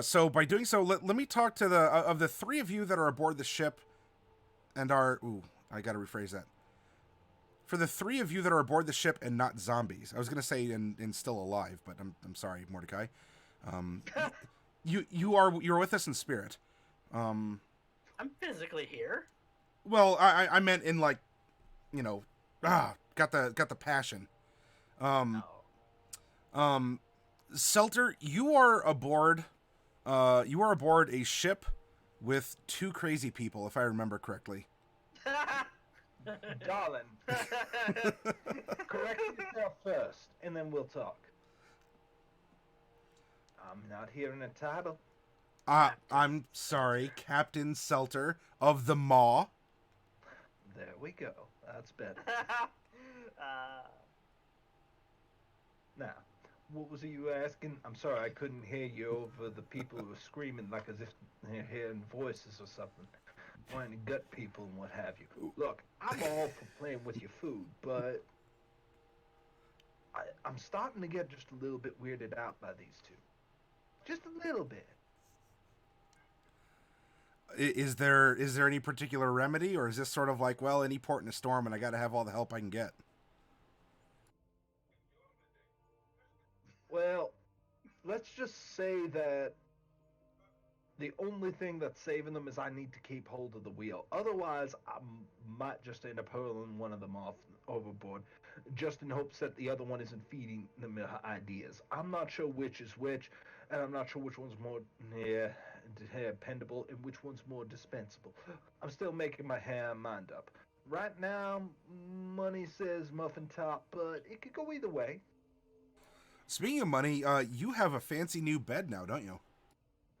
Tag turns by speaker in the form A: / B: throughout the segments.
A: So by doing so, let me talk to the of the three of you that are aboard the ship and are. Ooh, I got to rephrase that. For the three of you that are aboard the ship and not zombies, I was going to say and still alive, but I'm sorry, Mordecai. Um, you're with us in spirit. Um,
B: I'm physically here.
A: well, I meant in like got the passion. Um,
B: Oh.
A: um, Seltur, you are aboard. You are aboard a ship with two crazy people, if I remember correctly.
C: Darling, correct yourself first, and then we'll talk. I'm not hearing a title.
A: I'm sorry, Captain Seltur of the Maw.
C: There we go. That's better.
B: uh,
C: Now, what was it you were asking? I'm sorry, I couldn't hear you over the people who were screaming like as if they're hearing voices or something, trying to gut people and what have you. Look, I'm all for playing with your food, but I'm starting to get just a little bit weirded out by these two. Just a little bit.
A: Is there any particular remedy, or is this sort of like, well, any port in a storm, and I got to have all the help I can get?
C: Well, let's just say that the only thing that's saving them is I need to keep hold of the wheel. Otherwise, I might just end up hurling one of them off overboard, just in hopes that the other one isn't feeding them ideas. I'm not sure which is which, and I'm not sure which one's more dependable and which one's more dispensable. I'm still making my mind up. Right now, money says muffin top, but it could go either way.
A: Speaking of money, you have a fancy new bed now, don't you?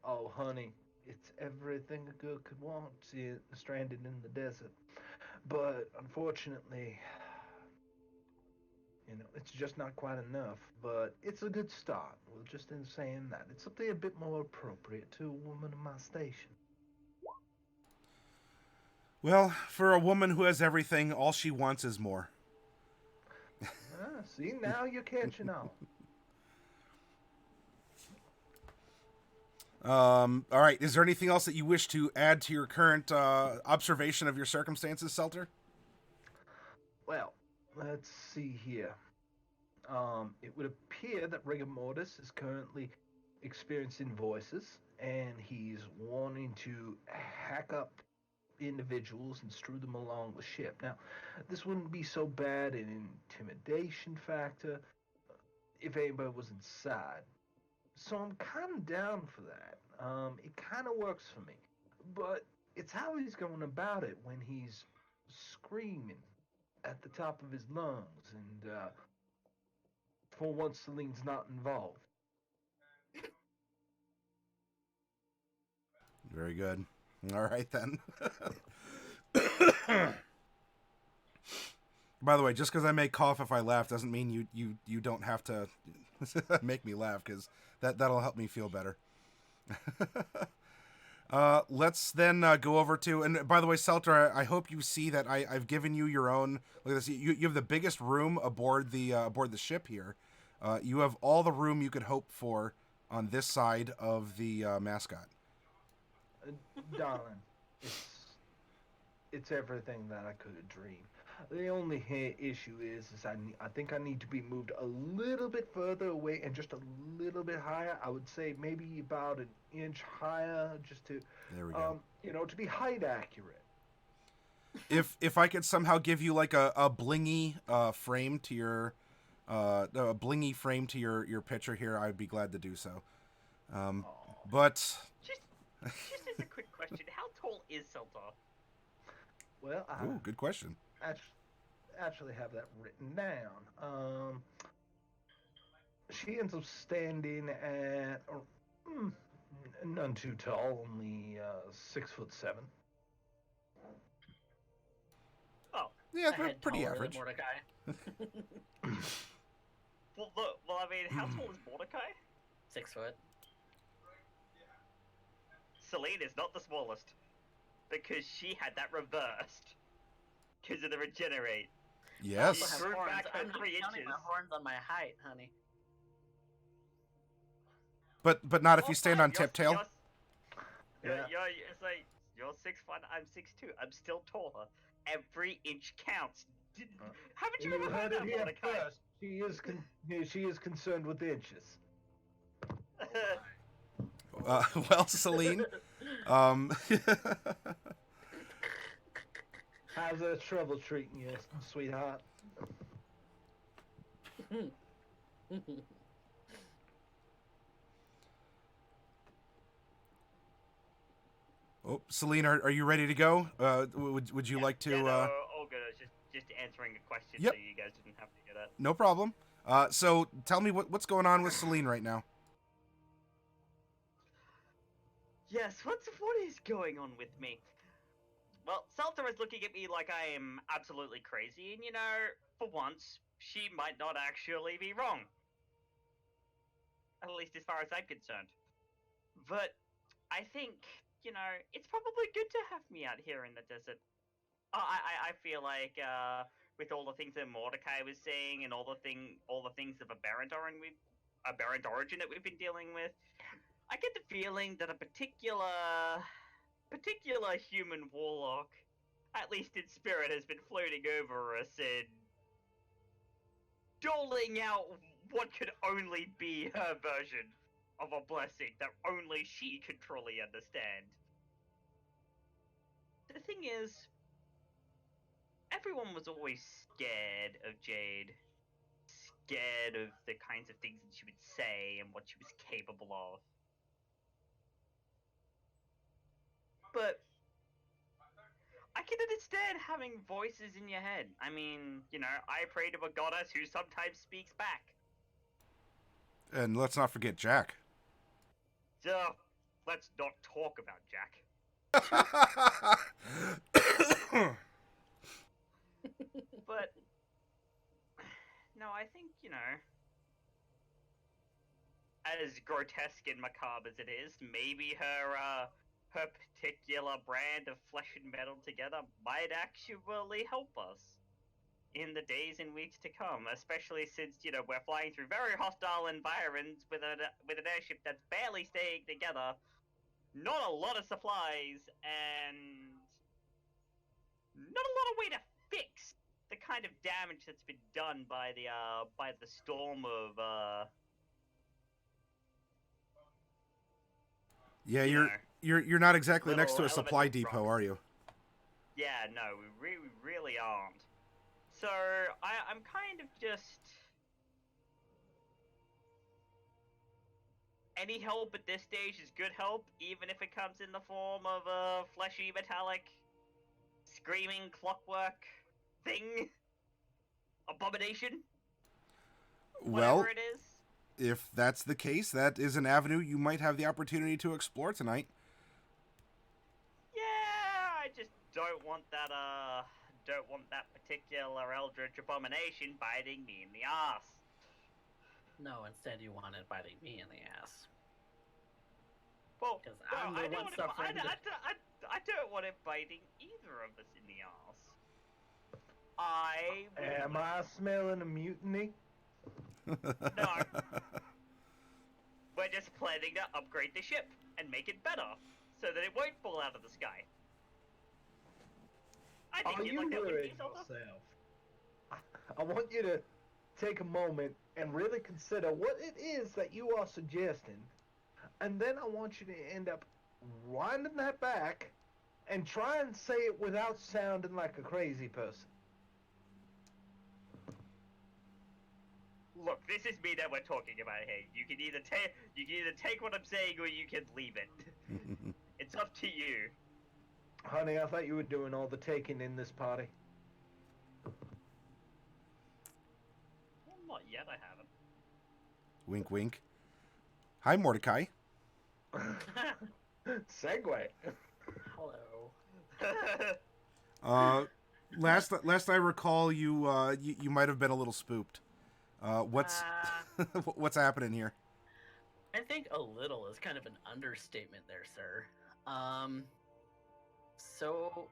C: Oh, honey, it's everything a girl could want, stranded in the desert. But unfortunately, it's just not quite enough. But it's a good start. Well, just in saying that, it's something a bit more appropriate to a woman of my station.
A: Well, for a woman who has everything, all she wants is more.
C: Ah, see, now you're catching on.
A: All right. Is there anything else that you wish to add to your current observation of your circumstances, Selter?
C: Well, let's see here. It would appear that Rigor Mortis is currently experiencing voices, and he's wanting to hack up individuals and strew them along the ship. Now, this wouldn't be so bad an intimidation factor if anybody was inside. So I'm kind of down for that. It kind of works for me. But it's how he's going about it when he's screaming at the top of his lungs and for once Celine's not involved.
A: Very good. All right then. By the way, just because I may cough if I laugh doesn't mean you don't have to make me laugh, because that'll help me feel better. Let's then go over to, and by the way, Selter, I hope you see that I've given you your own. Look at this. You have the biggest room aboard the ship here. You have all the room you could hope for on this side of the mascot.
C: Uh, Darling, it's everything that I could have dreamed. The only issue is I think I need to be moved a little bit further away and just a little bit higher. I would say maybe about an inch higher, just to,
A: There we go.
C: to be height accurate.
A: If I could somehow give you like a blingy frame to your a blingy frame to your picture here, I'd be glad to do so. Um,
C: Oh,
A: but
B: just, just as a quick question, how tall is Seltar?
C: well,
A: ooh, good question.
C: actually, actually have that written down. She ends up standing at mm, none too tall, only 6'7".
B: Oh,
A: Yeah,
B: a head
A: pretty
B: taller than
A: average.
B: Mordecai. Well, look. Well, I mean, how tall is Mordecai?
D: 6 foot.
B: Celine is not the smallest because she had that reversed because of the regenerate.
D: I also
A: Yes.
D: have
B: Screwed
D: horns.
B: back by
D: I'm not
B: 3
D: counting
B: inches.
D: my horns on my height, honey.
A: but not if you
B: Oh,
A: stand
B: fine,
A: on tiptail.
C: Yeah.
B: It's like, you're 6'1", I'm 6'2". I'm still taller. Every inch counts. Haven't you
C: You
B: ever
C: heard
B: heard
C: it
B: that,
C: here
B: Mordecai?
C: first. She is concerned with inches.
A: Well, Celine, um,
C: How's that trouble treating you, sweetheart?
A: oh, Celine, are you ready to go? Would you
B: Yeah,
A: like to?
B: yeah, no, all good. I was just answering a question
A: Yep.
B: so you guys didn't have to get it.
A: No problem. So tell me what's going on with Celine right now.
B: Yes, what is going on with me? Well, Seltur is looking at me like I am absolutely crazy, and for once, she might not actually be wrong. At least as far as I'm concerned. But I think, it's probably good to have me out here in the desert. I feel like with all the things that Mordecai was saying and all the things of aberrant origin that we've been dealing with, I get the feeling that a particular human warlock, at least in spirit, has been floating over us and doling out what could only be her version of a blessing that only she can truly understand. The thing is, everyone was always scared of Jade, scared of the kinds of things that she would say and what she was capable of. But I can understand having voices in your head. I mean, I pray to a goddess who sometimes speaks back.
A: And let's not forget Jack.
B: So, let's not talk about Jack. But, no, I think, as grotesque and macabre as it is, maybe her particular brand of flesh and metal together might actually help us in the days and weeks to come, especially since we're flying through very hostile environments with an airship that's barely staying together, not a lot of supplies, and not a lot of way to fix the kind of damage that's been done by the storm of
A: Yeah,
B: you know
A: you're not exactly next
B: little
A: to a supply
B: elemental
A: depot,
B: rocks.
A: are you?
B: Yeah, no, we really aren't. So I'm kind of just any help at this stage is good help, even if it comes in the form of a fleshy, metallic, screaming clockwork thing, abomination, whatever
A: Well,
B: it is.
A: if that's the case, that is an avenue you might have the opportunity to explore tonight.
B: Yeah, I just don't want that particular eldritch abomination biting me in the ass.
D: No, instead you want it biting me in the ass.
B: Well,
D: 'Cause
B: no,
D: I'm the
B: I don't
D: one
B: want
D: suffering
B: I don't want it biting either of us in the ass. I
C: Am I smelling a mutiny?
B: No. We're just planning to upgrade the ship and make it better so that it won't fall out of the sky. I think
C: Are
B: you'd
C: you
B: like that, wouldn't
C: worried
B: you, Seltur?
C: yourself? I want you to take a moment and really consider what it is that you are suggesting, and then I want you to end up winding that back and try and say it without sounding like a crazy person.
B: Look, this is me that we're talking about here. You can either take what I'm saying or you can leave it. It's up to you.
C: Honey, I thought you were doing all the taking in this party.
B: Well, not yet, I haven't.
A: Wink, wink. Hi, Mordecai.
C: Segue.
D: Hello.
A: Last I recall, you might have been a little spooked. What's what's happening here?
D: I think a little is kind of an understatement there, sir. So,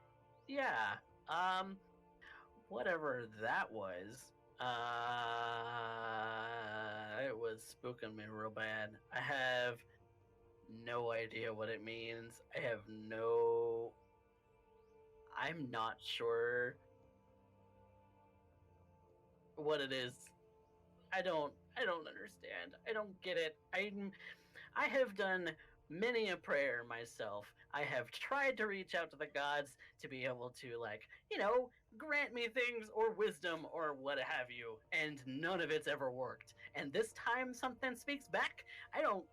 D: yeah. Whatever that was, It was spooking me real bad. I have no idea what it means. I'm not sure what it is. I don't understand. I don't get it. I have done many a prayer myself. I have tried to reach out to the gods to be able to, like, grant me things or wisdom or what have you, and none of it's ever worked. And this time something speaks back. I don't.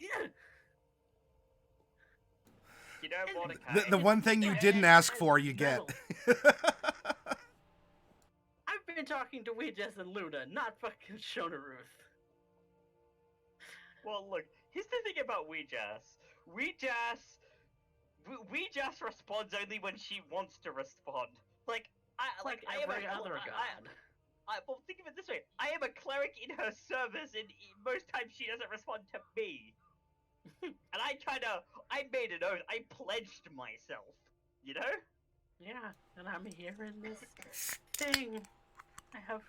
D: Yeah.
B: You know,
D: And
B: Mordecai.
A: The one thing you didn't ask for, you get.
D: I've been talking to Ouijas and Luna, not fucking Shona Ruth.
B: Well, look, here's the thing about Ouijas. Ouijas responds only when she wants to respond. Like,
D: Like
B: I am
D: every other god.
B: Well, think of it this way: I am a cleric in her service, and most times she doesn't respond to me. And I made an oath. I pledged myself. You know?
D: Yeah, and I'm hearing this thing. I have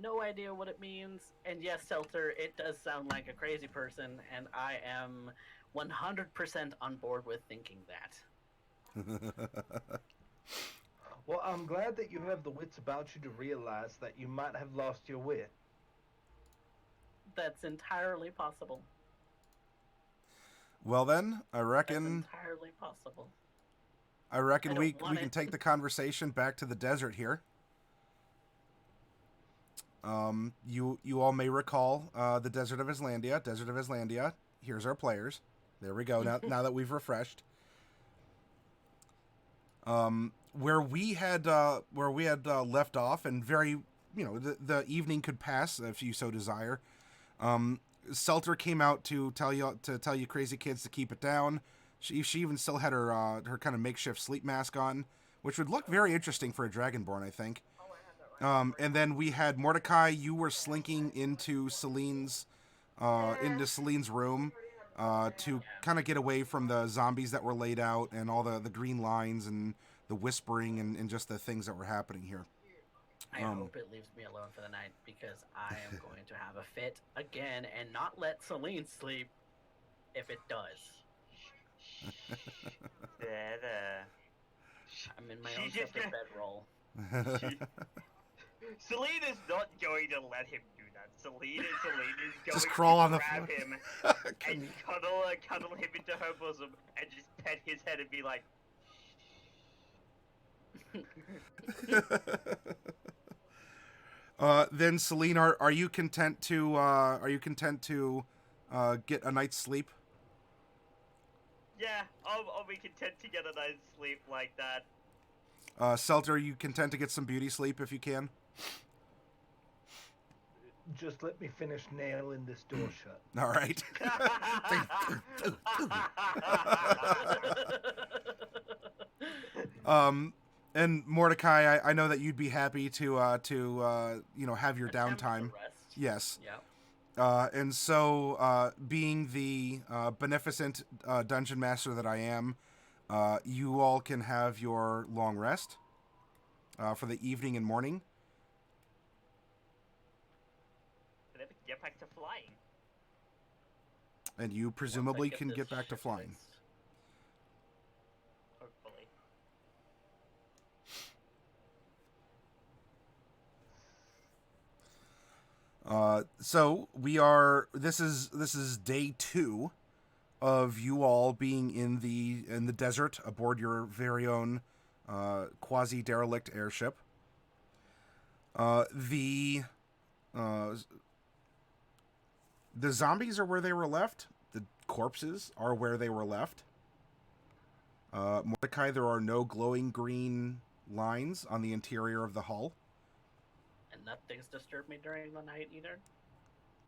D: no idea what it means. And yes, Seltur, it does sound like a crazy person, and I am 100% on board with thinking that.
C: Well, I'm glad that you have the wits about you to realize that you might have lost your wit.
D: That's entirely possible.
A: Well then, I
D: That's
A: reckon
D: entirely possible.
A: we
D: don't want
A: can
D: it.
A: take the conversation back to the desert here. You all may recall the Desert of Islandia. Desert of Islandia. Here's our players. There we go. Now that we've refreshed. Where we had left off, and very, the evening could pass if you so desire. Seltur came out to tell you crazy kids to keep it down. She even still had her kind of makeshift sleep mask on, which would look very interesting for a Dragonborn, I think. And then we had Mordecai. You were slinking into Celine's room to kind of get away from the zombies that were laid out and all the green lines and the whispering and just the things that were happening here.
D: I hope it leaves me alone for the night, because I am going to have a fit again and not let Celine sleep if it does. I'm in my own separate bedroll.
B: Celine is not going to let him do that. Celine is going
A: Just crawl on
B: to
A: the
B: grab
A: floor.
B: him and cuddle him into her bosom and just pet his head and be like,
A: Then Celine, are you content to get a night's sleep?
B: yeah, I'll be content to get a night's sleep like that.
A: Seltur, are you content to get some beauty sleep if you can?
C: Just let me finish nailing this door shut.
A: All right. And Mordecai, I know that you'd be happy to have your downtime. Yes.
D: Yeah.
A: And so, being the beneficent dungeon master that I am, you all can have your long rest for the evening and morning.
B: And then we can get back to flying.
A: And you presumably
D: Once I
A: can
D: this
A: get back to
D: ship
A: flying.
D: fixed.
B: Hopefully.
A: So this is day 2 of you all being in the desert aboard your very own quasi derelict airship. The zombies are where they were left. The corpses are where they were left. Mordecai, there are no glowing green lines on the interior of the hull.
D: And nothing's disturbed me during the night either?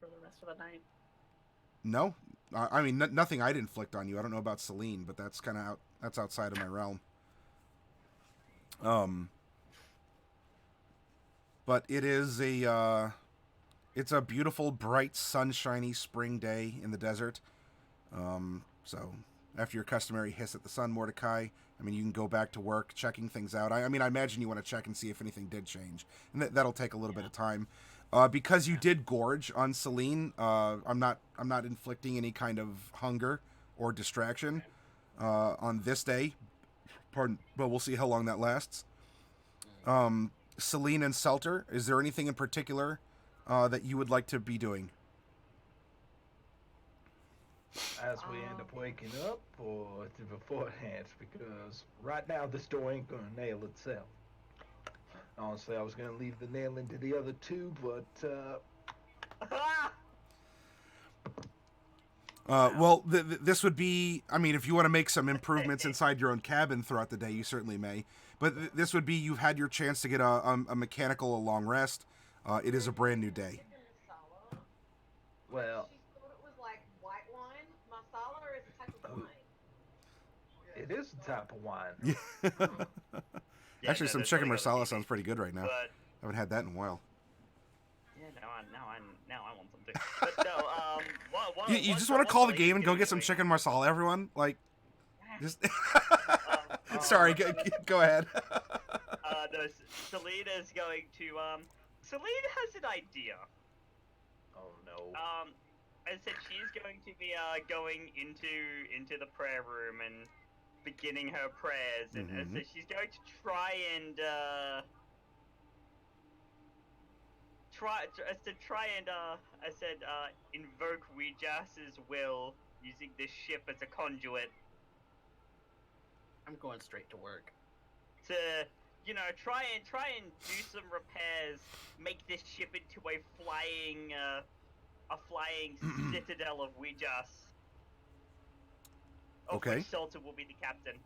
D: For the rest of the night?
A: No, I mean nothing I'd inflict on you. I don't know about Celine, but that's kind of that's outside of my realm. But it is it's a beautiful, bright, sunshiny spring day in the desert. So after your customary hiss at the sun, Mordecai. I mean, you can go back to work, checking things out. I mean, I imagine you want to check and see if anything did change, and that'll take a little bit of time. Because you did gorge on Celine, I'm not inflicting any kind of hunger or distraction on this day. Pardon, but we'll see how long that lasts. Celine and Seltur, is there anything in particular that you would like to be doing?
C: As we end up waking up, or beforehand, because right now this door ain't gonna nail itself. Honestly, I was gonna leave the nail into the other two, but
A: Well, this would be, I mean, if you want to make some improvements inside your own cabin throughout the day, you certainly may. But this would be, you've had your chance to get a mechanical, a long rest. It is a brand new day.
C: well,
E: She thought it was like white wine. Masala is a type of wine.
C: it is a type of wine.
B: Yeah,
A: Actually,
B: no,
A: some
B: there's
A: chicken
B: something on
A: marsala
B: TV,
A: sounds pretty good right now.
B: But
A: I haven't had that in a while.
B: yeah, now I want some too. But no,
A: You just want to call the game and go get some chicken marsala, everyone? Like, just... Sorry, go ahead.
B: No, Selena's going to. Selena has an idea.
C: Oh no.
B: I said she's going to be going into the prayer room and beginning her prayers, and so she's going to try and invoke Weejas's will using this ship as a conduit
D: I'm going straight to work.
B: to, try and do some repairs, make this ship into a flying citadel of Weejas. Of
A: Okay.
B: which Seltur will be the captain.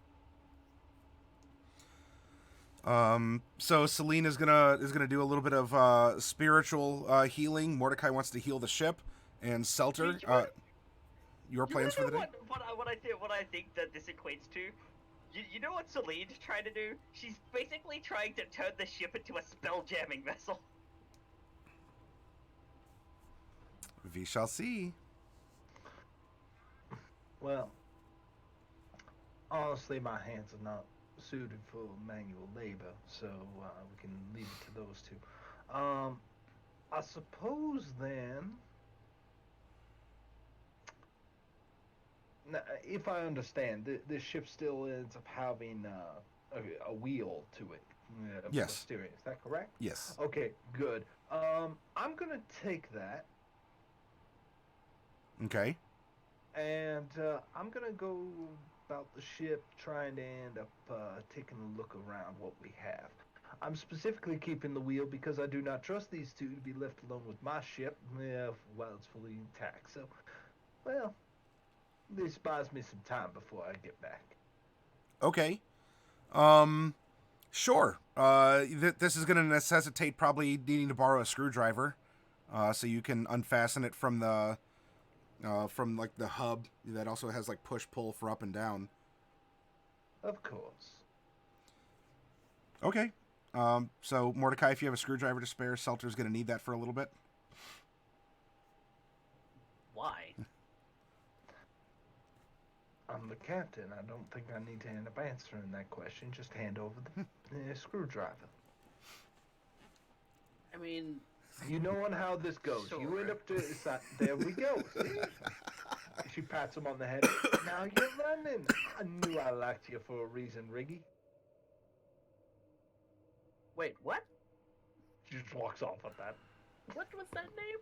A: So Celine is gonna do a little bit of spiritual healing. Mordecai wants to heal the ship, and Seltur, your plans for the day?
B: What I think that this equates to? You know what Celine's trying to do? She's basically trying to turn the ship into a spell jamming vessel.
A: We shall see.
C: Well, honestly, my hands are not suited for manual labor, so we can leave it to those two. I suppose then, if I understand, this ship still ends up having a wheel to it.
A: Yes.
C: Steering. Is that correct?
A: Yes.
C: Okay, good. I'm gonna take that,
A: Okay.
C: and I'm gonna go about the ship, trying to end up taking a look around what we have. I'm specifically keeping the wheel because I do not trust these two to be left alone with my ship while it's fully intact. So, well, this buys me some time before I get back.
A: Okay. Sure. This is going to necessitate probably needing to borrow a screwdriver, so you can unfasten it from the from like the hub that also has like push pull for up and down.
C: Of course.
A: Okay. So Mordecai, if you have a screwdriver to spare, Seltur's going to need that for a little bit.
D: Why?
C: I'm the captain. I don't think I need to end up answering that question. Just hand over the screwdriver.
D: I mean,
C: You know on how this goes. You
D: Sure.
C: end up to there we go. See? She pats him on the head. Now you're running. I knew I liked you for a reason, Riggy.
D: wait, what?
C: She just walks off with that.
D: What was that name?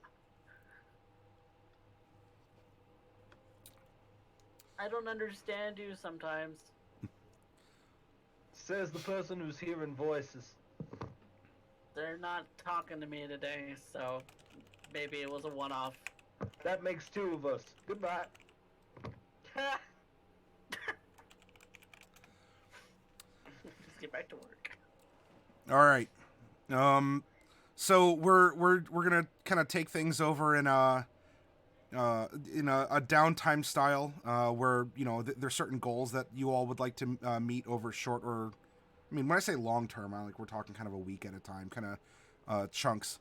D: I don't understand you sometimes.
C: Says the person who's hearing voices.
D: They're not talking to me today, so maybe it was a one-off.
C: That makes two of us. Goodbye.
D: Let's get back to work.
A: All right. So we're gonna kind of take things over in a downtime style, where there's certain goals that you all would like to meet over short, or I mean, when I say long term, we're talking kind of a week at a time, kind of chunks.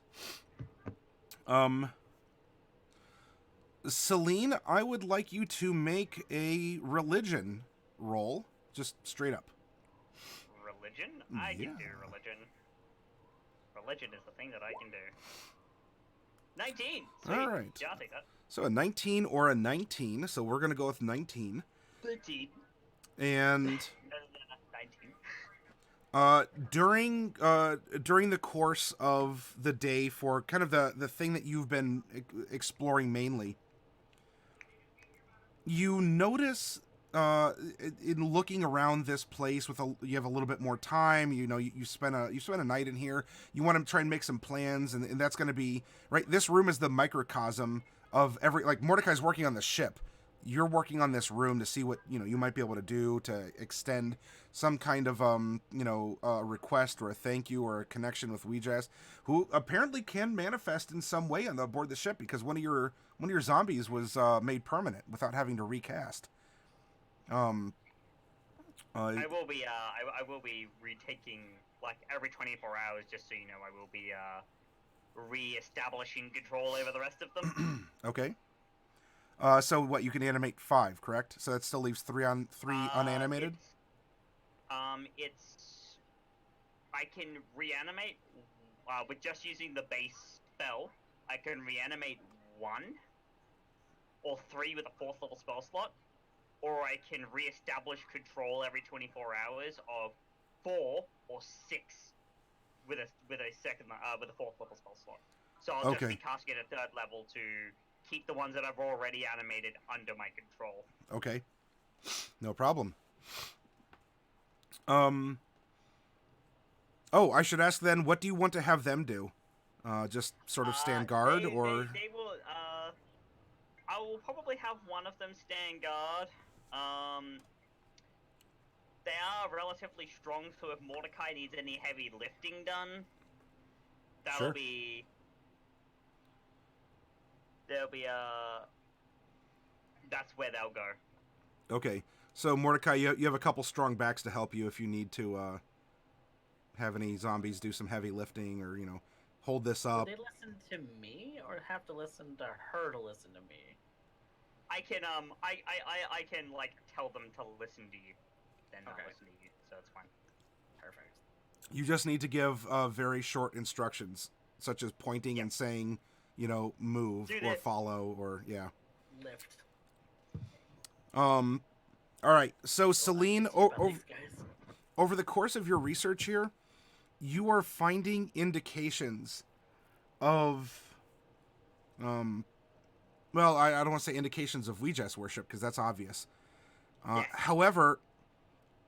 A: Celine, I would like you to make a religion roll, just straight up.
B: Religion? I
A: Yeah.
B: can do religion. Religion is the thing that I can do. 19! Sweet.
A: All right.
B: Yeah, I'll take that.
A: So a 19 or a 19. So we're going to go with 19.
B: 13.
A: And
B: 19.
A: during the course of the day, for kind of the thing that you've been exploring mainly, you notice in looking around this place you have a little bit more time. You know, you spend a night in here. You want to try and make some plans, and that's going to be right. This room is the microcosm of every, like, Mordecai's working on the ship. You're working on this room to see what you might be able to do to extend some kind of request or a thank you or a connection with Ouijas, who apparently can manifest in some way on board the ship, because one of your zombies was made permanent without having to recast.
B: I will be I will be retaking, like, every 24 hours, just so you know. I will be re-establishing control over the rest of them.
A: Okay. So what, you can animate 5, correct? So that still leaves 3 unanimated?
B: It's I can reanimate with just using the base spell. I can reanimate 1 or 3 with a 4th level spell slot, or I can re-establish control every 24 hours of 4 or 6 with a second with a 4th level spell slot. So I'll just be casting at a 3rd level to keep the ones that I've already animated under my control.
A: Okay. No problem. Oh, I should ask then, what do you want to have them do? Just sort of stand guard, or...
B: They will, I will probably have one of them stand guard. They are relatively strong, so if Mordecai needs any heavy lifting done, that'll be... that's where they'll go.
A: Okay. So, Mordecai, you have a couple strong backs to help you if you need to have any zombies do some heavy lifting, or, hold this up.
D: Do they listen to me, or have to listen to her to listen to me?
B: I can, I can, like, tell them to listen to you, then not listen to you, so it's fine.
D: Perfect.
A: You just need to give very short instructions, such as pointing and saying, move or follow, or,
D: Lift.
A: All right. So, Celine, over the course of your research here, you are finding indications of, well, I don't want to say indications of Ouija's worship, because that's obvious. However,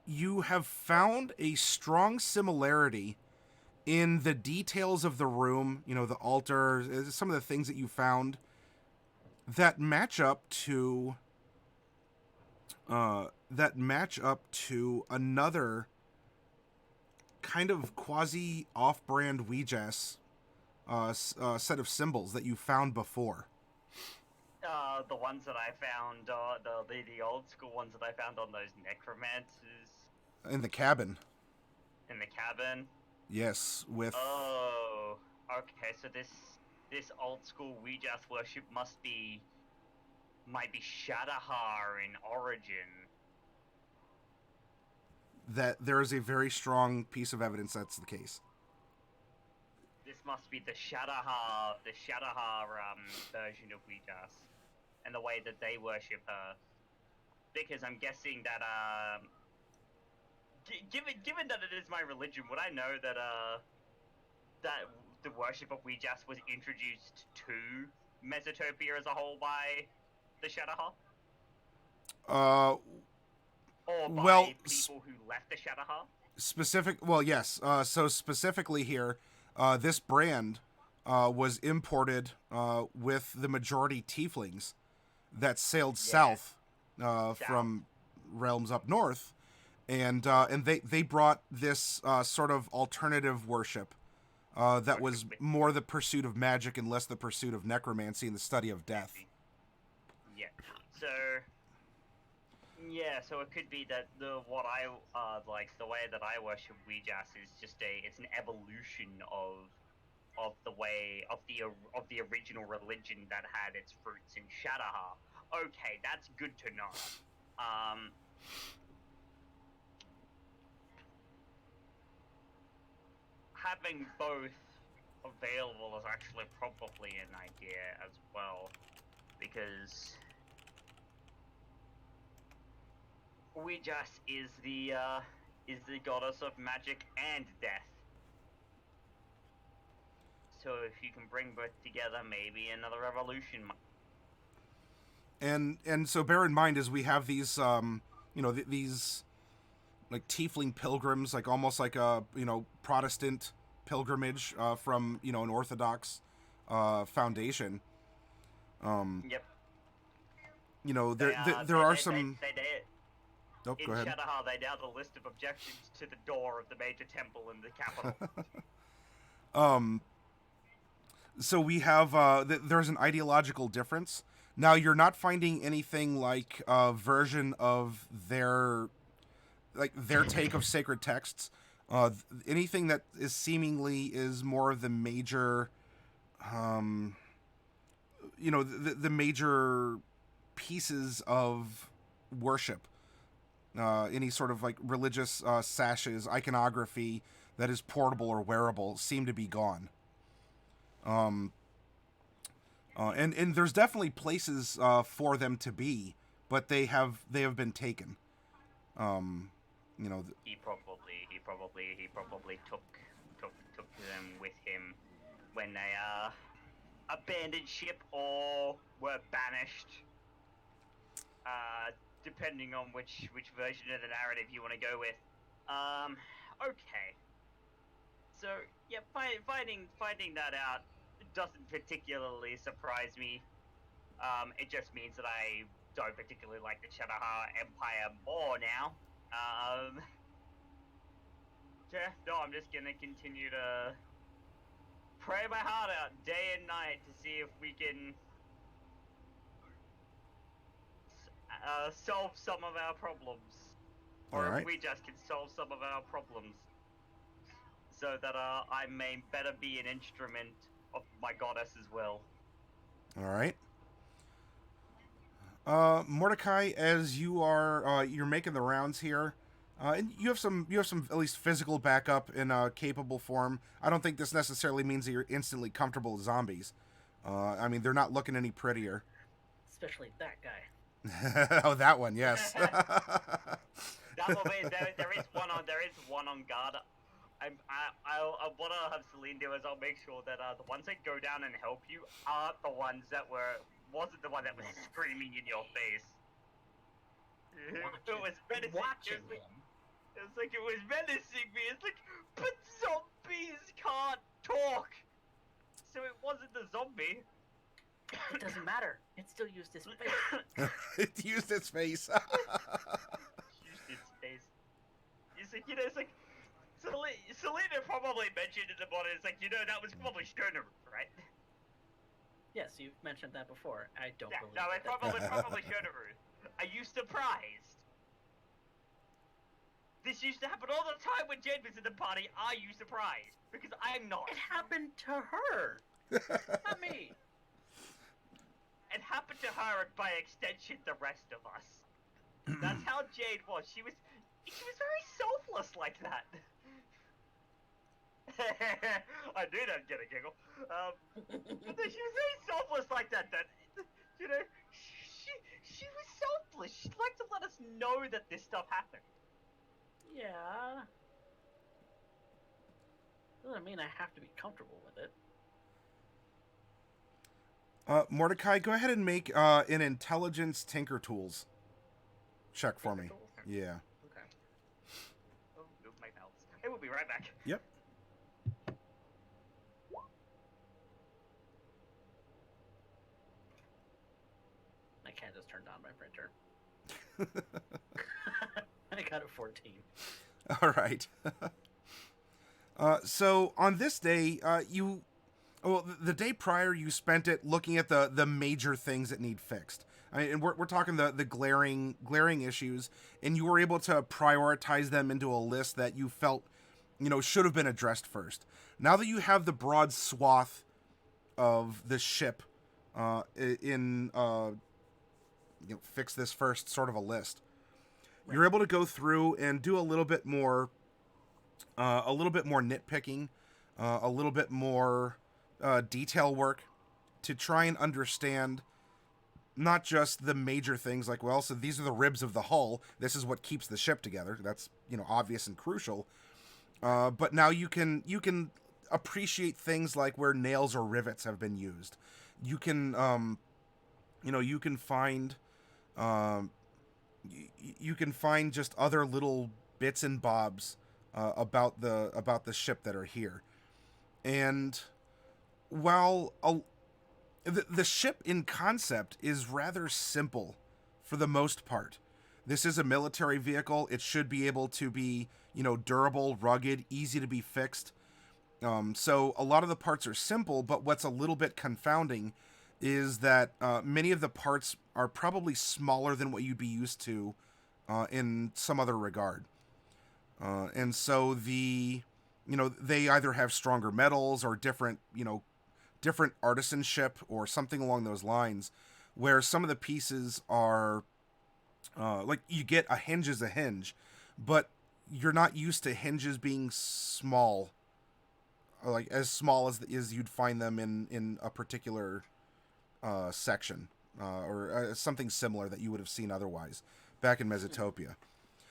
A: you have found a strong similarity in the details of the room, the altar, some of the things that you found that match up to another kind of quasi off-brand Ouija's set of symbols that you found before.
B: The ones that I found, the old school ones that I found on those necromancers.
A: In the cabin.
B: In the cabin?
A: Yes, with...
B: Oh, okay, so this old school Ouija's worship might be Shadahar in origin.
A: That there is a very strong piece of evidence that's the case.
B: This must be the Shadahar version of Ouija's, and the way that they worship her. Because I'm guessing that given that it is my religion, would I know that that the worship of Ouija's was introduced to Mesotopia as a whole by the Shadahar? Or by people who left the Shadahar?
A: Yes. So specifically here, this brand was imported with the majority tieflings that sailed south from realms up north, and they brought this sort of alternative worship that was more the pursuit of magic and less the pursuit of necromancy and the study of death.
B: Yeah. So it could be that the way that I worship Ouija's is just it's an evolution of of the way of the original religion that had its roots in Shadowheart. Okay, that's good to know. Having both available is actually probably an idea as well, because Ouijas is the goddess of magic and death. So if you can bring both together, maybe another revolution might.
A: And so bear in mind, as we have these, these like tiefling pilgrims, like almost like a Protestant pilgrimage from an Orthodox foundation.
B: Yep.
A: There are some. Oh,
B: in
A: go ahead.
B: Shadowheart, they now the list of objections to the door of the major temple in the capital.
A: So we have there's an ideological difference. Now you're not finding anything like a version of their take of sacred texts. Anything that is seemingly is more of the major, the major pieces of worship. Any sort of like religious sashes, iconography that is portable or wearable seem to be gone. And there's definitely places for them to be, but they have been taken.
B: He probably took them with him when they abandoned ship or were banished. Depending on which version of the narrative you want to go with. Okay. So yeah, finding that out doesn't particularly surprise me. It just means that I don't particularly like the Shadowheart Empire more now. Yeah, no, I'm just gonna continue to pray my heart out day and night to see if we can solve some of our problems. Or
A: All right.
B: if we just can solve some of our problems. So that I may better be an instrument of my goddess as well.
A: All right. Mordecai, as you are you're making the rounds here, and you have some at least physical backup in capable form. I don't think this necessarily means that you're instantly comfortable with zombies. I mean, they're not looking any prettier.
D: Especially that guy.
A: Oh, that one, yes.
B: That will be there is one on guard. I what I'll have Celine do is I'll make sure that the ones that go down and help you aren't the ones that wasn't the one that was screaming in your face. It was menacing.
D: Watching him.
B: It was like it was menacing me. It's like, but zombies can't talk. So it wasn't the zombie.
D: It doesn't matter. It still used his face.
A: It used its face.
B: Used its face. It's like, it's like, Selena probably mentioned in the body, it's like, that was probably Stoner, right?
D: Yes, you've mentioned that before. I don't believe
B: no,
D: it.
B: it's probably Stoner. Are you surprised? This used to happen all the time when Jade was in the party. Are you surprised? Because I'm not.
D: It happened to her. Not me.
B: It happened to her, and by extension, the rest of us. That's how Jade was. She was very selfless like that. I knew that'd get a giggle. But she was very selfless like that. She was selfless. She'd like to let us know that this stuff happened.
D: Yeah. Doesn't mean I have to be comfortable with it.
A: Mordecai, go ahead and make an intelligence Tinker Tools check for me. Yeah.
B: Okay. Oh, move my mouse. I will be right back.
A: Yep.
D: My cat just turned on my printer. I got a 14.
A: All right. So on this day, the day prior, you spent it looking at the major things that need fixed. I mean, and we're talking the glaring issues, and you were able to prioritize them into a list that you felt should have been addressed first. Now that you have the broad swath of the ship fix this first sort of a list, you're able to go through and do a little bit more nitpicking, a little bit more detail work to try and understand not just the major things like, well, so these are the ribs of the hull. This is what keeps the ship together. That's, obvious and crucial. But now you can appreciate things like where nails or rivets have been used. You can, you can find, you can find just other little bits and bobs about the ship that are here. And while the ship in concept is rather simple for the most part. This is a military vehicle. It should be able to be, durable, rugged, easy to be fixed. So a lot of the parts are simple, but what's a little bit confounding is that many of the parts are probably smaller than what you'd be used to in some other regard. And so they either have stronger metals or different artisanship or something along those lines, where some of the pieces are like you get a hinge as a hinge, but you're not used to hinges being small, like as small as you'd find them in a particular section or something similar that you would have seen otherwise back in Mesotopia.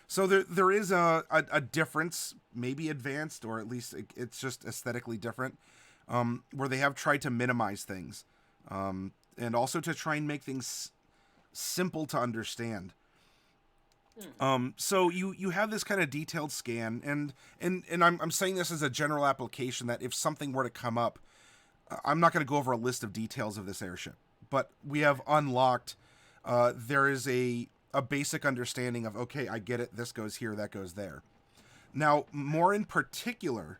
A: So there is a difference, maybe advanced, or at least it's just aesthetically different, where they have tried to minimize things, and also to try and make things simple to understand. So you have this kind of detailed scan, and I'm saying this as a general application that if something were to come up, I'm not going to go over a list of details of this airship, but we have unlocked, there is a basic understanding of, okay, I get it, this goes here, that goes there. Now, more in particular,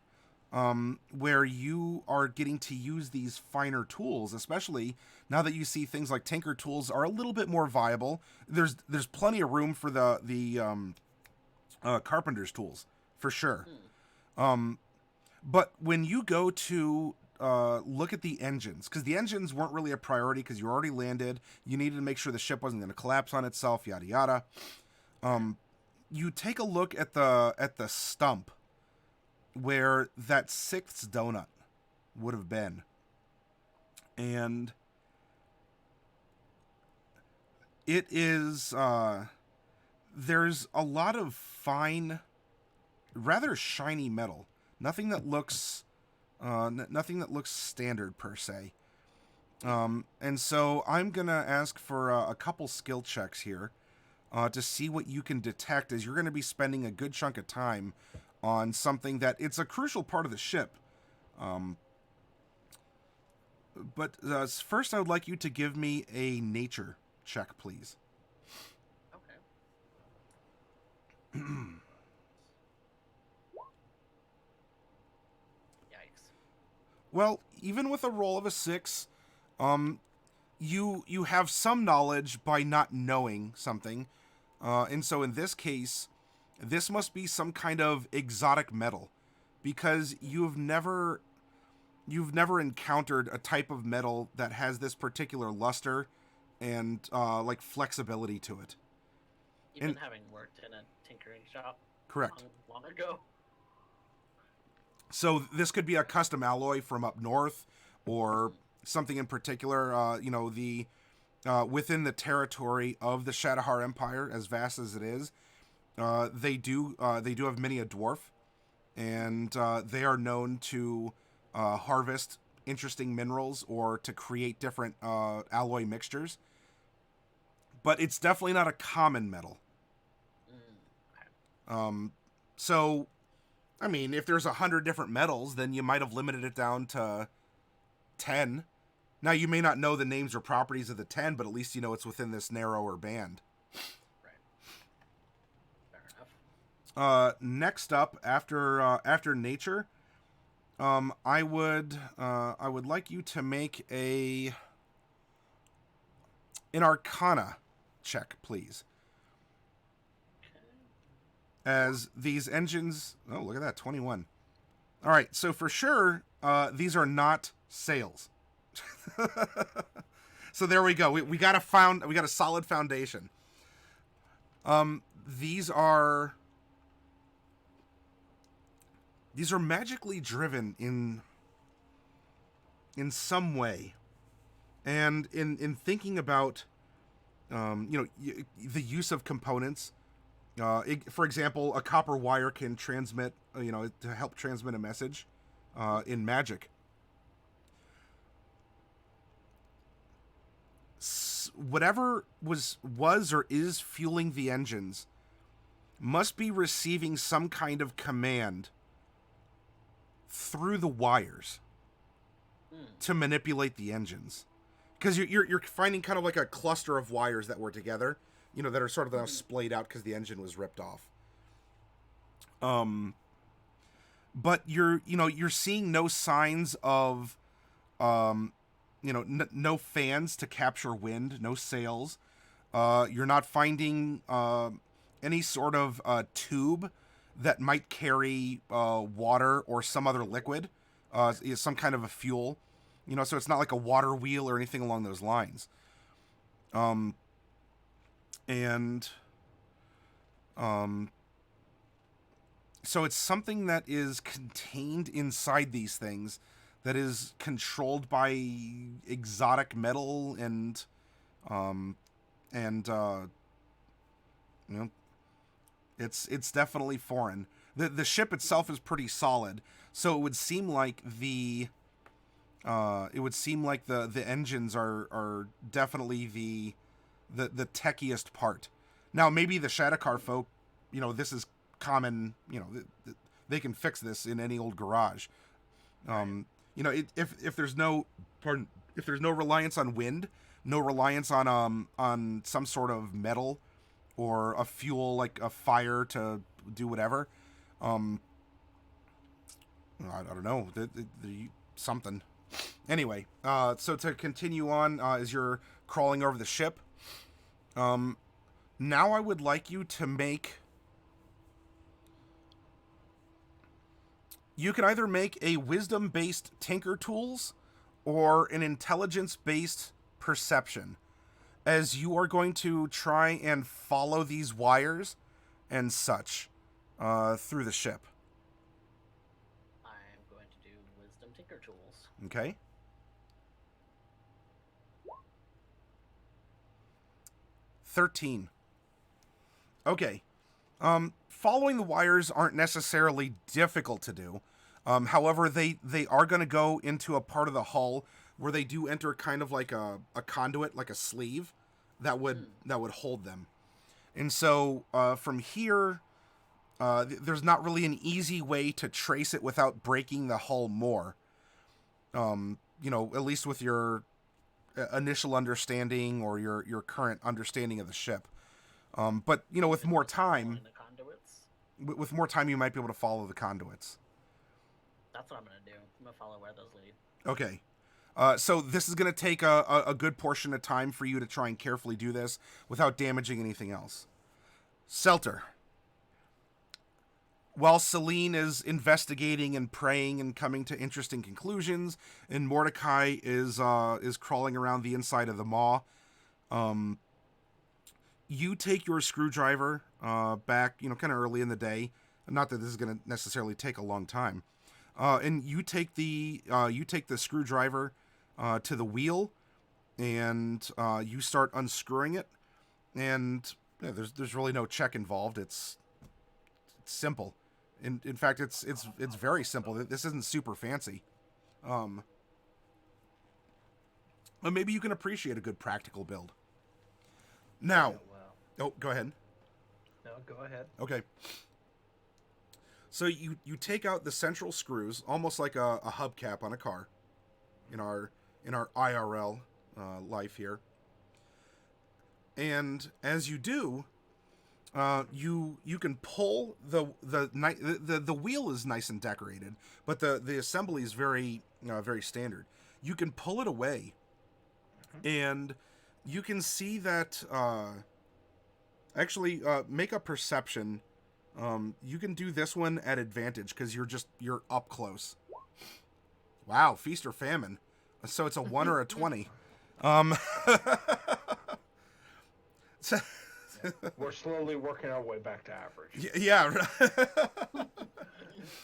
A: where you are getting to use these finer tools, especially now that you see things like tinker tools are a little bit more viable. There's plenty of room for the carpenter's tools, for sure. But when you go to look at the engines, because the engines weren't really a priority because you already landed, you needed to make sure the ship wasn't going to collapse on itself, yada yada. You take a look at the stump where that sixth donut would have been, and it is there's a lot of fine, rather shiny metal. Nothing that looks standard per se. And so I'm gonna ask for a couple skill checks here to see what you can detect, as you're going to be spending a good chunk of time on something that it's a crucial part of the ship. But first, I would like you to give me a nature check, please.
D: Okay. Yikes.
A: Well, even with a roll of a 6, you have some knowledge by not knowing something. And so in this case, this must be some kind of exotic metal, because you've never encountered a type of metal that has this particular luster and like flexibility to it.
D: Even having worked in a tinkering shop
A: Correct.
D: long ago.
A: So this could be a custom alloy from up north, or something in particular. Within the territory of the Shadowhar Empire, as vast as it is, they do have many a dwarf, and they are known to harvest interesting minerals or to create different alloy mixtures. But it's definitely not a common metal. So, I mean, if there's 100 different metals, then you might have limited it down to 10. Now, you may not know the names or properties of the 10, but at least you know it's within this narrower band.
D: Right. Fair enough.
A: Next up, after nature, I would like you to make an Arcana check, please.
D: Okay.
A: As these engines, oh, look at that, 21. All right, so for sure, these are not sails. So there we go. We got a solid foundation. These are magically driven in some way, and in thinking about the use of components. For example, a copper wire can transmit, to help transmit a message in magic. Whatever was or is fueling the engines must be receiving some kind of command through the wires to manipulate the engines. Because you're finding kind of like a cluster of wires that were together, that are sort of now splayed out because the engine was ripped off. But you're seeing no signs of, no fans to capture wind, no sails. You're not finding any sort of tube that might carry water or some other liquid, some kind of a fuel. So it's not like a water wheel or anything along those lines. So it's something that is contained inside these things, that is controlled by exotic metal and it's definitely foreign. The ship itself is pretty solid, so it would seem like the engines are definitely the techiest part. Now maybe the Shadowcar folk, this is common, they can fix this in any old garage. If there's no reliance on wind, no reliance on some sort of metal or a fuel like a fire to do whatever, I don't know, something. Anyway, so to continue on, as you're crawling over the ship, now I would like you to make... You can either make a wisdom-based Tinker Tools or an intelligence-based Perception, as you are going to try and follow these wires and such through the ship.
D: I'm going to do Wisdom Tinker Tools.
A: Okay. 13. Okay. Following the wires aren't necessarily difficult to do. However, they are going to go into a part of the hull where they do enter kind of like a conduit, like a sleeve that would hold them. And so from here, there's not really an easy way to trace it without breaking the hull more. At least with your initial understanding or your current understanding of the ship. But with more time, with more time, you might be able to follow the conduits.
D: That's what I'm going to do. I'm going to follow where those lead.
A: Okay. So this is going to take a good portion of time for you to try and carefully do this without damaging anything else. Seltur. While Celine is investigating and praying and coming to interesting conclusions, and Mordecai is crawling around the inside of the maw, you take your screwdriver back, kind of early in the day. Not that this is going to necessarily take a long time. And you take the screwdriver to the wheel, and you start unscrewing it. And there's really no check involved. It's simple. In fact, it's very simple. This isn't super fancy. But maybe you can appreciate a good practical build. Now, go ahead.
C: No, go ahead.
A: Okay. So you take out the central screws, almost like a hubcap on a car, in our IRL life here. And as you do, you can pull the wheel is nice and decorated, but the assembly is very very standard. You can pull it away, and you can see that. Actually, make a perception You can do this one at advantage because you're up close. Wow, feast or famine. So it's a 1 or a 20. So,
C: We're slowly working our way back to average.
A: yeah.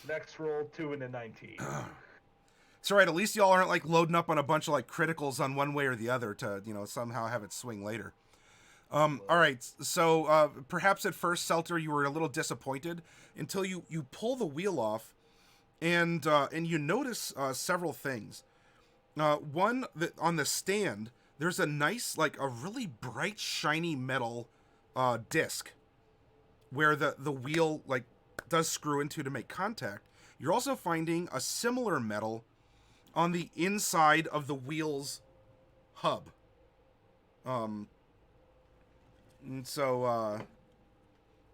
C: Next roll, 2 and a 19.
A: It's all right. At least y'all aren't like loading up on a bunch of like criticals on one way or the other to, somehow have it swing later. All right. So perhaps at first, Seltur, you were a little disappointed until you pull the wheel off, and you notice several things. One, that on the stand, there's a nice, like a really bright, shiny metal disc where the wheel like does screw into to make contact. You're also finding a similar metal on the inside of the wheel's hub. And so,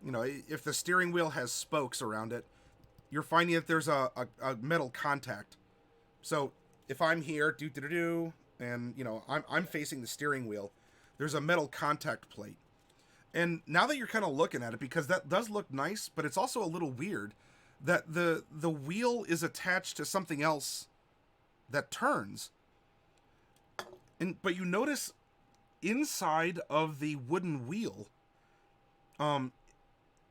A: if the steering wheel has spokes around it, you're finding that there's a metal contact. So if I'm here, and I'm facing the steering wheel, there's a metal contact plate. And now that you're kind of looking at it, because that does look nice, but it's also a little weird that the wheel is attached to something else that turns. But you notice inside of the wooden wheel,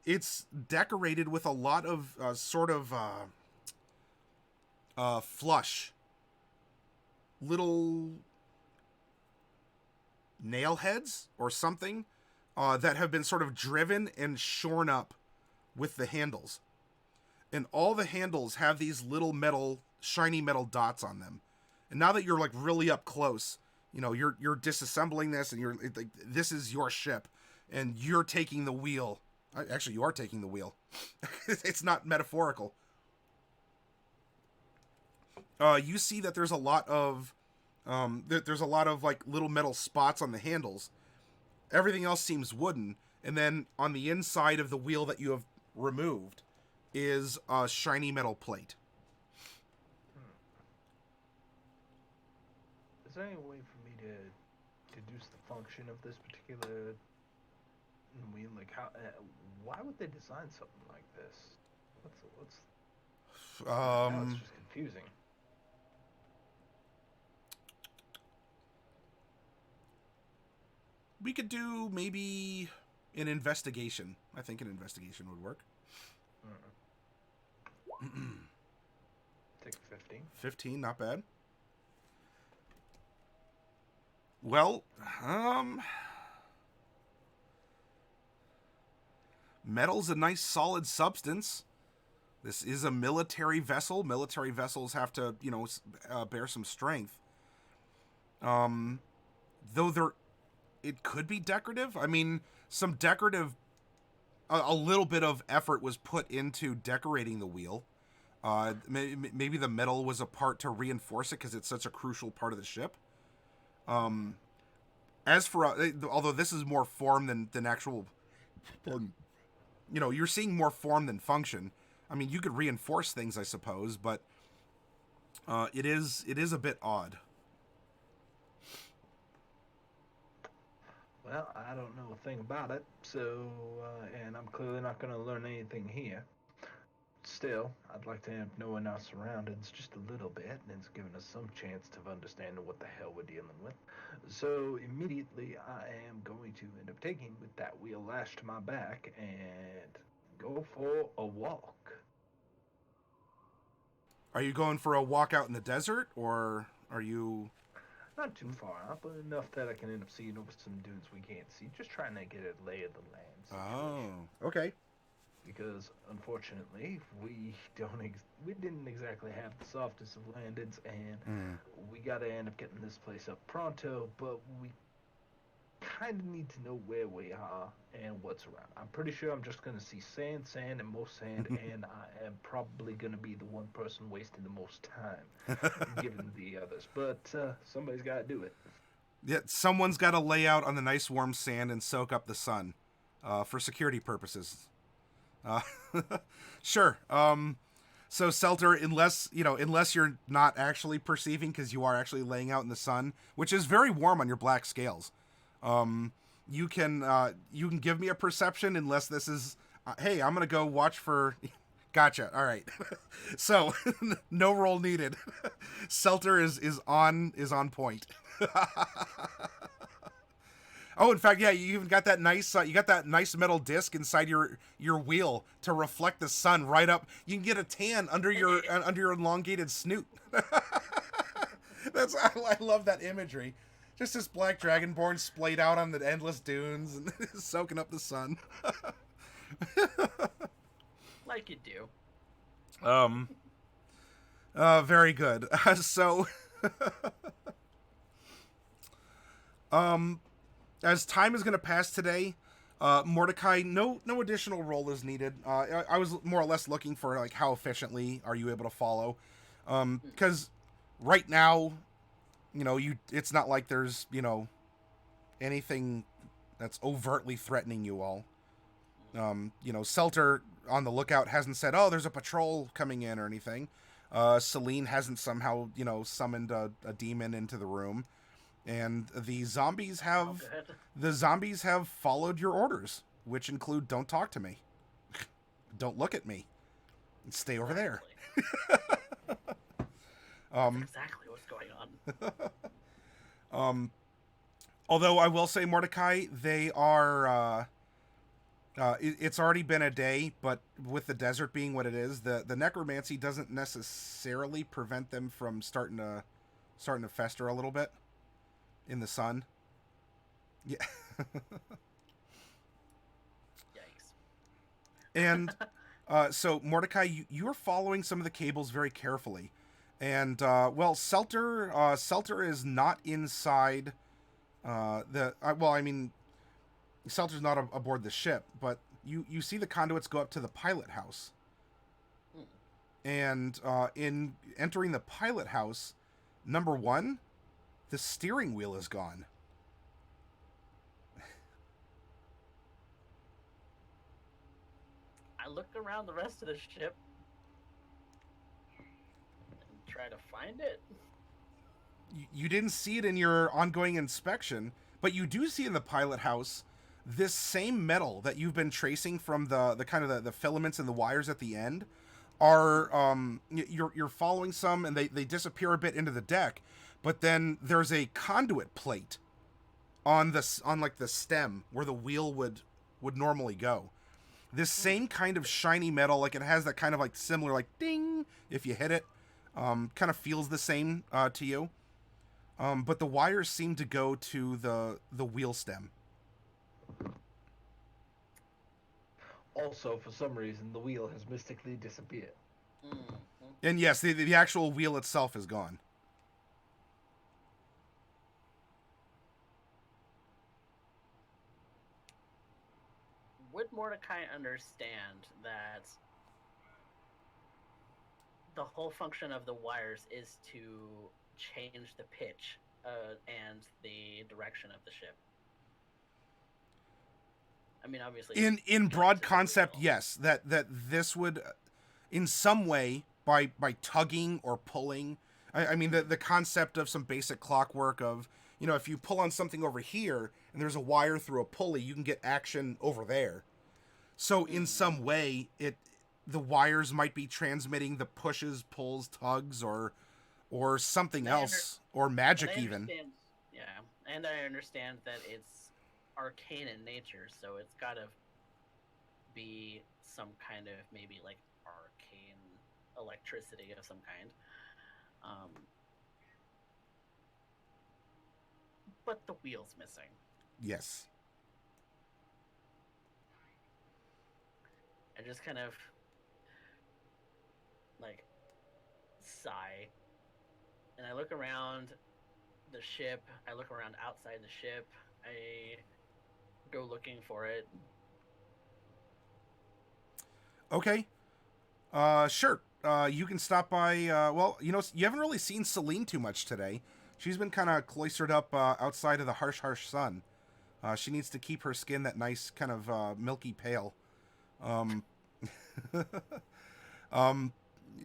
A: it's decorated with a lot of flush little nail heads or something that have been sort of driven and shorn up with the handles. And all the handles have these little shiny metal dots on them. And now that you're like really up close, you're disassembling this, and you're like, this is your ship, and you're taking the wheel. Actually, you are taking the wheel. It's not metaphorical. You see that there's a lot of like little metal spots on the handles. Everything else seems wooden, and then on the inside of the wheel that you have removed is a shiny metal plate.
C: Is there any way for me to deduce the function of this particular wheel? Like, how? Why would they design something like this? Now it's just confusing.
A: We could do maybe an investigation. I think an investigation would work.
C: Take 15.
A: 15, not bad. Well, metal's a nice solid substance. This is a military vessel. Military vessels have to, bear some strength. Though it could be decorative. I mean, some decorative, a little bit of effort was put into decorating the wheel. Maybe the metal was a part to reinforce it because it's such a crucial part of the ship. As for, although this is more form than actual, you're seeing more form than function. I mean, you could reinforce things, I suppose, but it is a bit odd.
C: Well, I don't know a thing about it, so, and I'm clearly not going to learn anything here. Still, I'd like to know our surroundings just a little bit, and it's given us some chance of understanding what the hell we're dealing with. So immediately, I am going to end up taking with that wheel lashed to my back and go for a walk.
A: Are you going for a walk out in the desert, or are you...
C: Not too far out, but enough that I can end up seeing over some dudes we can't see. Just trying to get a lay of the land situation.
A: Oh, okay.
C: Because unfortunately, we didn't exactly have the softest of landings, and we gotta end up getting this place up pronto. But we kind of need to know where we are and what's around. I'm pretty sure I'm just gonna see sand, and more sand, and I am probably gonna be the one person wasting the most time, given the others. But somebody's gotta do it.
A: Yeah, someone's got to lay out on the nice warm sand and soak up the sun, for security purposes. Sure. So Seltur, unless you're not actually perceiving, because you are actually laying out in the sun, which is very warm on your black scales. You can give me a perception, unless this is Hey, I'm gonna go watch for. Gotcha. All right. So, no roll needed. Seltur is on point. Oh, in fact, yeah, you even got that nice metal disc inside your wheel to reflect the sun right up. You can get a tan under your elongated snoot. I love that imagery. Just this black dragonborn splayed out on the endless dunes and soaking up the sun.
D: Like you do.
A: Very good. So, as time is going to pass today, Mordecai, no additional roll is needed. I was more or less looking for like how efficiently are you able to follow, because right now, it's not like there's anything that's overtly threatening you all. Seltur on the lookout hasn't said, "Oh, there's a patrol coming in" or anything. Celine hasn't somehow summoned a demon into the room. And the zombies have followed your orders, which include don't talk to me, don't look at me, and stay over there.
D: That's exactly what's going on.
A: Although I will say, Mordecai, they are. It's already been a day, but with the desert being what it is, the necromancy doesn't necessarily prevent them from starting to fester a little bit in the sun. Yeah.
D: Yikes.
A: And so Mordecai, you are following some of the cables very carefully. And Seltur is not inside Seltur's not aboard the ship, but you see the conduits go up to the pilot house. And in entering the pilot house, number one, the steering wheel is gone.
D: I look around the rest of the ship and try to find it.
A: You didn't see it in your ongoing inspection, but you do see in the pilot house this same metal that you've been tracing from the kind of the filaments and the wires at the end are you're following some, and they disappear a bit into the deck, but then there's a conduit plate on the stem where the wheel would normally go. This same kind of shiny metal, like it has that kind of like similar like ding if you hit it, kind of feels the same to you. But the wires seem to go to the wheel stem.
C: Also, for some reason, the wheel has mystically disappeared.
D: Mm-hmm.
A: And yes, the actual wheel itself is gone.
D: Would Mordecai understand that the whole function of the wires is to change the pitch and the direction of the ship? I mean, obviously,
A: In broad concept, yes, that this would, in some way, by tugging or pulling. I mean, the concept of some basic clockwork of, if you pull on something over here and there's a wire through a pulley, you can get action over there. So in some way, the wires might be transmitting the pushes, pulls, tugs, or something else, or magic even.
D: Yeah, and I understand that it's arcane in nature, so it's got to be some kind of maybe like arcane electricity of some kind. But the wheel's missing.
A: Yes.
D: I just kind of like sigh, and I look around the ship. I look around outside the ship. I go looking for it.
A: Okay. Sure. You can stop by. You haven't really seen Celine too much today. She's been kind of cloistered up outside of the harsh sun. She needs to keep her skin that nice kind of milky pale.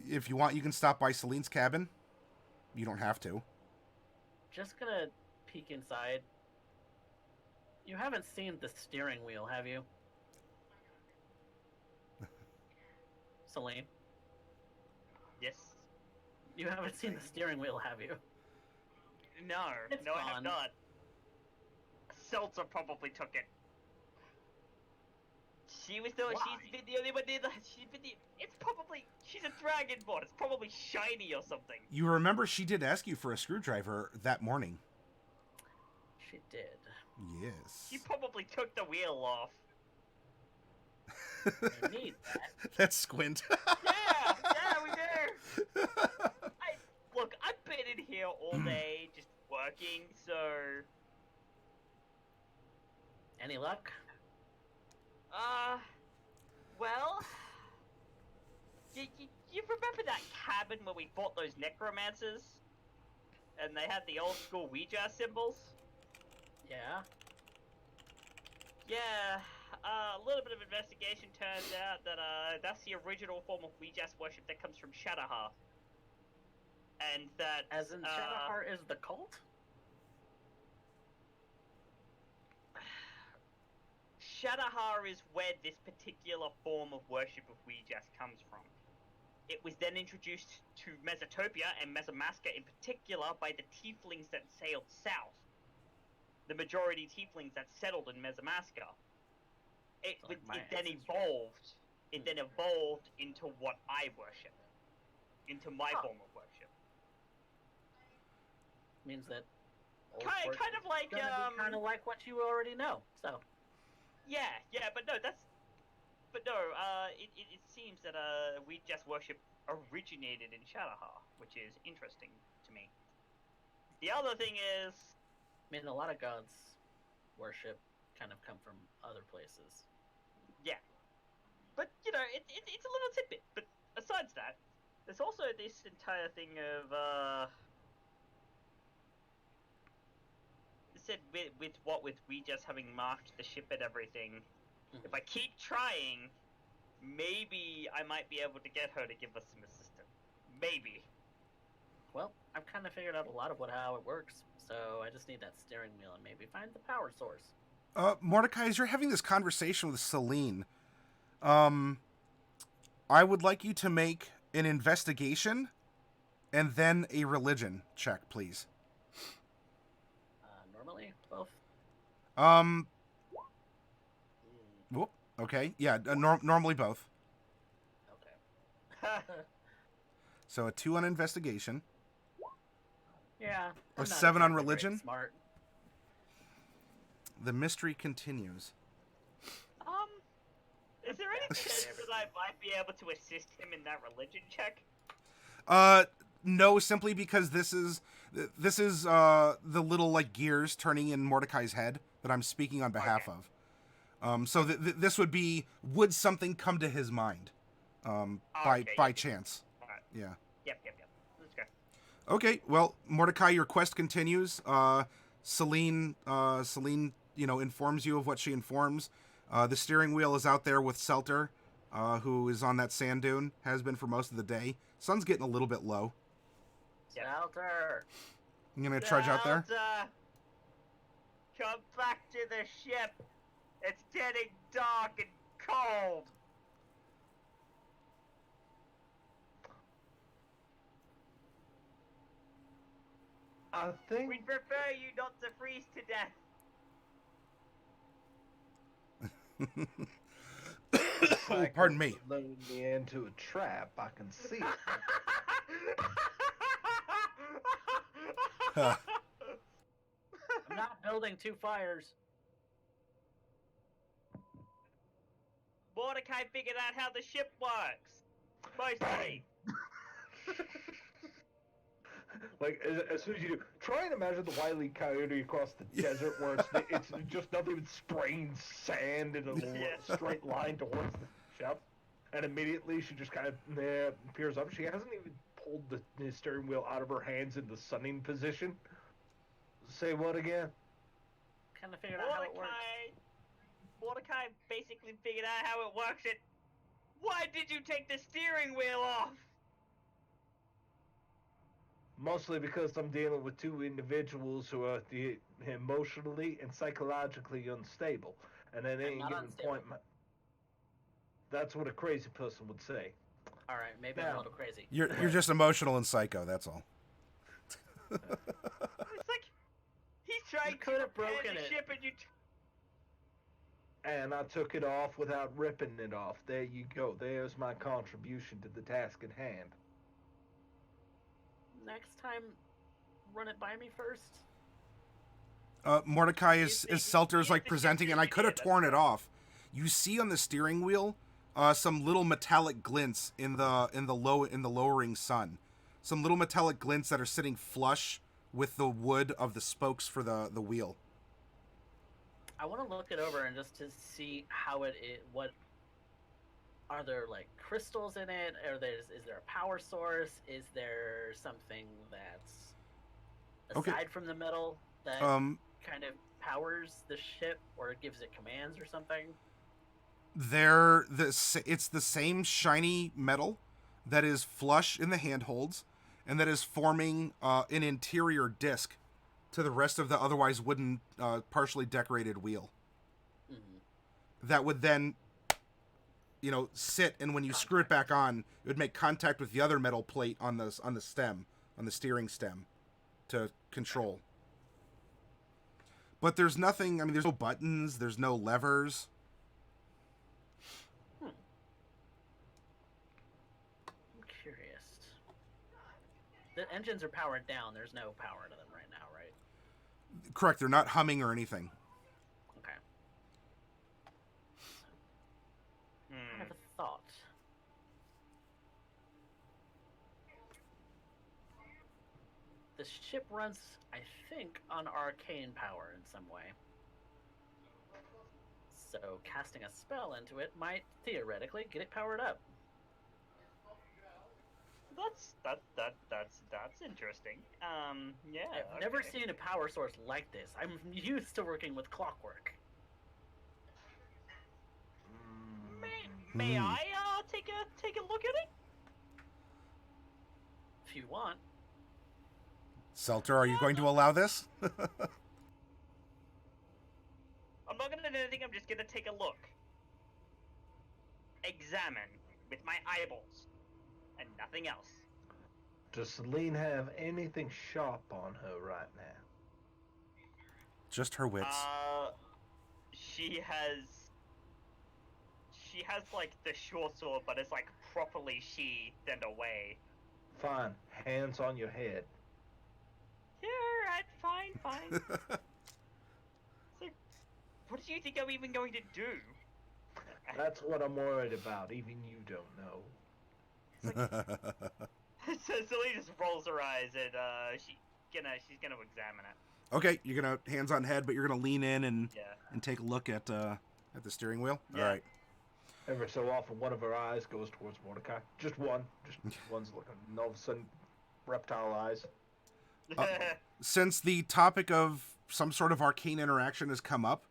A: If you want, you can stop by Celine's cabin. You don't have to.
D: Just gonna peek inside. You haven't seen the steering wheel, have you? Celine.
B: Yes.
D: You haven't seen the steering wheel, have you?
B: No,
D: It's
B: no, I have
D: gone.
B: not. Seltzer probably took it. She's been the only one near the. It's probably. She's a dragonborn. It's probably shiny or something.
A: You remember she did ask you for a screwdriver that morning.
D: She did.
A: Yes.
B: She probably took the wheel off.
D: I need that.
A: That's Squint.
B: Yeah, we do. Look, I've been in here all day just working, so.
D: Any luck?
B: Well, you remember that cabin where we fought those necromancers? And they had the old school Ouija symbols?
D: Yeah.
B: Yeah, a little bit of investigation turns out that, that's the original form of Ouija worship that comes from Shadowheart. And that...
D: As in, Shadowheart is the cult?
B: Shadowheart is where this particular form of worship of Ouija comes from. It was then introduced to Mesotopia and Mesamaska in particular by the tieflings that sailed south. The majority tieflings that settled in Mesamaska. It then evolved. It then evolved into what I worship. Into my form of worship.
D: Means that
B: kind of like
D: kind of like what you already know. So.
B: Yeah, but no, it seems that we just worship originated in Shadowheart, which is interesting to me. The other thing is,
D: I mean, a lot of gods worship kind of come from other places.
B: Yeah, but you know, it's a little tidbit. But besides that, there's also this entire thing of said with we just having marked the ship and everything. If I keep trying, maybe I might be able to get her to give us some assistance. Maybe.
D: Well, I've kind of figured out a lot of how it works, so I just need that steering wheel and maybe find the power source.
A: Mordecai, as you're having this conversation with Celine, I would like you to make an investigation and then a religion check, please.
D: Normally, both?
A: Whoop. Okay, yeah, normally both.
D: Okay.
A: So a 2 on investigation.
D: Yeah.
A: Or
D: I'm not
A: 7 on
D: exactly very
A: religion?
D: Smart.
A: The mystery continues.
B: Is there any chance that I might be able to assist him in that religion check?
A: No, simply because this is the little like gears turning in Mordecai's head that I'm speaking on behalf of. So this would be, would something come to his mind, by chance?
B: Right.
A: Yeah.
B: Yep. Let's go.
A: Okay, well, Mordecai, your quest continues. Celine, informs you of what she informs. The steering wheel is out there with Seltur, who is on that sand dune, has been for most of the day. Sun's getting a little bit low.
D: Seltur!
A: You gonna trudge out there?
B: Come back to the ship. It's getting dark and cold.
C: I think
B: We'd prefer you not to freeze to death.
A: Oh, pardon me.
C: Loading me into a trap. I can see it.
A: Huh.
D: I'm not building 2 fires.
B: Mordecai figured out how the ship works. Mostly.
C: Like, as soon as you do, try and imagine the Wile E. Coyote across the desert where it's just nothing but spraying sand in a straight line towards the ship. And immediately she just kind of appears up. She hasn't even pulled the steering wheel out of her hands in the sunning position. Say what again?
D: Kind of figured out how it works.
B: Mordecai basically figured out how it works. Why did you take the steering wheel off?
C: Mostly because I'm dealing with 2 individuals who are emotionally and psychologically unstable. And at any given point, that's what a crazy person would say.
D: All right, maybe I'm a little crazy.
A: You're just emotional and psycho. That's all.
B: It's like he's trying
D: You could
B: to
D: have
B: repair
D: broken
B: the
D: it.
B: ship, and you.
C: And I took it off without ripping it off. There you go. There's my contribution to the task at hand.
D: Next time, run it by me first.
A: Mordecai is Seltur's
B: he
A: like
B: has to
A: presenting,
B: get
A: and I
B: this
A: could have
B: idea,
A: torn
B: that's
A: it off. You see on the steering wheel, some little metallic glints in the lowering sun. Some little metallic glints that are sitting flush with the wood of the spokes for the wheel.
D: I want to look it over and just to see how it is. What are there, like crystals in it? Is there a power source? Is there something that's
A: Okay.
D: aside from the metal that kind of powers the ship or gives it commands or something?
A: It's the same shiny metal that is flush in the handholds and that is forming an interior disc to the rest of the otherwise wooden, partially decorated wheel.
D: Mm-hmm.
A: That would then, sit, and when you screw it back on, it would make contact with the other metal plate on the stem, on the steering stem, to control. But there's nothing. I mean, there's no buttons. There's no levers.
D: I'm curious. The engines are powered down. There's no power to them right now, right?
A: Correct. They're not humming or anything.
D: Okay. I have a thought. The ship runs, I think, on arcane power in some way. So casting a spell into it might theoretically get it powered up.
B: That's interesting. Yeah.
D: I've never seen a power source like this. I'm used to working with clockwork.
B: May I take a look at it?
D: If you want.
A: Seltur, are you going to allow this?
B: I'm not gonna do anything. I'm just gonna take a look. Examine with my eyeballs, and nothing else.
C: Does Celine have anything sharp on her right now?
A: Just her wits.
B: She has like the short sword, but it's like properly sheathed and away.
C: Fine. Hands on your head.
B: Yeah, right, fine. So, what do you think I'm even going to do?
C: That's what I'm worried about. Even you don't know.
B: So Celine just rolls her eyes and she's gonna examine it.
A: Okay, you're gonna hands on head, but you're gonna lean in and take a look at the steering wheel.
B: Yeah.
A: All right.
C: Every so often, one of her eyes goes towards Mordecai. Just one. Just one's looking. And all of a sudden, reptile eyes.
A: Since the topic of some sort of arcane interaction has come up,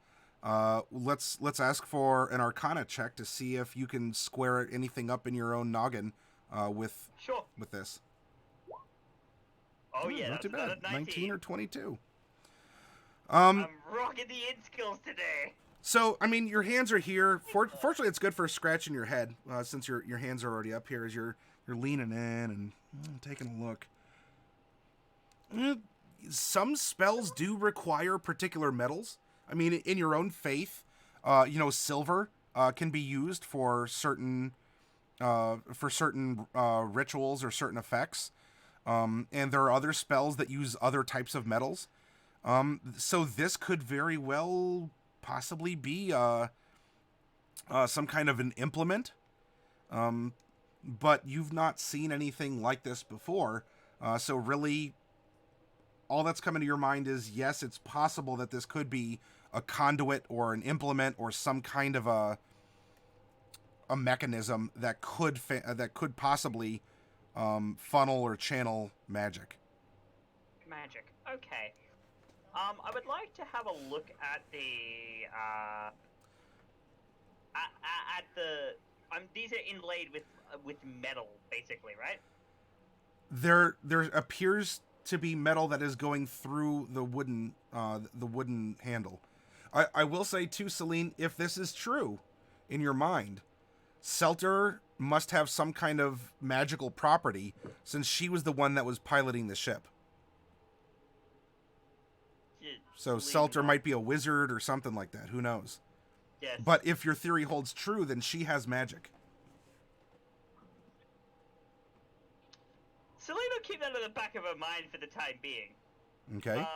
A: let's ask for an Arcana check to see if you can square anything up in your own noggin with this.
B: Oh yeah,
A: not too bad. 19 or 22.
B: I'm rocking the int skills today.
A: So, I mean, your hands are here. Fortunately, it's good for scratching your head, since your hands are already up here as you're leaning in and taking a look. Some spells do require particular metals. I mean, in your own faith, silver can be used for certain rituals or certain effects. And there are other spells that use other types of metals. So this could very well possibly be some kind of an implement. But you've not seen anything like this before. So really, all that's coming to your mind is, yes, it's possible that this could be a conduit or an implement or some kind of a mechanism that could possibly funnel or channel magic.
B: Magic. Okay. I would like to have a look at the these are inlaid with metal, basically, right?
A: There appears to be metal that is going through the wooden handle. I will say too, Celine, if this is true in your mind, Seltur must have some kind of magical property, since she was the one that was piloting the ship.
B: Yeah,
A: So
B: leaning
A: Seltur
B: on-
A: might be a wizard or something like that. Who knows?
B: Yes.
A: But if your theory holds true, then she has magic.
B: Selena will keep that in the back of her mind for the time being.
A: Okay.
B: And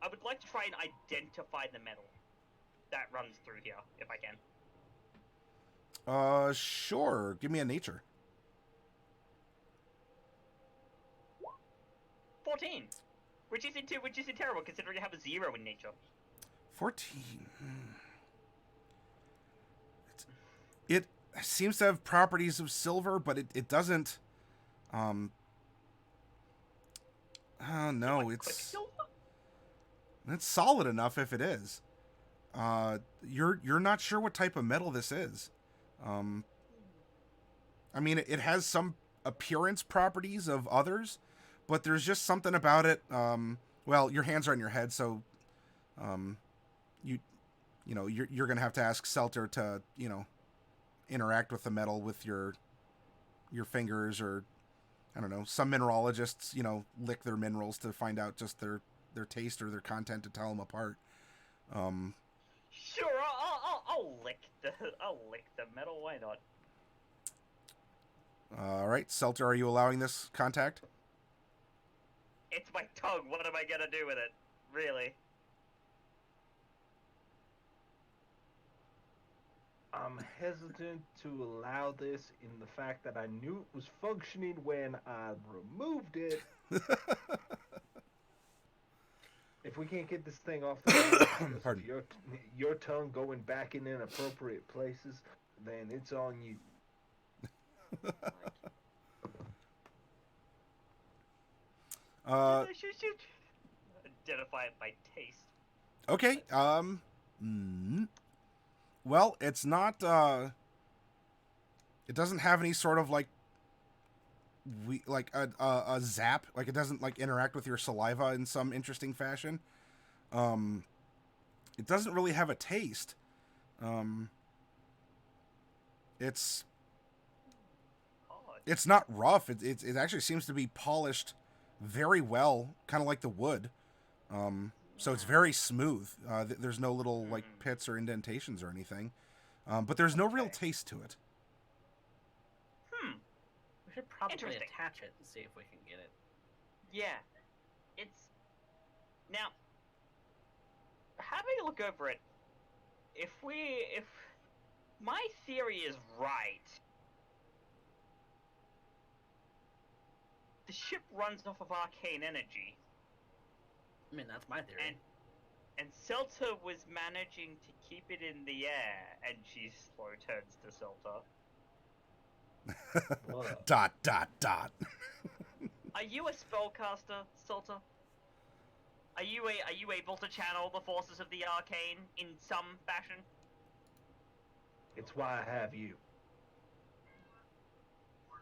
B: I would like to try and identify the metal that runs through here, if I can.
A: Sure. Give me a nature.
B: 14, which isn't terrible considering I have a 0 in nature.
A: 14. It seems to have properties of silver, but it doesn't. Oh no,
B: Like
A: it's
B: Quicksilver?
A: solid enough if it is. You're not sure what type of metal this is. I mean, it has some appearance properties of others, but there's just something about it. Well, your hands are on your head, so you're gonna have to ask Seltur to interact with the metal with your fingers, or I don't know. Some mineralogists lick their minerals to find out just their taste or their content to tell them apart.
B: Sure, I'll lick the metal. Why not?
A: All right, Seltur, are you allowing this contact?
B: It's my tongue. What am I gonna do with it? Really?
C: I'm hesitant to allow this in the fact that I knew it was functioning when I removed it. If we can't get this thing off the ground because of your tongue going back in inappropriate places, then it's on you.
B: Should identify it by taste.
A: Okay. Well, it's not. It doesn't have any sort of like a zap. Like it doesn't like interact with your saliva in some interesting fashion. It doesn't really have a taste. It's not rough. It actually seems to be polished very well, kind of like the wood. So it's very smooth. There's no little like pits or indentations or anything. But there's no real taste to it.
D: We should probably
B: Interesting.
D: attach it and see if we can get it.
B: Yeah. It's now having a look over it. If my theory is right, the ship runs off of arcane energy.
D: I mean, that's my theory.
B: And Seltur was managing to keep it in the air, and she slow turns to Seltur.
A: Dot.
B: Are you a spellcaster, Seltur? Are you able to channel the forces of the arcane in some fashion?
C: It's why I have you.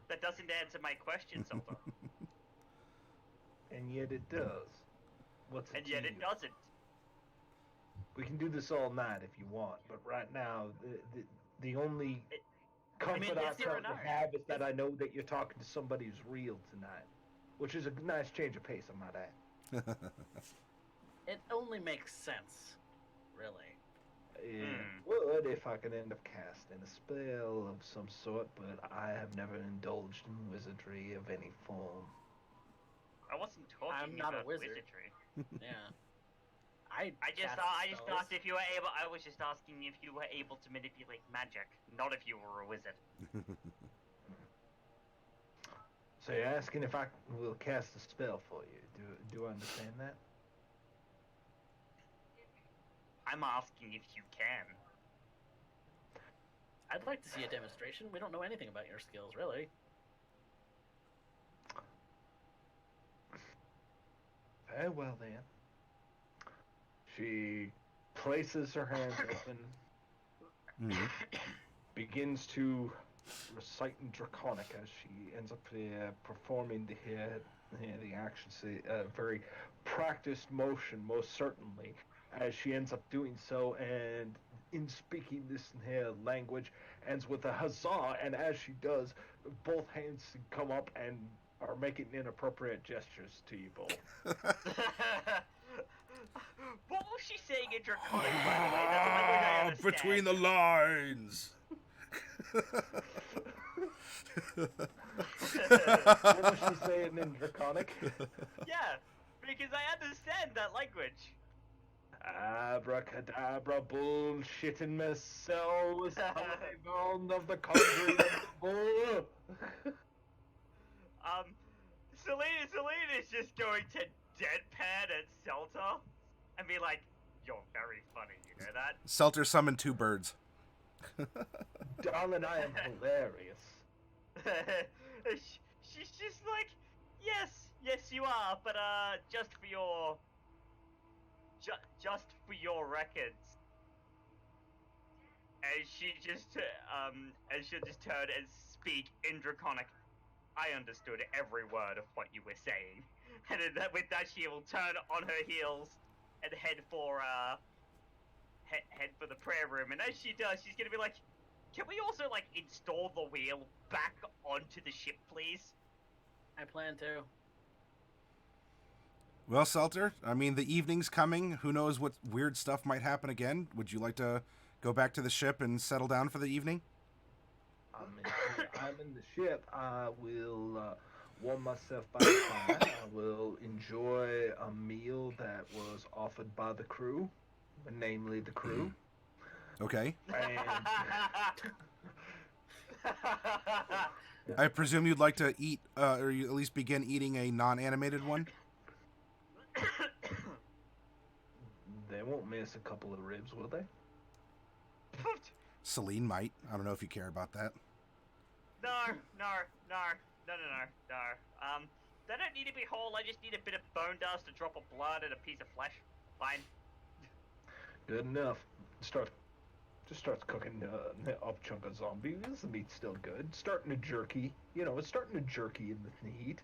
B: That doesn't answer my question, Seltur.
C: And yet it does. What's it
B: And yet
C: to
B: it
C: you?
B: doesn't.
C: We can do this all night if you want, but right now, the only comfort I
B: yes or
C: currently
B: no?
C: have is that I know that you're talking to somebody who's real tonight, which is a nice change of pace, I might add.
D: It only makes sense, really.
C: It would if I could end up casting a spell of some sort, but I have never indulged in wizardry of any form.
B: I wasn't talking
D: I'm not a
B: about
D: wizard.
B: wizardry.
D: Yeah. I
B: just
D: cast
B: asked
D: spells.
B: if you were able. I was just asking if you were able to manipulate magic, not if you were a wizard.
C: So you're asking if I will cast a spell for you. Do I understand that?
B: I'm asking if you can.
D: I'd like to see a demonstration. We don't know anything about your skills, really.
C: Very well then. She places her hands open, begins to recite in Draconic as she ends up performing the action. A very practiced motion, most certainly, as she ends up doing so, and in speaking this here language ends with a huzzah, and as she does, both hands come up and are making inappropriate gestures to you both.
B: What was she saying in Draconic, by the way? That's a language I understand.
A: Between the lines.
C: What was she saying in Draconic?
B: Yeah, because I understand that language.
C: Abracadabra, bullshitting myself, on of the conjuring of the bull.
B: Selene is just going to deadpan at Seltur and be like, "You're very funny, you know that?"
A: Seltur summoned 2 birds.
C: Darling, I am hilarious.
B: She's just like, yes, you are, but just for your records. And she'll just turn and speak in Draconic. I understood every word of what you were saying, and with that she will turn on her heels and head for the prayer room. And as she does, she's gonna be like, "Can we also install the wheel back onto the ship, please?"
D: I plan to.
A: Well, Seltur, I mean, the evening's coming. Who knows what weird stuff might happen again? Would you like to go back to the ship and settle down for the evening?
C: I'm in the ship. I will warm myself by the fire. I will enjoy a meal that was offered by the crew, namely the crew.
A: Okay.
C: And
A: I presume you'd like to eat, or you at least begin eating a non-animated one?
C: they won't miss a couple of ribs, will they?
A: Selene might. I don't know if you care about that.
B: No. They don't need to be whole. I just need a bit of bone dust, a drop of blood, and a piece of flesh. Fine.
C: Good enough. Just starts cooking up a chunk of zombies. The meat's still good. Starting to jerky. It's starting to jerky in the heat.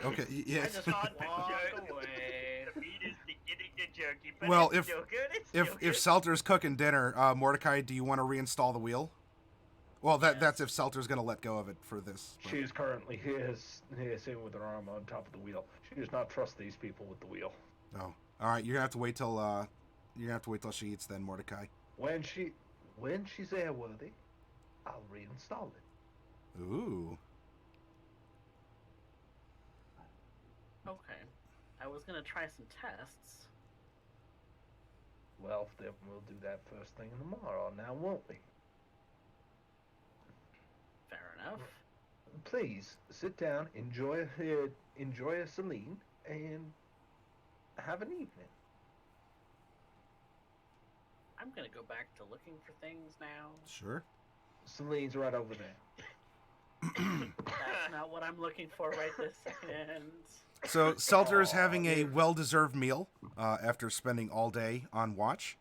A: Okay, yeah.
D: I just walk away.
B: The meat is beginning to jerky, but
A: Well,
B: it's still good.
A: if Seltur's cooking dinner, Mordecai, do you want to reinstall the wheel? Well, that's if Seltur's going to let go of it for this. But...
C: She is currently here sitting with her arm on top of the wheel. She does not trust these people with the wheel.
A: Oh, all right. You're gonna have to wait till she eats then, Mordecai.
C: When she's airworthy, I'll reinstall it.
A: Ooh.
D: Okay. I was gonna try some tests.
C: Well, then we'll do that first thing tomorrow. Now, won't we?
D: Fair enough.
C: Please sit down, enjoy a Selene, and have an evening.
D: I'm gonna go back to looking for things now.
A: Sure.
C: Selene's right over there.
D: That's not what I'm looking for right this second.
A: So Seltur is having a well-deserved meal after spending all day on watch.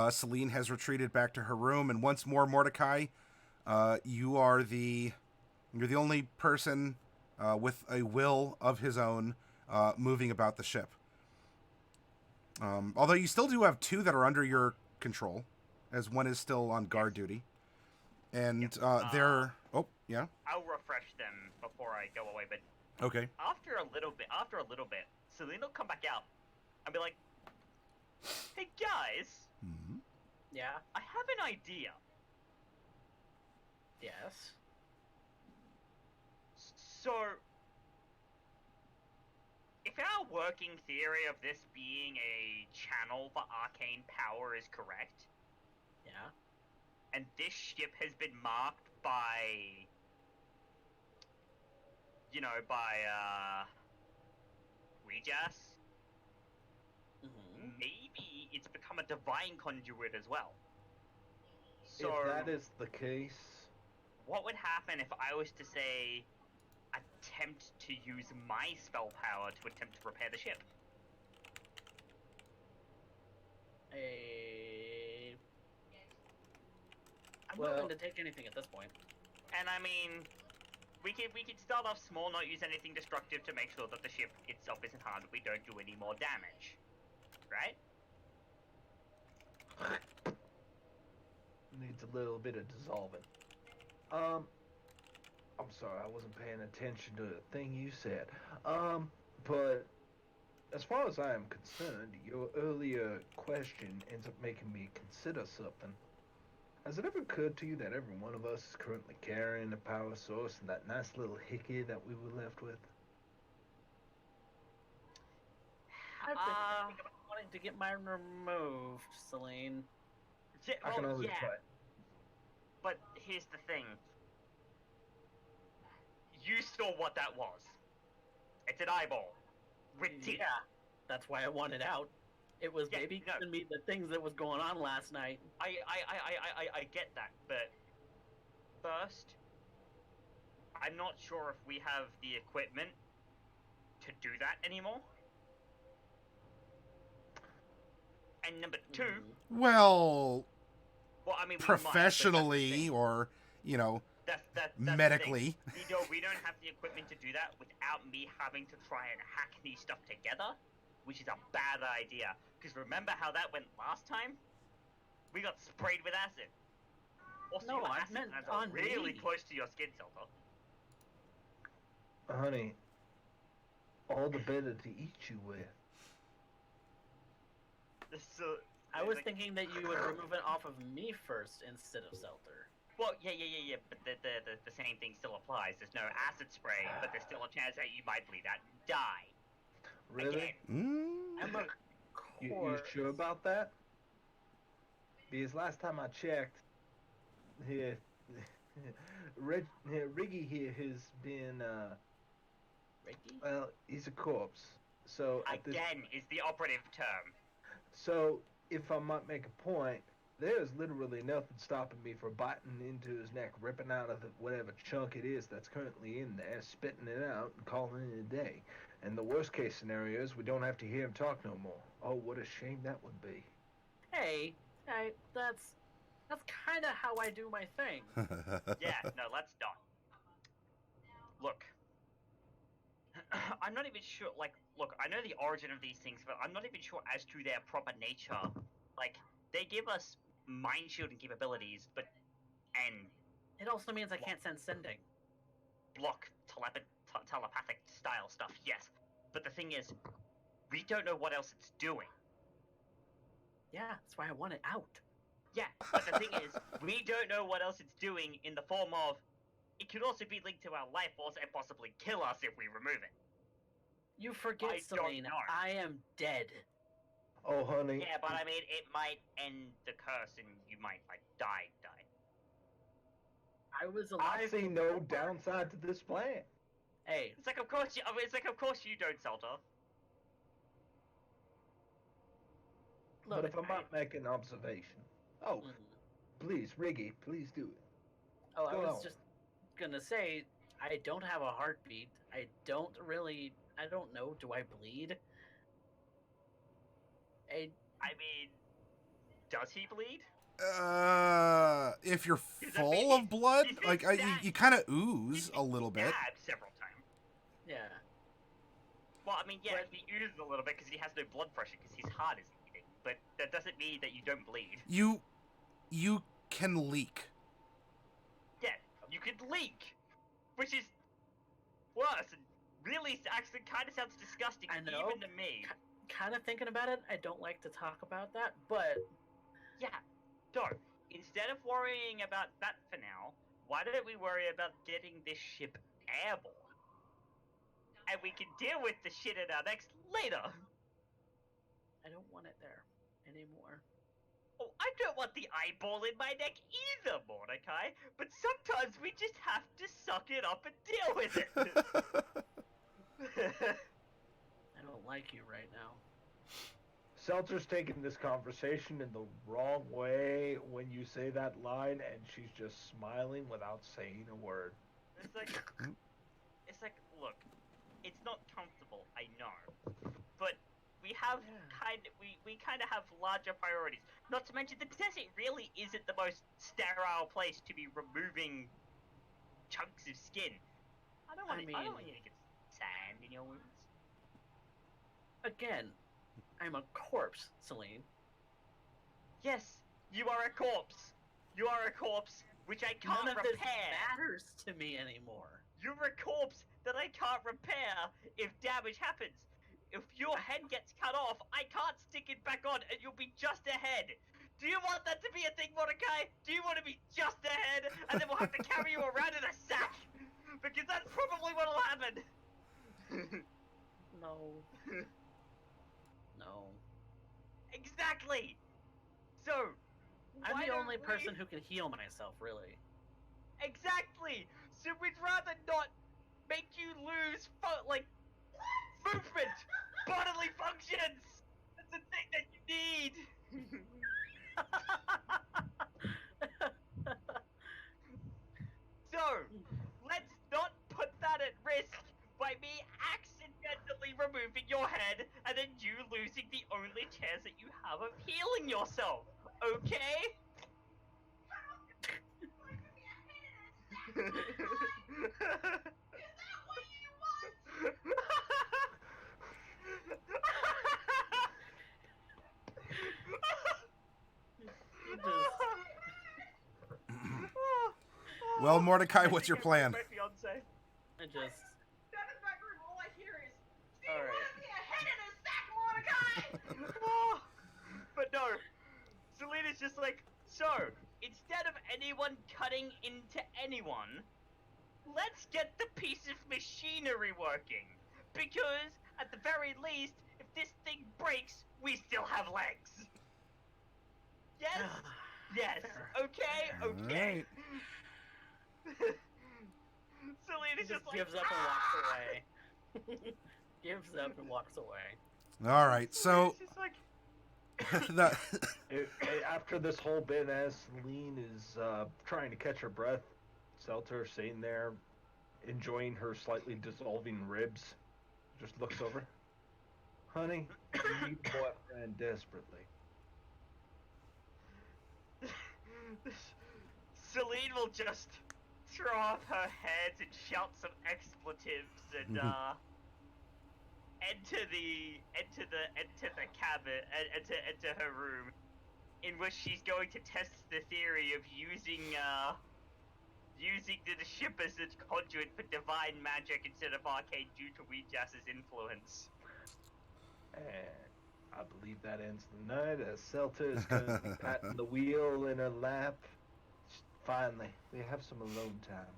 A: Selene has retreated back to her room, and once more, Mordecai, you're the only person with a will of his own moving about the ship. Although you still do have 2 that are under your control, as one is still on guard duty, and they're yeah.
B: I'll refresh them before I go away, but
A: Okay.
B: after a little bit, Selene will come back out and be like, "Hey guys,
A: Mm-hmm.
D: Yeah.
B: I have an idea.
D: Yes.
B: So, if our working theory of this being a channel for arcane power is correct,
D: Yeah.
B: and this ship has been marked by, Rejas,
D: Mm-hmm.
B: maybe it's become a divine conduit as well. So,
C: If that is the case,
B: what would happen if I was to say, attempt to use my spell power to attempt to repair the ship?
D: I'm
C: Well-
D: willing to take anything at this point.
B: And I mean, we could start off small, not use anything destructive to make sure that the ship itself isn't harmed. We don't do any more damage, right?
C: needs a little bit of dissolving. I'm sorry, I wasn't paying attention to the thing you said. But as far as I am concerned, your earlier question ends up making me consider something. Has it ever occurred to you that every one of us is currently carrying a power source and that nice little hickey that we were left with?
D: I've been thinking about wanting to get mine removed, Celine.
B: Yeah,
C: I can
B: well,
C: only
B: yeah,
C: try.
B: but here's the thing. You saw what that was. It's an eyeball. With teeth.
D: Yeah, that's why I wanted out. It was
B: Yeah,
D: maybe
B: no.
D: giving me the things that was going on last night.
B: I get that, but first, I'm not sure if we have the equipment to do that anymore. And number two,
A: Well,
B: well, I mean, we
A: professionally
B: might,
A: or, you know,
B: that's
A: medically.
B: the thing. We don't have the equipment to do that without me having to try and hack these stuff together, which is a bad idea. Because remember how that went last time? We got sprayed with acid. Also,
D: No,
B: your
D: I
B: acid
D: meant
B: glands are
D: on
B: really
D: me.
B: close to your skin, Seltur.
C: Honey, all the better to eat you with.
B: So,
D: I was thinking that you would remove it off of me first instead of Seltur.
B: well, yeah, but the same thing still applies. There's no acid spray, but there's still a chance that you might bleed out and die.
C: Really?
B: Again.
D: I'm a
C: You sure about that? Because last time I checked, here, Riggy here has been,
D: Ricky?
C: well, he's a corpse. So at this,
B: Again is the operative term.
C: so if I might make a point, there's literally nothing stopping me from biting into his neck, ripping out of whatever chunk it is that's currently in there, spitting it out, and calling it a day. And the worst case scenario is we don't have to hear him talk no more. Oh, what a shame that would be.
D: Hey, that's kind of how I do my thing.
B: Yeah, no, let's not. Look, I'm not even sure. Like, look, I know the origin of these things, but I'm not even sure as to their proper nature. Like, they give us mind shielding capabilities, but and
D: It also means I can't send sending.
B: block telepathic style stuff. Yes, but the thing is, we don't know what else it's doing.
D: Yeah, that's why I want it out.
B: Yeah, but the thing is, we don't know what else it's doing in the form of. It could also be linked to our life force and possibly kill us if we remove it.
D: You forget,
B: I don't
D: Celine,
B: know.
D: I am dead.
C: Oh, honey.
B: Yeah, but I mean, it might end the curse and you might, like, die.
D: I was
C: I
D: alive.
C: see no downside to this plan.
D: Hey,
B: It's like, of course you don't, Seltur.
D: look,
C: But if I might make an observation. Oh, please, Riggy, please do it.
D: Oh, I
C: Go
D: was
C: on.
D: just gonna say, I don't have a heartbeat. I don't know, do I bleed?
B: I mean, does he bleed?
A: If you're
B: Does that mean
A: full
B: he's-
A: of blood,
B: he's been
A: like
B: stabbed-
A: you kind of
B: He's
A: ooze a
B: been
A: little bit.
B: stabbed several times.
D: Yeah.
B: Well, I mean, yeah,
D: But-
B: he oozes a little bit because he has no blood pressure because his heart isn't beating. But that doesn't mean that you don't bleed.
A: You can leak.
B: Yeah, you could leak, which is worse and really actually kind of sounds disgusting
D: I know.
B: even to me.
D: Kind of thinking about it, I don't like to talk about that, but
B: Yeah, so instead of worrying about that for now, why don't we worry about getting this ship airborne? And we can deal with the shit in our next later.
D: I don't want it there anymore.
B: Oh, I don't want the eyeball in my neck either, Mordecai. But sometimes we just have to suck it up and deal with it.
D: I don't like you right now.
C: Seltzer's taking this conversation in the wrong way when you say that line, and she's just smiling without saying a word.
B: It's like, look, it's not comfortable, I know, but we have we kind of have larger priorities. Not to mention, the desert really isn't the most sterile place to be removing chunks of skin. I don't want you to get sand in your wounds.
D: Again, I'm a corpse, Celine.
B: Yes, you are a corpse. You are a corpse which I can't
D: None of this
B: repair.
D: matters to me anymore.
B: You're a corpse that I can't repair if damage happens. If your head gets cut off, I can't stick it back on and you'll be just a head. Do you want that to be a thing, Mordecai? Do you want to be just a head and then we'll have to carry you around in a sack? Because that's probably what'll happen.
D: No. No.
B: Exactly. So,
D: I'm
B: why
D: the
B: don't
D: only
B: we-
D: person who can heal myself, really.
B: Exactly. So we'd rather not make you lose movement, bodily functions. That's the thing that you need. So let's not put that at risk by me accidentally removing your head and then you losing the only chance that you have of healing yourself. Okay?
D: You just...
A: Well, Mordecai, what's your plan?
B: My fiance.
D: I just...
E: Down in the back room, all I hear is, "See,
D: All right.
E: want me a head in a sack, Mordecai?"
B: But no, Selena's just like, so, instead of anyone cutting into anyone, let's get the piece of machinery working. Because, at the very least, if this thing breaks, we still have legs. Yes? Yes.
D: Fair.
B: Okay, okay. Selena's
D: He
B: just
D: just
B: like,
D: gives up and walks away. Gives up and walks away.
A: All right, so
B: Selena's just like,
A: the
C: After this whole bit, as Celine is trying to catch her breath, Seltur sitting there, enjoying her slightly dissolving ribs, just looks over. Honey, you need a boyfriend desperately.
B: Celine will just throw off her head and shout some expletives and enter the cabin and enter her room, in which she's going to test the theory of using the ship as a conduit for divine magic instead of arcane due to Weejass's influence.
C: And I believe that ends the night as Seltur is currently patting the wheel in her lap. Finally, they have some alone time.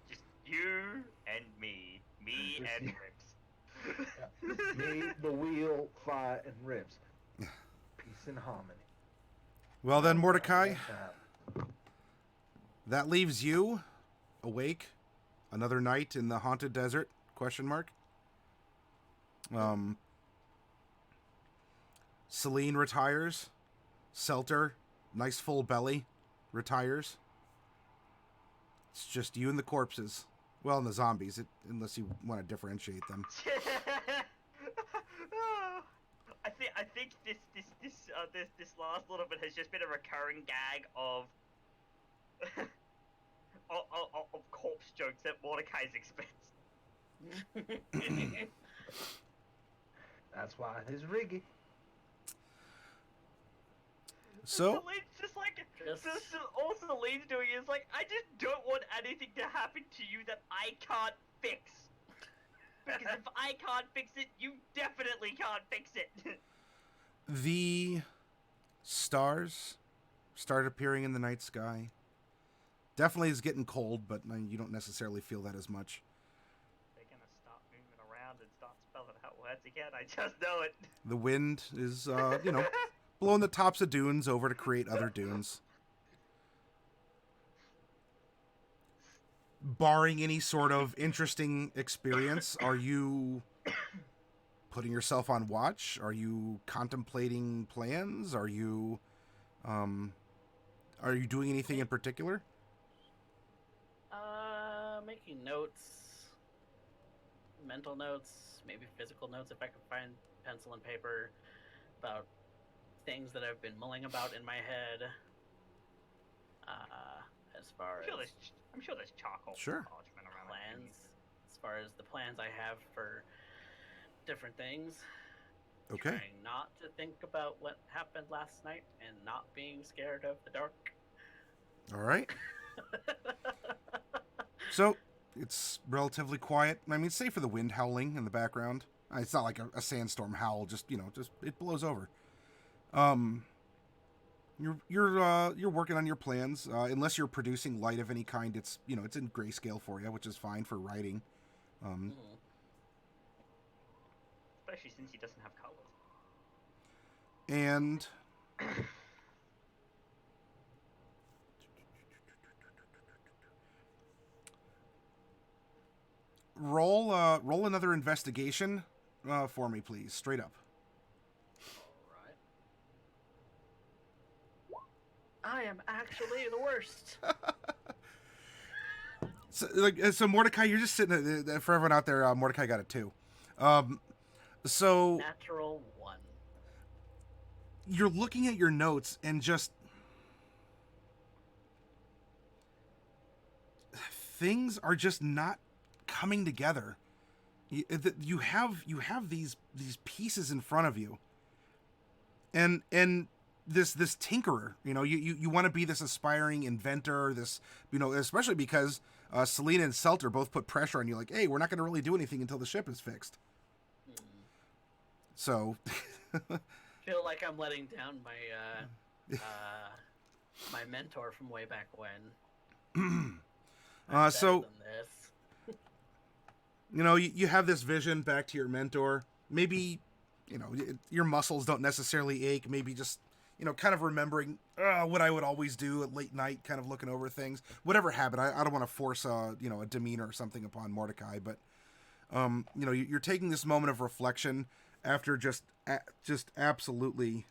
B: Just you and me
C: Just
B: and
C: you.
B: Ribs.
C: Me, the wheel, fire, and ribs. Peace and harmony.
A: well then, Mordecai,
C: Time.
A: that leaves you awake another night in the haunted desert? Question mark. Celine retires. Seltur, nice full belly, retires. It's just you and the corpses. Well, and the zombies, unless you want to differentiate them.
B: I think this last little bit has just been a recurring gag of of corpse jokes at Mordecai's expense.
C: That's why it's riggy.
A: So,
B: Celine's just like,
D: Just-
B: all Celine's doing is like, I just don't want anything to happen to you that I can't fix. Because if I can't fix it, you definitely can't fix it.
A: the stars start appearing in the night sky. Definitely is getting cold, but you don't necessarily feel that as much.
B: They're gonna start moving around and start spelling out words again. I just know it.
A: The wind is, blowing the tops of dunes over to create other dunes. Barring any sort of interesting experience, are you putting yourself on watch? Are you contemplating plans? Are you doing anything in particular?
D: Making notes, mental notes, maybe physical notes if I can find pencil and paper about things that I've been mulling about in my head. As far as
B: I'm sure there's charcoal
A: Sure.
B: parchment around. that you
D: plans, as far as the plans I have for different things.
A: Okay.
D: Trying not to think about what happened last night and not being scared of the dark.
A: All right. So it's relatively quiet. I mean, save for the wind howling in the background. It's not like a sandstorm howl. Just just it blows over. You're working on your plans. Unless you're producing light of any kind, it's it's in grayscale for you, which is fine for writing.
B: Especially since he doesn't have colors.
A: And roll another investigation for me, please. Straight up.
D: I am actually the worst.
A: So Mordecai, you're just sitting there, for everyone out there. Mordecai got it too. So
D: Natural 1.
A: You're looking at your notes and just things are just not coming together. You have these pieces in front of you, and this tinkerer. You want to be this aspiring inventor. This especially because Selena and Seltur both put pressure on you. Like, hey, we're not going to really do anything until the ship is fixed. So.
D: Feel like I'm letting down my my mentor from way back when.
A: So you have this vision back to your mentor. Maybe your muscles don't necessarily ache. Maybe just kind of remembering what I would always do at late night, kind of looking over things. Whatever habit. I don't want to force a demeanor or something upon Mordecai, but you're taking this moment of reflection after just absolutely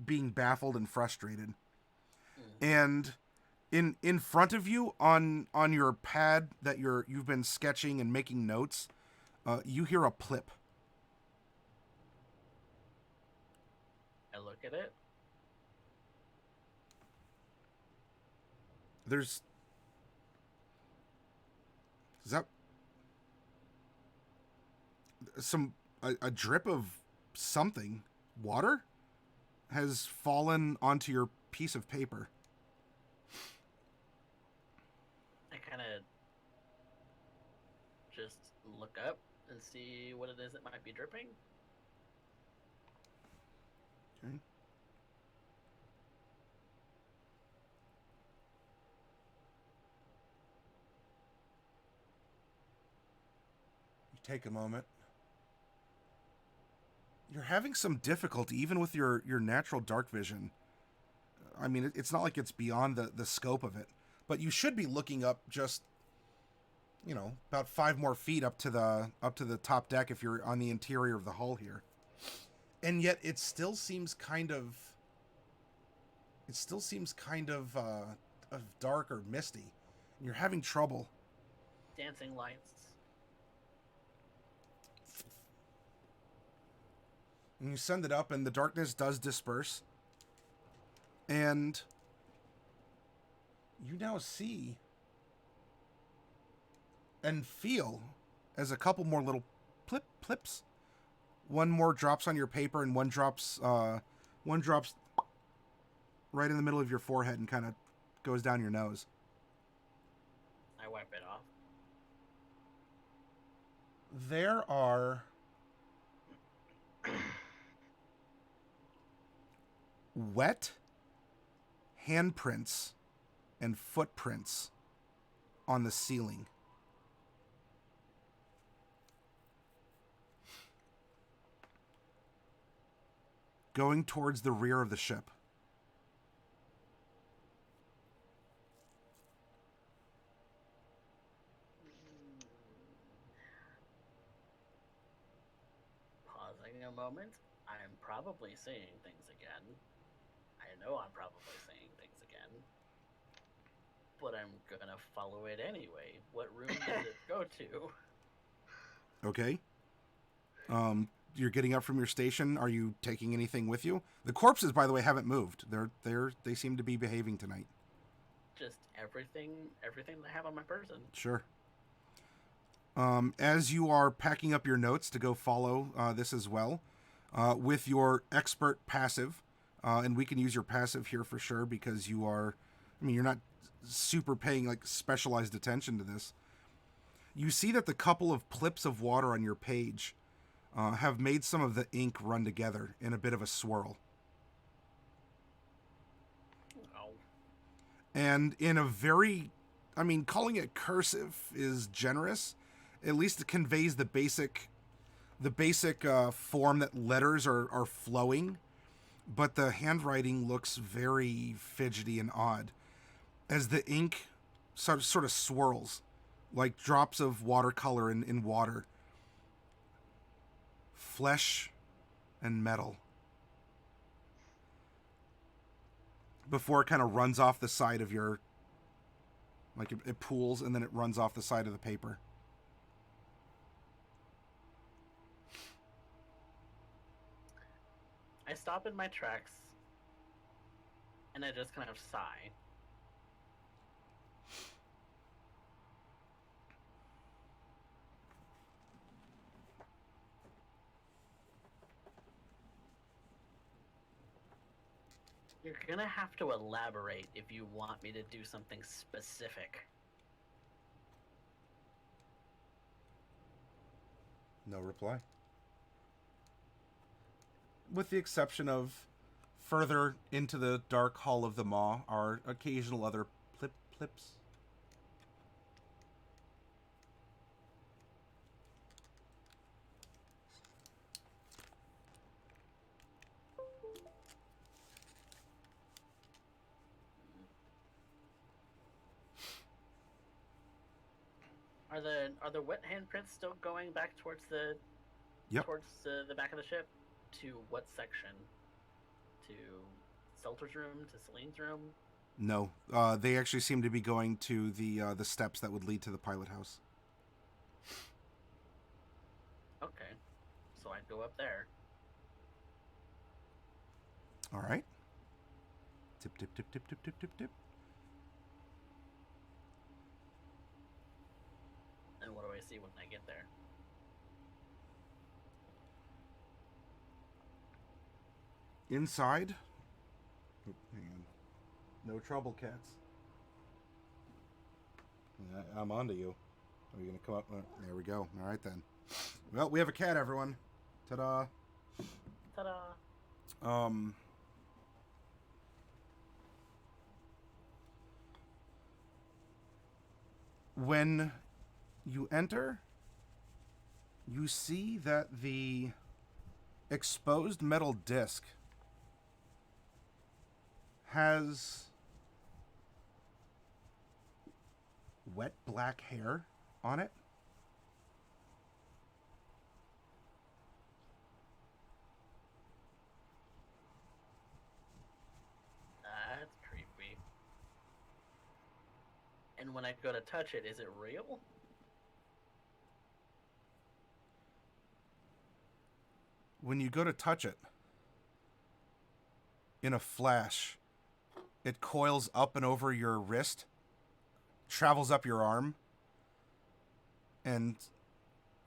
A: being baffled and frustrated. And in front of you on your pad that you've been sketching and making notes, you hear a plip.
D: I look at it.
A: Is that a drip of something? Water has fallen onto your piece of paper.
D: I kind of just look up and see what it is that might be dripping.
A: Okay. You take a moment. You're having some difficulty even with your natural dark vision. I mean, it's not like it's beyond the scope of it, but you should be looking up just about 5 more feet up to the top deck if you're on the interior of the hull here. And yet it still seems kind of of dark or misty. You're having trouble.
D: Dancing lights.
A: And you send it up and the darkness does disperse. And you now see and feel as a couple more little plips. One more drops on your paper and one drops right in the middle of your forehead and kind of goes down your nose.
D: I wipe it off.
A: There are wet handprints and footprints on the ceiling. Going towards the rear of the ship.
D: Pausing a moment. I'm probably seeing things again. I know I'm probably seeing things again. But I'm gonna follow it anyway. What room does it go to?
A: Okay. You're getting up from your station. Are you taking anything with you? The corpses, by the way, haven't moved. They seem to be behaving tonight.
D: Just everything that I have on my person.
A: Sure. As you are packing up your notes to go follow this as well, with your expert passive, and we can use your passive here for sure because you are, I mean, you're not super paying like specialized attention to this. You see that the couple of plips of water on your page have made some of the ink run together in a bit of a swirl.
D: Oh.
A: And in a very, I mean, calling it cursive is generous. At least it conveys the basic form that letters are flowing, but the handwriting looks very fidgety and odd as the ink sort of swirls like drops of watercolor in water. Flesh and metal. Before it kind of runs off the side of your, like it pools and then it runs off the side of the paper.
D: I stop in my tracks, and I just kind of sigh. You're gonna have to elaborate if you want me to do something specific.
A: No reply. With the exception of further into the dark hall of the maw are occasional other plips.
D: Are the wet handprints still going back towards the
A: Yep.
D: the back of the ship? To what section? To Seltur's room? To Celine's room?
A: No, they actually seem to be going to the steps that would lead to the pilot house.
D: Okay, so I'd go up there.
A: All right. Tip, tip, tip, tip, tip, tip, tip, tip.
D: And what do I see when I get there?
A: Inside. Oh, hang on. No trouble, cats. I'm onto you. Are you gonna come up? There we go. All right then. Well, we have a cat, everyone. Ta-da.
D: Ta-da!
A: When you enter, you see that the exposed metal disc has wet black hair on it.
D: That's creepy. And when I go to touch it, is it real?
A: When you go to touch it, in a flash, it coils up and over your wrist, travels up your arm, and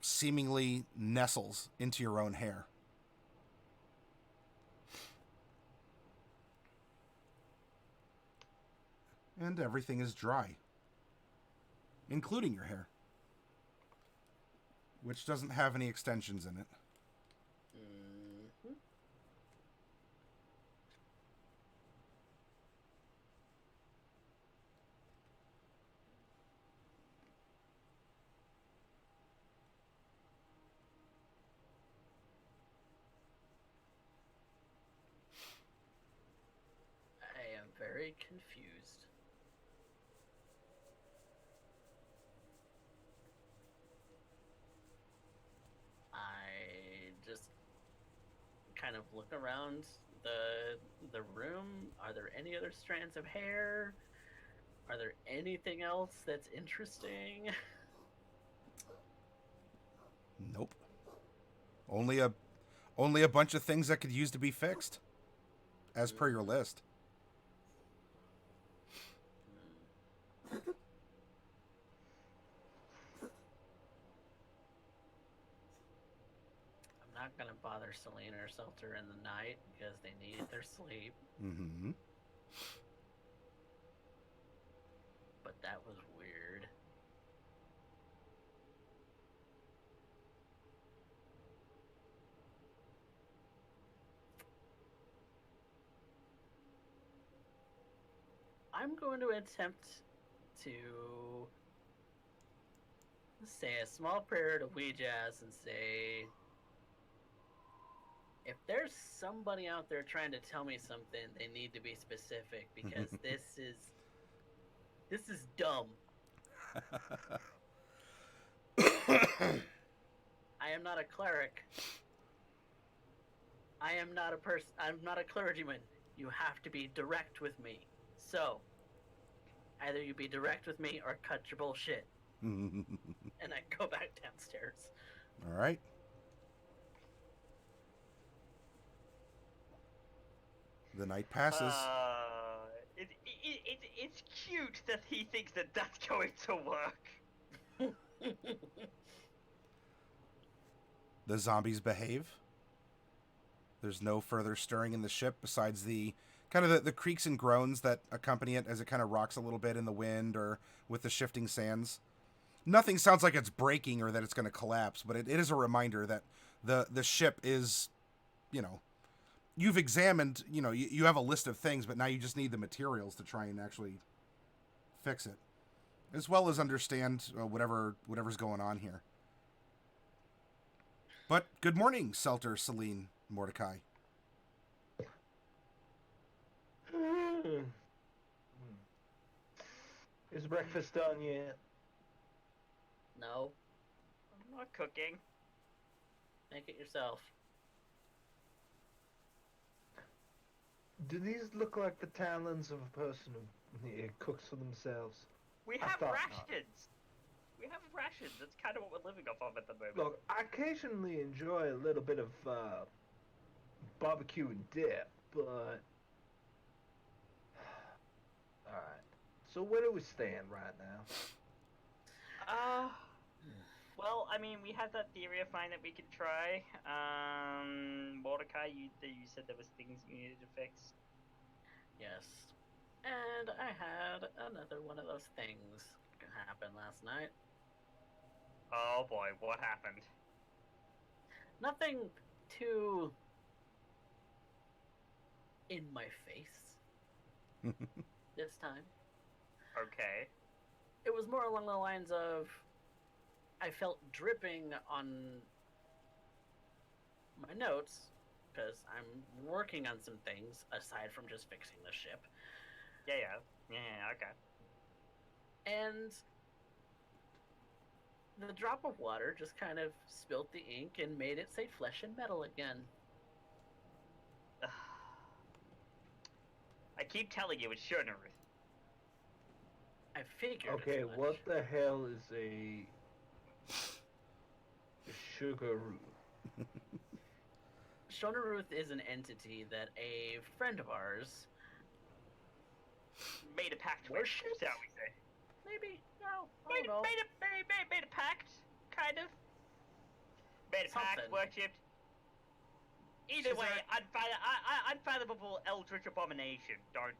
A: seemingly nestles into your own hair. And everything is dry, including your hair, which doesn't have any extensions in it.
D: Mm-hmm. I am very confused. I just kind of look around the room. Are there any other strands of hair? Are there anything else that's interesting?
A: Nope. Only a bunch of things that could use to be fixed, as per your list.
D: not gonna bother Selene or Seltur in the night because they need their sleep.
A: Mm-hmm.
D: But that was weird. I'm going to attempt to say a small prayer to Ouijas and say, if there's somebody out there trying to tell me something, they need to be specific because this is dumb. I am not a cleric. I am not a person. I'm not a clergyman. You have to be direct with me. So, either you be direct with me or cut your bullshit. And I go back downstairs.
A: All right. The night passes.
B: It's cute that he thinks that that's going to work.
A: The zombies behave. There's no further stirring in the ship besides the kind of the creaks and groans that accompany it as it kind of rocks a little bit in the wind or with the shifting sands. Nothing sounds like it's breaking or that it's going to collapse, but it is a reminder that the ship is, you've examined, you have a list of things, but now you just need the materials to try and actually fix it, as well as understand whatever's going on here. But good morning, Seltur, Selene, Mordecai.
C: Is breakfast done yet?
D: No,
B: I'm not cooking.
D: make it yourself.
C: Do these look like the talons of a person who cooks for themselves?
B: We
C: I
B: have
C: thought not.
B: rations. We have rations. That's kind of what we're living off of at the moment.
C: Look, I occasionally enjoy a little bit of barbecue and dip, but... Alright. So where do we stand right now?
B: Well, I mean, we had that theory of mine that we could try. Mordecai, you said there was things you needed to fix.
D: Yes. And I had another one of those things happen last night.
B: Oh boy, what happened?
D: Nothing too in my face this time.
B: Okay.
D: It was more along the lines of I felt dripping on my notes because I'm working on some things aside from just fixing the ship.
B: Yeah, okay.
D: And the drop of water just kind of spilt the ink and made it say flesh and metal again.
B: I keep telling you, it's Schonerith.
D: I figured.
C: Okay,
D: as much.
C: what the hell is a sugar root?
D: Shonaruth is an entity that a friend of ours
B: Made a pact with,
D: worshipped?
B: shall we say?
D: Maybe? No, I don't know.
B: Made a pact, kind of. Made a pact,
D: Something.
B: worshipped. Either
D: She's
B: way,
D: our-
B: unfathomable eldritch abomination. Don't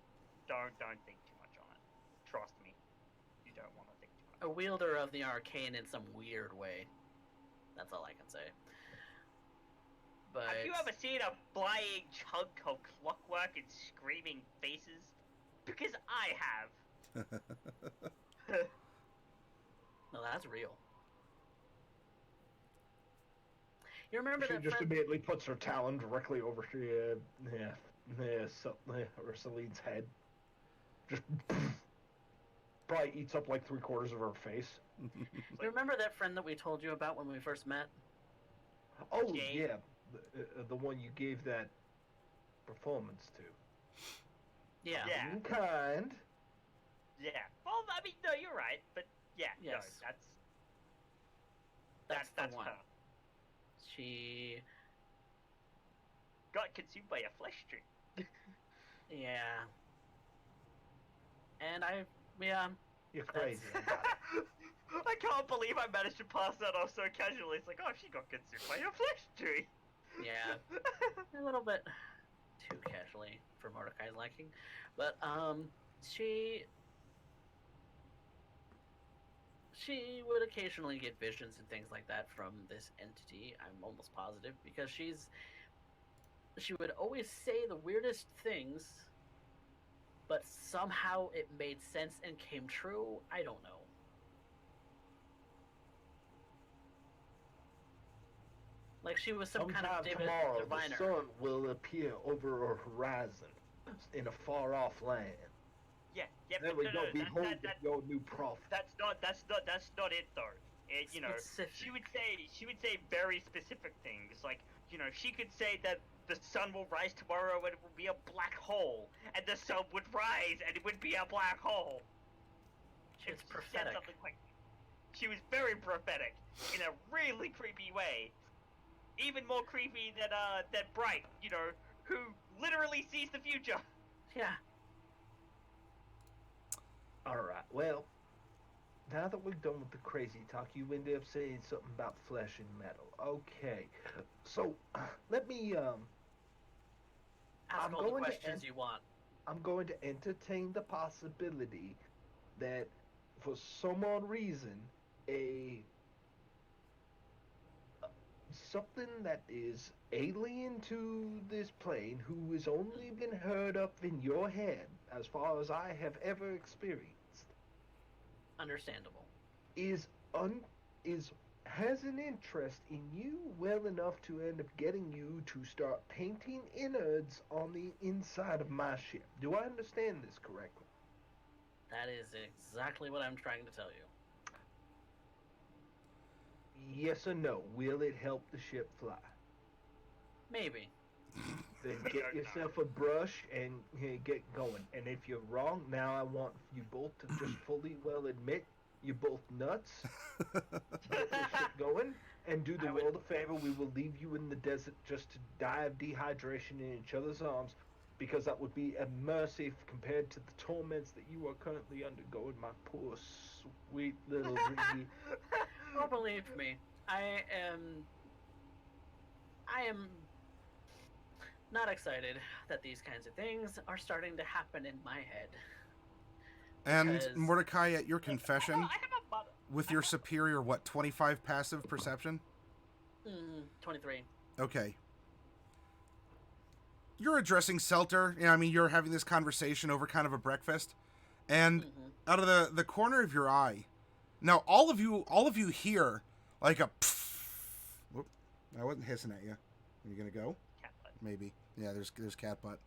B: think too much on it. Trust me, you don't want to think too much.
D: A wielder of the arcane in some weird way. That's all I can say. But
B: Have you ever seen a flying chunk of clockwork and screaming faces? Because I have.
D: No, that's real. You remember
C: She
D: that
C: just
D: friend?
C: immediately puts her talon directly over or Celine's head. Just probably eats up like 3/4 of her face.
D: You remember that friend that we told you about when we first met?
C: Oh
B: Jade?
C: yeah, the one you gave that performance to.
D: Yeah.
B: Yeah.
C: Kind.
B: Yeah. Well, I mean, no, you're right, but yeah, no,
D: Yes. That's the one.
B: her.
D: She.
B: Got consumed by a flesh tree.
D: Yeah. And yeah.
C: You're crazy. I got it.
B: I can't believe I managed to pass that off so casually. It's like, oh, she got consumed by a flesh tree.
D: Yeah, a little bit too casually for Mordecai's liking, but she she would occasionally get visions and things like that from this entity. I'm almost positive because she would always say the weirdest things, but somehow it made sense and came true. I don't know. Like she was some kind of
C: Sometime
D: David
C: tomorrow,
D: diviner.
C: the sun will appear over a horizon in a far-off land.
B: Yeah,
C: There
B: but
C: we
B: no,
C: go.
B: no,
C: Behold your new prophet.
B: that's not it though. You know,
D: Specific.
B: she would say very specific things. Like, you know, she could say that the sun will rise tomorrow and it will be a black hole, and the sun would rise and it would be a black hole.
D: She was
B: If she said
D: prophetic.
B: something like, she was very prophetic in a really creepy way. Even more creepy than Bright, you know, who literally sees the future.
D: Yeah.
C: Alright, well, now that we're done with the crazy talk, you ended up saying something about flesh and metal. Okay, so let me,
D: Ask
C: I'm
D: all the
C: going to
D: questions you want.
C: I'm going to entertain the possibility that for some odd reason, something that is alien to this plane, who has only been heard of in your head, as far as I have ever experienced,
D: Understandable.
C: is has an interest in you well enough to end up getting you to start painting innards on the inside of my ship. Do I understand this correctly?
D: That is exactly what I'm trying to tell you.
C: Yes or no? Will it help the ship fly?
D: Maybe.
C: Then get yourself a brush and get going. And if you're wrong, now I want you both to just fully well admit you're both nuts. Get this shit going and do the
D: I would-
C: world a favor. We will leave you in the desert just to die of dehydration in each other's arms, because that would be a mercy compared to the torments that you are currently undergoing, my poor sweet little Rigi.
D: Oh, believe me, I am not excited that these kinds of things are starting to happen in my head.
A: And
D: Because-
A: Mordecai, at your confession,
B: I have a mother.
A: with your superior, 25 passive perception?
D: 23.
A: Okay. You're addressing Seltur. You know, I mean, you're having this conversation over kind of a breakfast. And out of the corner of your eye, now all of you hear like a pfft. Whoop, I wasn't hissing at you. Are you gonna go?
B: Cat butt.
A: Maybe. Yeah, there's cat butt.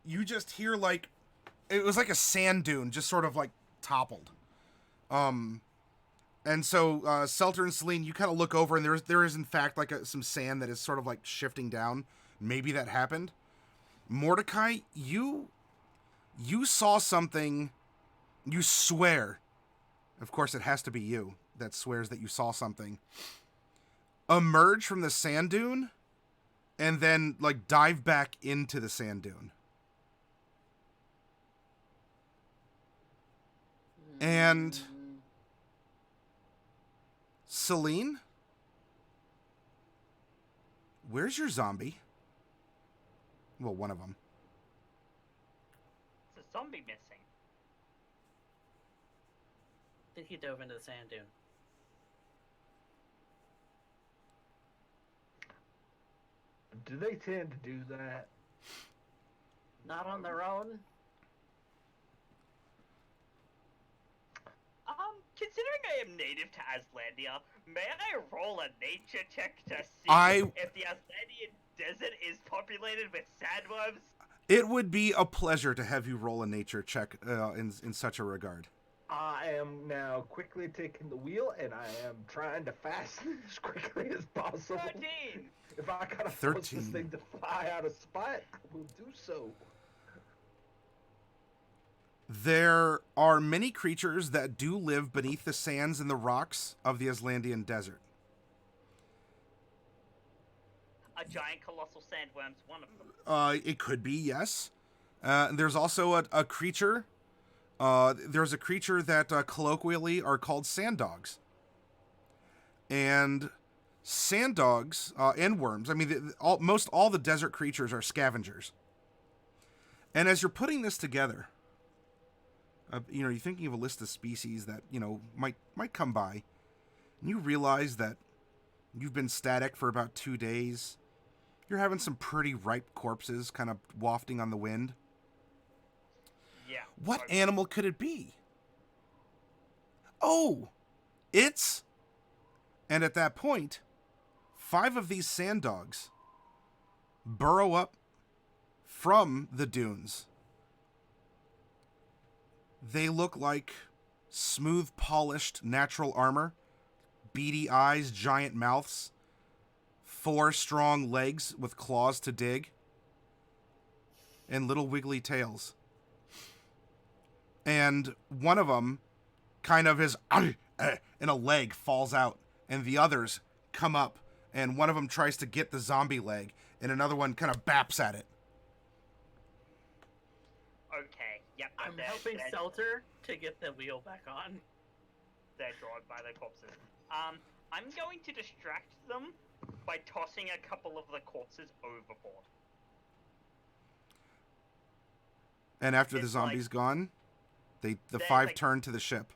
A: You just hear like it was like a sand dune just sort of like toppled. And so Seltur and Celine, you kind of look over and there is in fact like some sand that is sort of like shifting down. Maybe that happened. Mordecai, you saw something. You swear. Of course, it has to be you that swears that you saw something emerge from the sand dune and then like dive back into the sand dune. And Celine, where's your zombie? Well, one of them.
B: It's a zombie missing.
D: I think he dove into the sand dune.
C: Do they tend to do that?
D: Not on their own.
B: Considering I am native to Aslandia, may I roll a nature check to see if the Aslandian desert is populated with sandworms?
A: It would be a pleasure to have you roll a nature check in such a regard.
C: I am now quickly taking the wheel, and I am trying to fasten as quickly as possible.
B: 13!
C: If I gotta force this
A: 13.
C: thing to fly out of spot, I will do so.
A: There are many creatures that do live beneath the sands and the rocks of the Aslandian desert.
B: A giant colossal sandworm's one of them.
A: It could be, yes. There's also a creature. There's a creature that colloquially are called sand dogs. And sand dogs and worms. I mean, most all the desert creatures are scavengers. And as you're putting this together, you're thinking of a list of species that might come by, and you realize that you've been static for about 2 days. You're having some pretty ripe corpses kind of wafting on the wind.
B: Yeah.
A: What
B: okay.
A: animal could it be? Oh, it's... And at that point, 5 of these sand dogs burrow up from the dunes. They look like smooth, polished, natural armor, beady eyes, giant mouths, 4 strong legs with claws to dig, and little wiggly tails. And one of them kind of is, and a leg falls out, and the others come up, and one of them tries to get the zombie leg, and another one kind of baps at it.
B: Okay. Yep.
D: I'm
B: they're-
D: helping
B: they're-
D: Seltur to get the wheel back on.
B: They're drawn by the corpses. I'm going to distract them by tossing a couple of the corpses overboard.
A: And after the
B: It's
A: zombie's gone, the
B: they're
A: 5
B: like-
A: turn to the ship,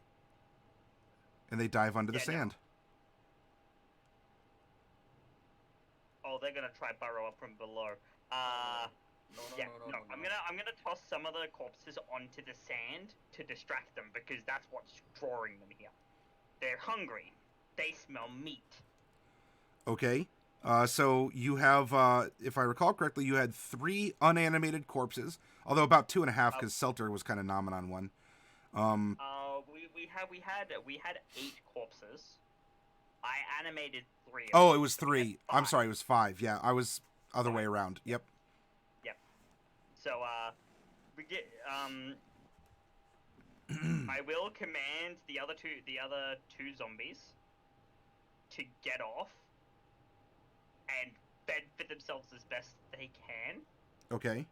A: and they dive under the
B: Yeah, no.
A: sand.
B: Oh, they're gonna try burrow up from below.
D: No,
B: Yeah, no. I'm gonna toss some of the corpses onto the sand to distract them because that's what's drawing them here. They're hungry. They smell meat.
A: Okay. So you have, if I recall correctly, you had 3 unanimated corpses, although about 2.5 because Seltur was kind of nomming on one.
B: We had 8 corpses. I animated 3.
A: Oh, it was 3.
B: We had
A: I'm
B: 5.
A: sorry, it was 5. Yeah, I was other way around. Yep.
B: So we get I will command the other two zombies to get off and fend for themselves as best they can.
A: Okay.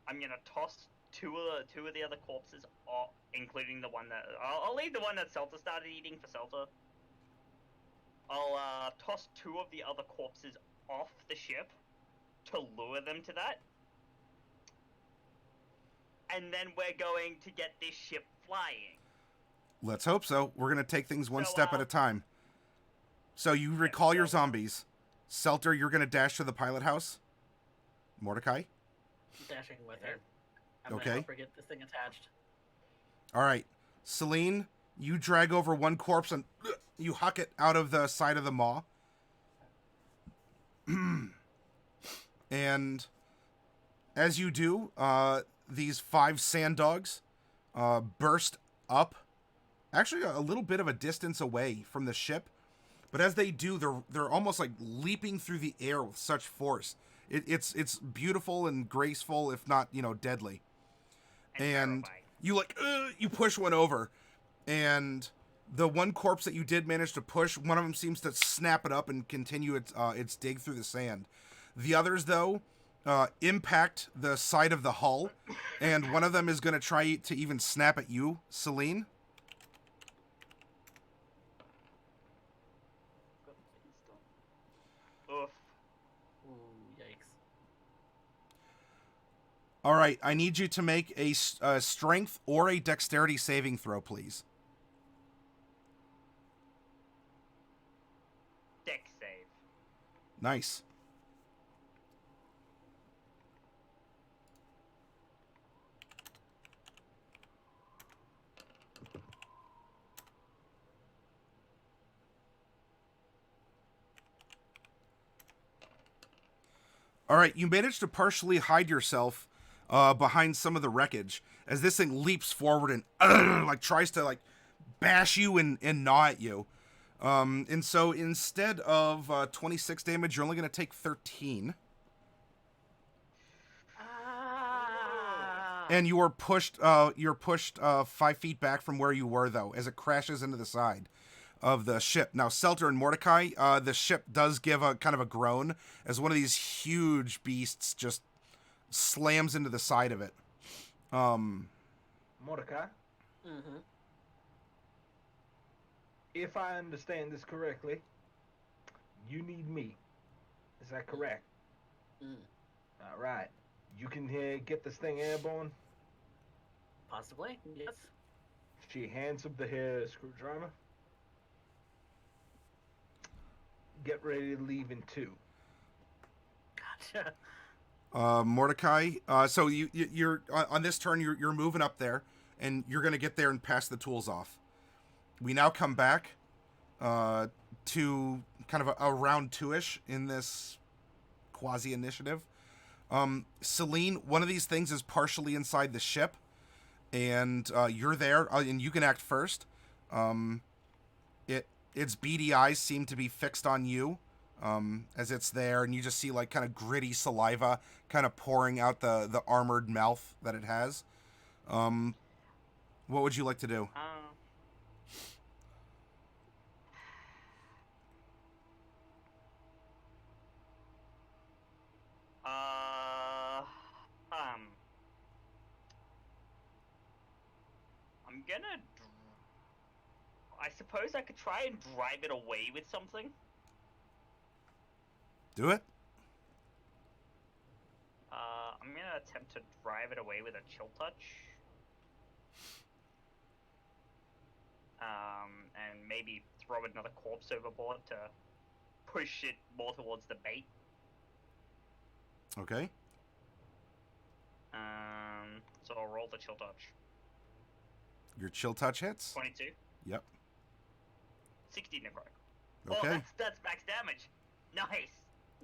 B: I'm gonna toss two of the other corpses off, including the one that I'll leave the one that Seltur started eating for Seltur. I'll toss 2 of the other corpses off the ship to lure them to that. And then we're going to get this ship flying.
A: Let's hope so. We're going to take things one
B: So,
A: step at a time. So you recall your
B: so-
A: zombies. Seltur, you're going to dash to the pilot house. Mordecai?
D: Dashing with her. I'm
A: Okay.
D: gonna help her get this thing attached.
A: All right. Celine, you drag over one corpse and you huck it out of the side of the maw. And as you do, these 5 sand dogs burst up, actually a little bit of a distance away from the ship. But as they do, they're almost like leaping through the air with such force. It's beautiful and graceful, if not deadly. And
B: terrifying.
A: you push one over, and the one corpse that you did manage to push, one of them seems to snap it up and continue its dig through the sand. The others, though, impact the side of the hull, and one of them is going to try to even snap at you, Celine.
B: Oof.
D: Ooh, yikes.
A: All right, I need you to make a strength or a dexterity saving throw, please.
B: Deck save.
A: Nice. All right, you managed to partially hide yourself behind some of the wreckage as this thing leaps forward and like tries to like bash you and gnaw at you. And so instead of 26 damage, you're only going to take 13.
D: Ah!
A: And you are pushed. You're pushed 5 feet back from where you were, though, as it crashes into the side of the ship. Now, Seltur and Mordecai, the ship does give a kind of a groan as one of these huge beasts just slams into the side of it.
C: Mordecai,
D: Mm-hmm.
C: if I understand this correctly, you need me. Is that correct?
D: Mm,
C: All right. You can get this thing airborne.
D: possibly, yes.
C: She hands him the hair screwdriver. Get ready to leave in 2.
D: Gotcha.
A: Mordecai. So you're on this turn. You're moving up there, and you're gonna get there and pass the tools off. We now come back to kind of a round 2-ish in this quasi initiative. Celine, one of these things is partially inside the ship, and you're there, and you can act first. Its beady eyes seem to be fixed on you. As it's there, and you just see like kind of gritty saliva kind of pouring out the armored mouth that it has. What would you like to do?
B: I'm gonna. I suppose I could try and drive it away with something.
A: Do it.
B: I'm gonna attempt to drive it away with a chill touch. And maybe throw another corpse overboard to push it more towards the bait.
A: Okay.
B: So I'll roll the chill touch.
A: Your chill touch hits.
B: 22.
A: Yep.
B: 16 necrotic.
A: Okay.
B: Oh, that's max damage. Nice.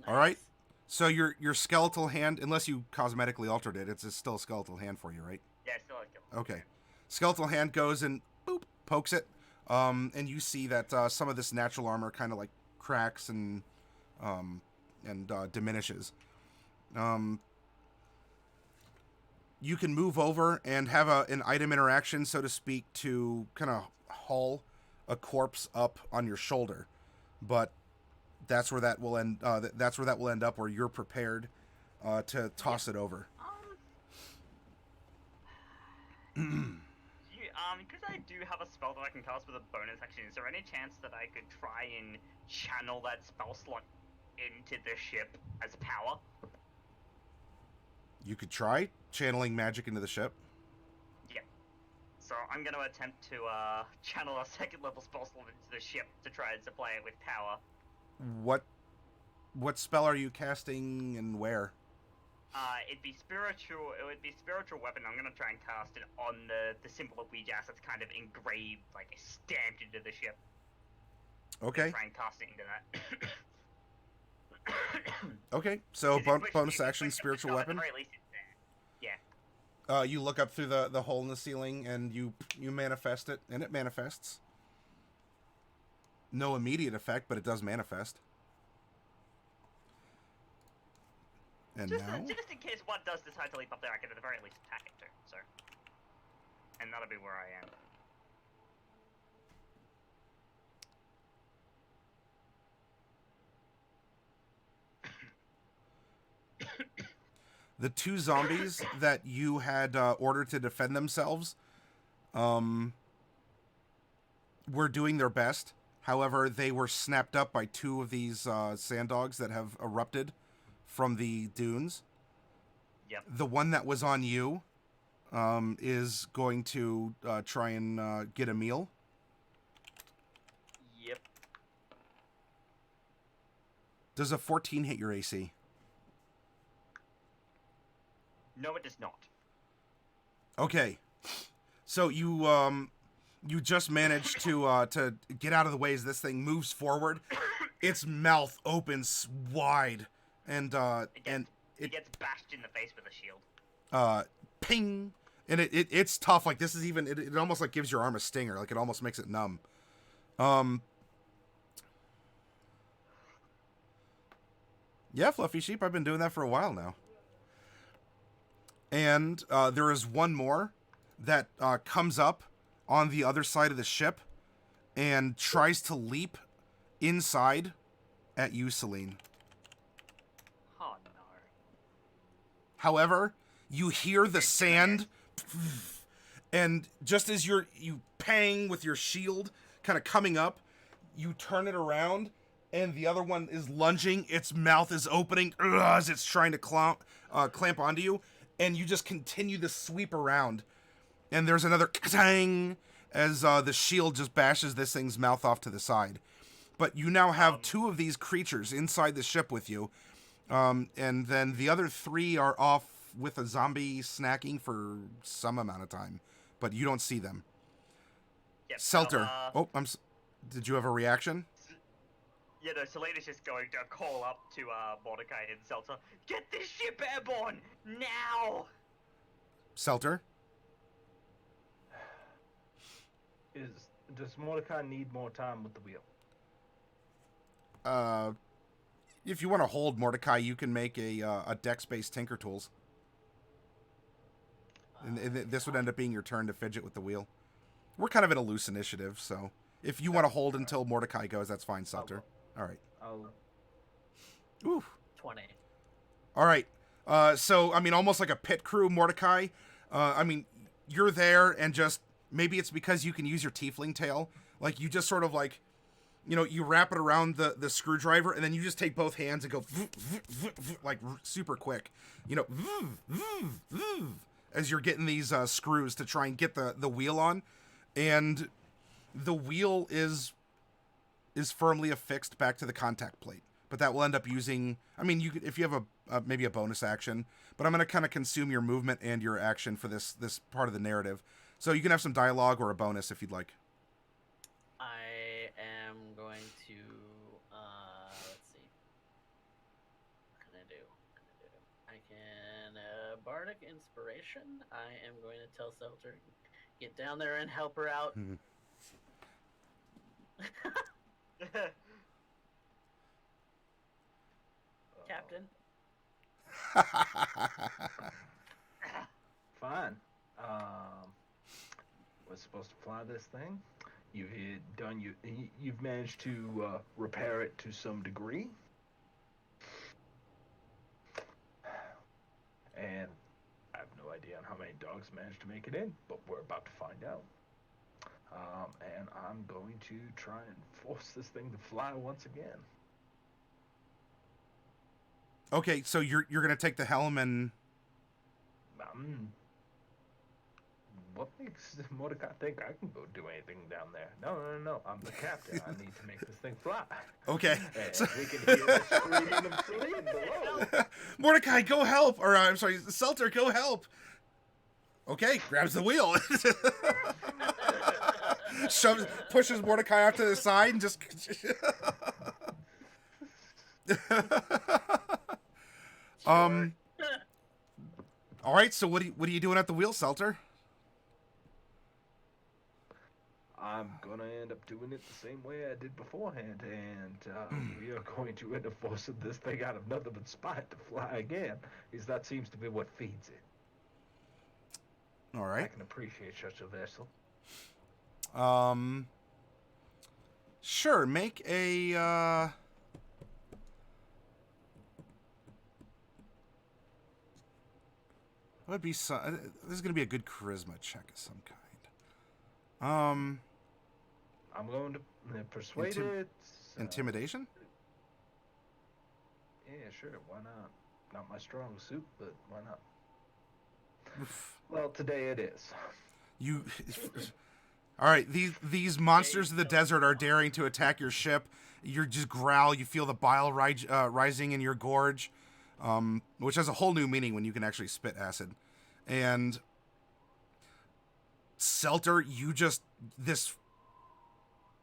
A: All right. So your skeletal hand, unless you cosmetically altered it, it's still a skeletal hand for you, right?
B: Yeah, still a kill.
A: Okay. Skeletal hand goes and boop pokes it, and you see that some of this natural armor kind of like cracks and diminishes. You can move over and have an item interaction, so to speak, to kind of haul a corpse up on your shoulder, but that's where that will end. That's where that will end up, where you're prepared to toss it over.
B: Because I do have a spell that I can cast with a bonus action, is there any chance that I could try and channel that spell slot into the ship as power?
A: You could try channeling magic into the ship.
B: Yeah. So I'm going to attempt to channel a second level spell slot into the ship to try and supply it with power.
A: What spell are you casting and where?
B: It'd be spiritual. It would be spiritual weapon. I'm gonna try and cast it on the symbol of Ouija that's kind of engraved, like stamped into the ship.
A: Okay.
B: Try and cast it into that.
A: Okay. So bonus action, spiritual weapon.
B: At the very least it's there. Yeah.
A: You look up through the hole in the ceiling and you manifest it, and it manifests. No immediate effect, but it does manifest. And
B: just
A: now?
B: Just in case one does decide to leap up there, I can at the very least attack it too, so. And that'll be where I am.
A: The 2 zombies that you had ordered to defend themselves were doing their best. However, they were snapped up by 2 of these sand dogs that have erupted from the dunes.
B: Yep.
A: The one that was on you is going to try and get a meal.
B: Yep.
A: Does a 14 hit your AC?
B: No, it does not.
A: Okay. So you just managed to get out of the way as this thing moves forward. Its mouth opens wide. And
B: it gets bashed in the face with a shield.
A: Ping, and it's tough. Like this is even it almost like gives your arm a stinger. Like it almost makes it numb. Yeah, Fluffy Sheep. I've been doing that for a while now. And there is one more that comes up on the other side of the ship and tries to leap inside at you, Celine.
B: Oh no.
A: However, you hear the sand, and just as you pang with your shield, kind of coming up. You turn it around, and the other one is lunging. Its mouth is opening as it's trying to clamp onto you, and you just continue to sweep around. And there's another ka-tang as the shield just bashes this thing's mouth off to the side. But you now have two of these creatures inside the ship with you, and then the other three are off with a zombie snacking for some amount of time, but you don't see them.
B: Yep,
A: Seltur. Did you have a reaction?
B: Yeah, no, Selena's just going to call up to Mordecai and Seltur. Get this ship airborne! Now!
A: Seltur?
C: Does Mordecai need more time with the wheel?
A: If you want to hold Mordecai, you can make a dex-based Tinker Tools. And this would end up being your turn to fidget with the wheel. We're kind of in a loose initiative, so if you want to hold until Mordecai goes, that's fine, Seltur. All right. Ooh.
D: 20.
A: All right. So, I mean, almost like a pit crew, Mordecai. I mean, you're there, and just maybe it's because you can use your tiefling tail. Like, you just sort of like, you know, you wrap it around the screwdriver, and then you just take both hands and go like super quick. You know, as you're getting these screws to try and get the wheel on, and the wheel is firmly affixed back to the contact plate. But that will end up using, I mean, you could, if you have maybe a bonus action, but I'm going to kind of consume your movement and your action for this part of the narrative. So you can have some dialogue or a bonus if you'd like.
D: I am going to, let's see. What can I do? I can, Bardic Inspiration. I am going to tell Seltur, get down there and help her out.
A: Mm-hmm.
D: Captain.
C: Fine. We're supposed to fly this thing. You've managed to repair it to some degree, and I have no idea on how many dogs managed to make it in, but we're about to find out. And I'm going to try and force this thing to fly once again.
A: Okay, so you're gonna take the helm and.
C: What makes Mordecai think I can go do anything down there? No. I'm the captain. I need to make this thing fly.
A: Okay.
C: And
A: So...
C: we can hear the screaming of Celine below.
A: Mordecai, go help! Or I'm sorry, Seltur, go help! Okay, grabs the wheel. Pushes Mordecai off to the side and just. All right. So what are you doing at the wheel, Seltur?
C: I'm gonna end up doing it the same way I did beforehand, and we are going to end up forcing this thing out of nothing but spite to fly again, because that seems to be what feeds it.
A: All right.
C: I can appreciate such a vessel.
A: Sure. Make a. Would be some. This is gonna be a good charisma check of some kind.
C: I'm going to persuade it.
A: Intimidation?
C: Yeah, sure. Why not? Not my strong suit, but why not? Well, today it is.
A: You. All right. These monsters of the desert are daring to attack your ship. You just growl. You feel the bile rising in your gorge, which has a whole new meaning when you can actually spit acid. And Seltur, you just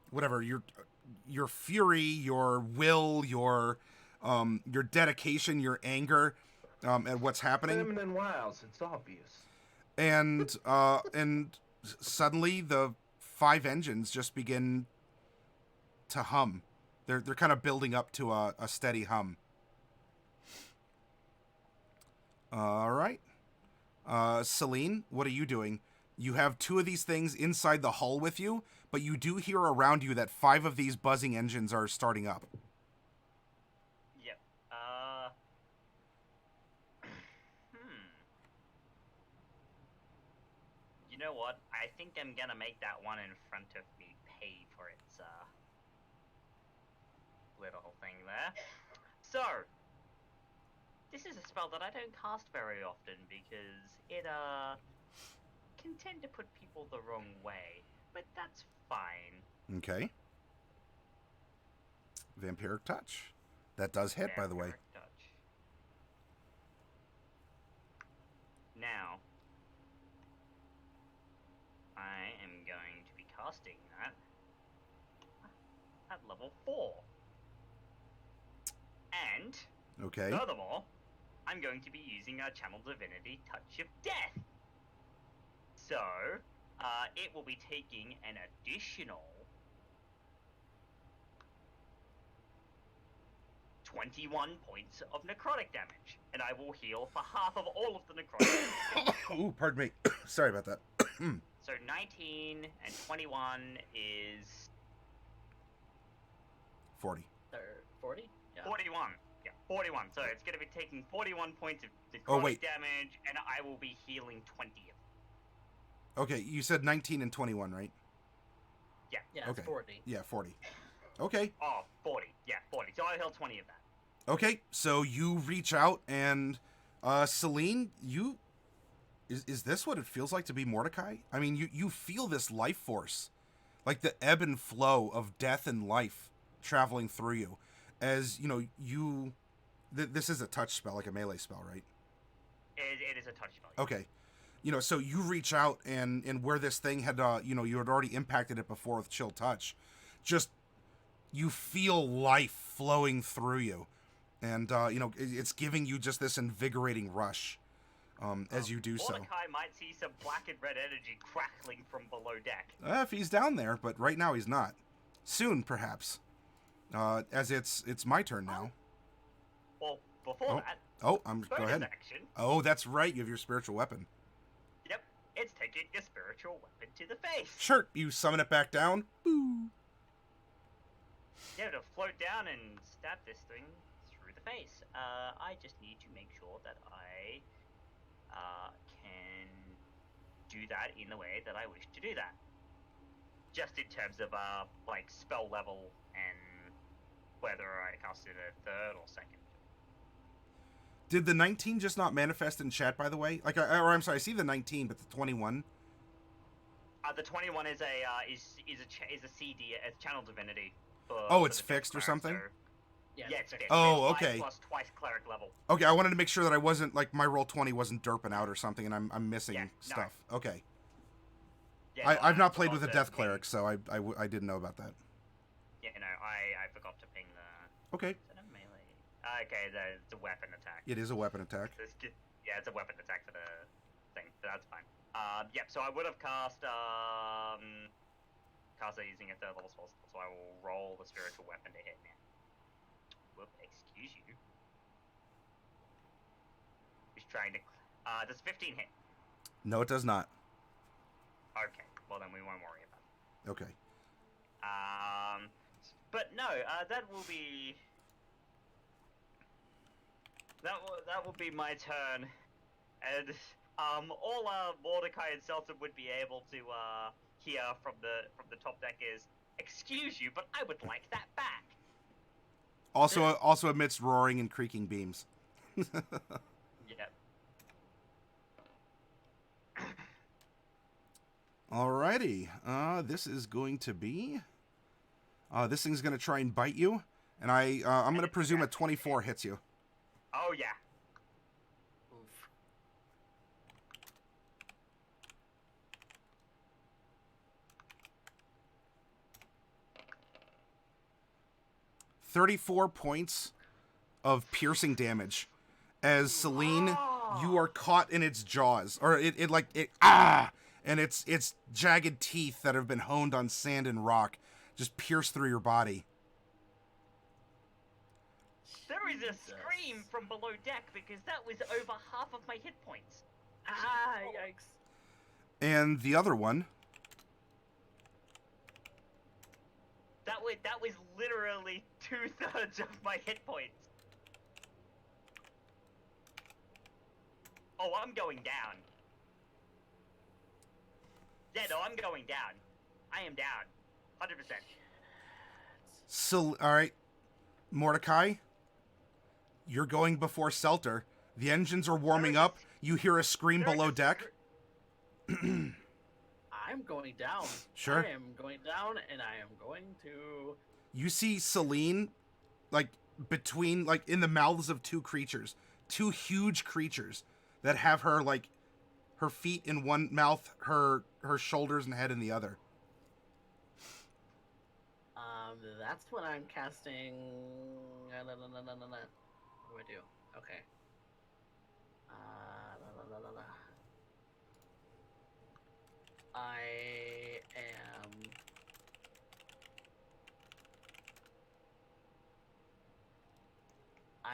A: whatever your fury, your will, your dedication, your anger at what's happening.
C: Feminine wiles, it's obvious.
A: And suddenly the 5 engines just begin to hum. They're kind of building up to a steady hum. All right. Celine, what are you doing? You have 2 of these things inside the hull with you, but you do hear around you that 5 of these buzzing engines are starting up.
B: Yep. You know what? I think I'm gonna make that one in front of me pay for its little thing there. So, this is a spell that I don't cast very often because it can tend to put people the wrong way, but that's fine.
A: Okay. Vampiric Touch. That does hit, by the way.
B: Vampiric Touch. Now, I am going to be casting that at level 4. And,
A: Okay.
B: furthermore, I'm going to be using our Channel Divinity Touch of Death. So, it will be taking an additional 21 points of necrotic damage, and I will heal for half of all of the necrotic damage.
A: Ooh, pardon me. Sorry about that.
B: So 19 and 21 is
A: 40.
D: 40? Yeah.
B: 41. Yeah, 41. So it's going to be taking 41 points of necrotic
A: Oh, wait.
B: damage, and I will be healing 20 of them.
A: Okay, you said 19 and 21, right?
B: Yeah.
D: Yeah,
A: Okay.
D: it's 40.
A: Yeah, 40. Okay.
B: Oh, 40. Yeah, 40. So I heal 20 of that.
A: Okay, so you reach out and Celine, you is this what it feels like to be Mordecai? I mean, you feel this life force, like the ebb and flow of death and life traveling through you, as you know this is a touch spell, like a melee spell, right?
B: It is a touch spell. Yeah.
A: Okay, so you reach out and where this thing had you had already impacted it before with chill touch, just you feel life flowing through you, and it's giving you just this invigorating rush. As you do so.
B: Mordecai might see some black and red energy crackling from below deck.
A: If he's down there, but right now he's not. Soon, perhaps. As it's my turn now.
B: Well, before that,
A: Go
B: bonus
A: ahead.
B: action.
A: Oh, that's right. You have your spiritual weapon.
B: Yep, it's taking your spiritual weapon to the face.
A: Sure. You summon it back down. Boo.
B: Yeah, to float down and stab this thing through the face. I just need to make sure that I can do that in the way that I wish to do that. Just in terms of like spell level and whether I cast it at third or second.
A: Did the 19 just not manifest in chat, by the way? Like, I'm sorry, I see the 19, but the 21.
B: The 21 is a CD, a channel divinity.
A: Oh, it's fixed or something?
B: So,
D: Yeah,
B: yeah, it's fixed.
A: Oh,
B: It's 5
A: okay.
B: plus twice cleric level.
A: Okay, I wanted to make sure that I wasn't like my roll 20 wasn't derping out or something, and I'm missing
B: Yeah, no.
A: stuff. Okay.
B: Yeah, no,
A: I've
B: I
A: not played with
B: forgot
A: a
B: to
A: death
B: ping-
A: cleric, so I didn't know about that.
B: Yeah, no, I forgot to ping the.
A: Okay.
B: Is that a melee? Okay, it's a weapon attack.
A: It is a weapon attack.
B: Yeah, it's a weapon attack for the thing, but that's fine. Yep, so I would have cast it using a third level spell, so I will roll the spiritual weapon to hit now. Whoop, excuse you. He's trying to. Does 15 hit?
A: No, it does not.
B: Okay, well then we won't worry about it.
A: Okay.
B: But no, that will be. That will be my turn, and all Mordecai and Seltur would be able to hear from the top deck is, "Excuse you, but I would like that back."
A: Also amidst roaring and creaking beams.
B: Yep.
A: Alrighty. This is going to be. This thing's going to try and bite you, and I'm going to presume a 24 hits you.
B: Oh yeah.
D: Oof.
A: $34 points of piercing damage, as Celine, you are caught in its jaws, or it and its jagged teeth that have been honed on sand and rock just pierce through your body.
B: There is a scream from below deck because that was over half of my hit points.
D: Ah, yikes.
A: And the other one,
B: That was literally 2/3 of my hit points. Oh, I'm going down. Yeah, no, I'm going down. I am down. 100%.
A: So, all right, Mordecai, you're going before Seltur. The engines are warming up. You hear a scream below deck.
D: I'm going down.
A: Sure.
D: I am going down, and I am going to...
A: You see Celine, like, between, like, in the mouths of two creatures. Two huge creatures that have her, like, her feet in one mouth, her shoulders and head in the other.
D: That's when I'm casting... What do I do? Okay. I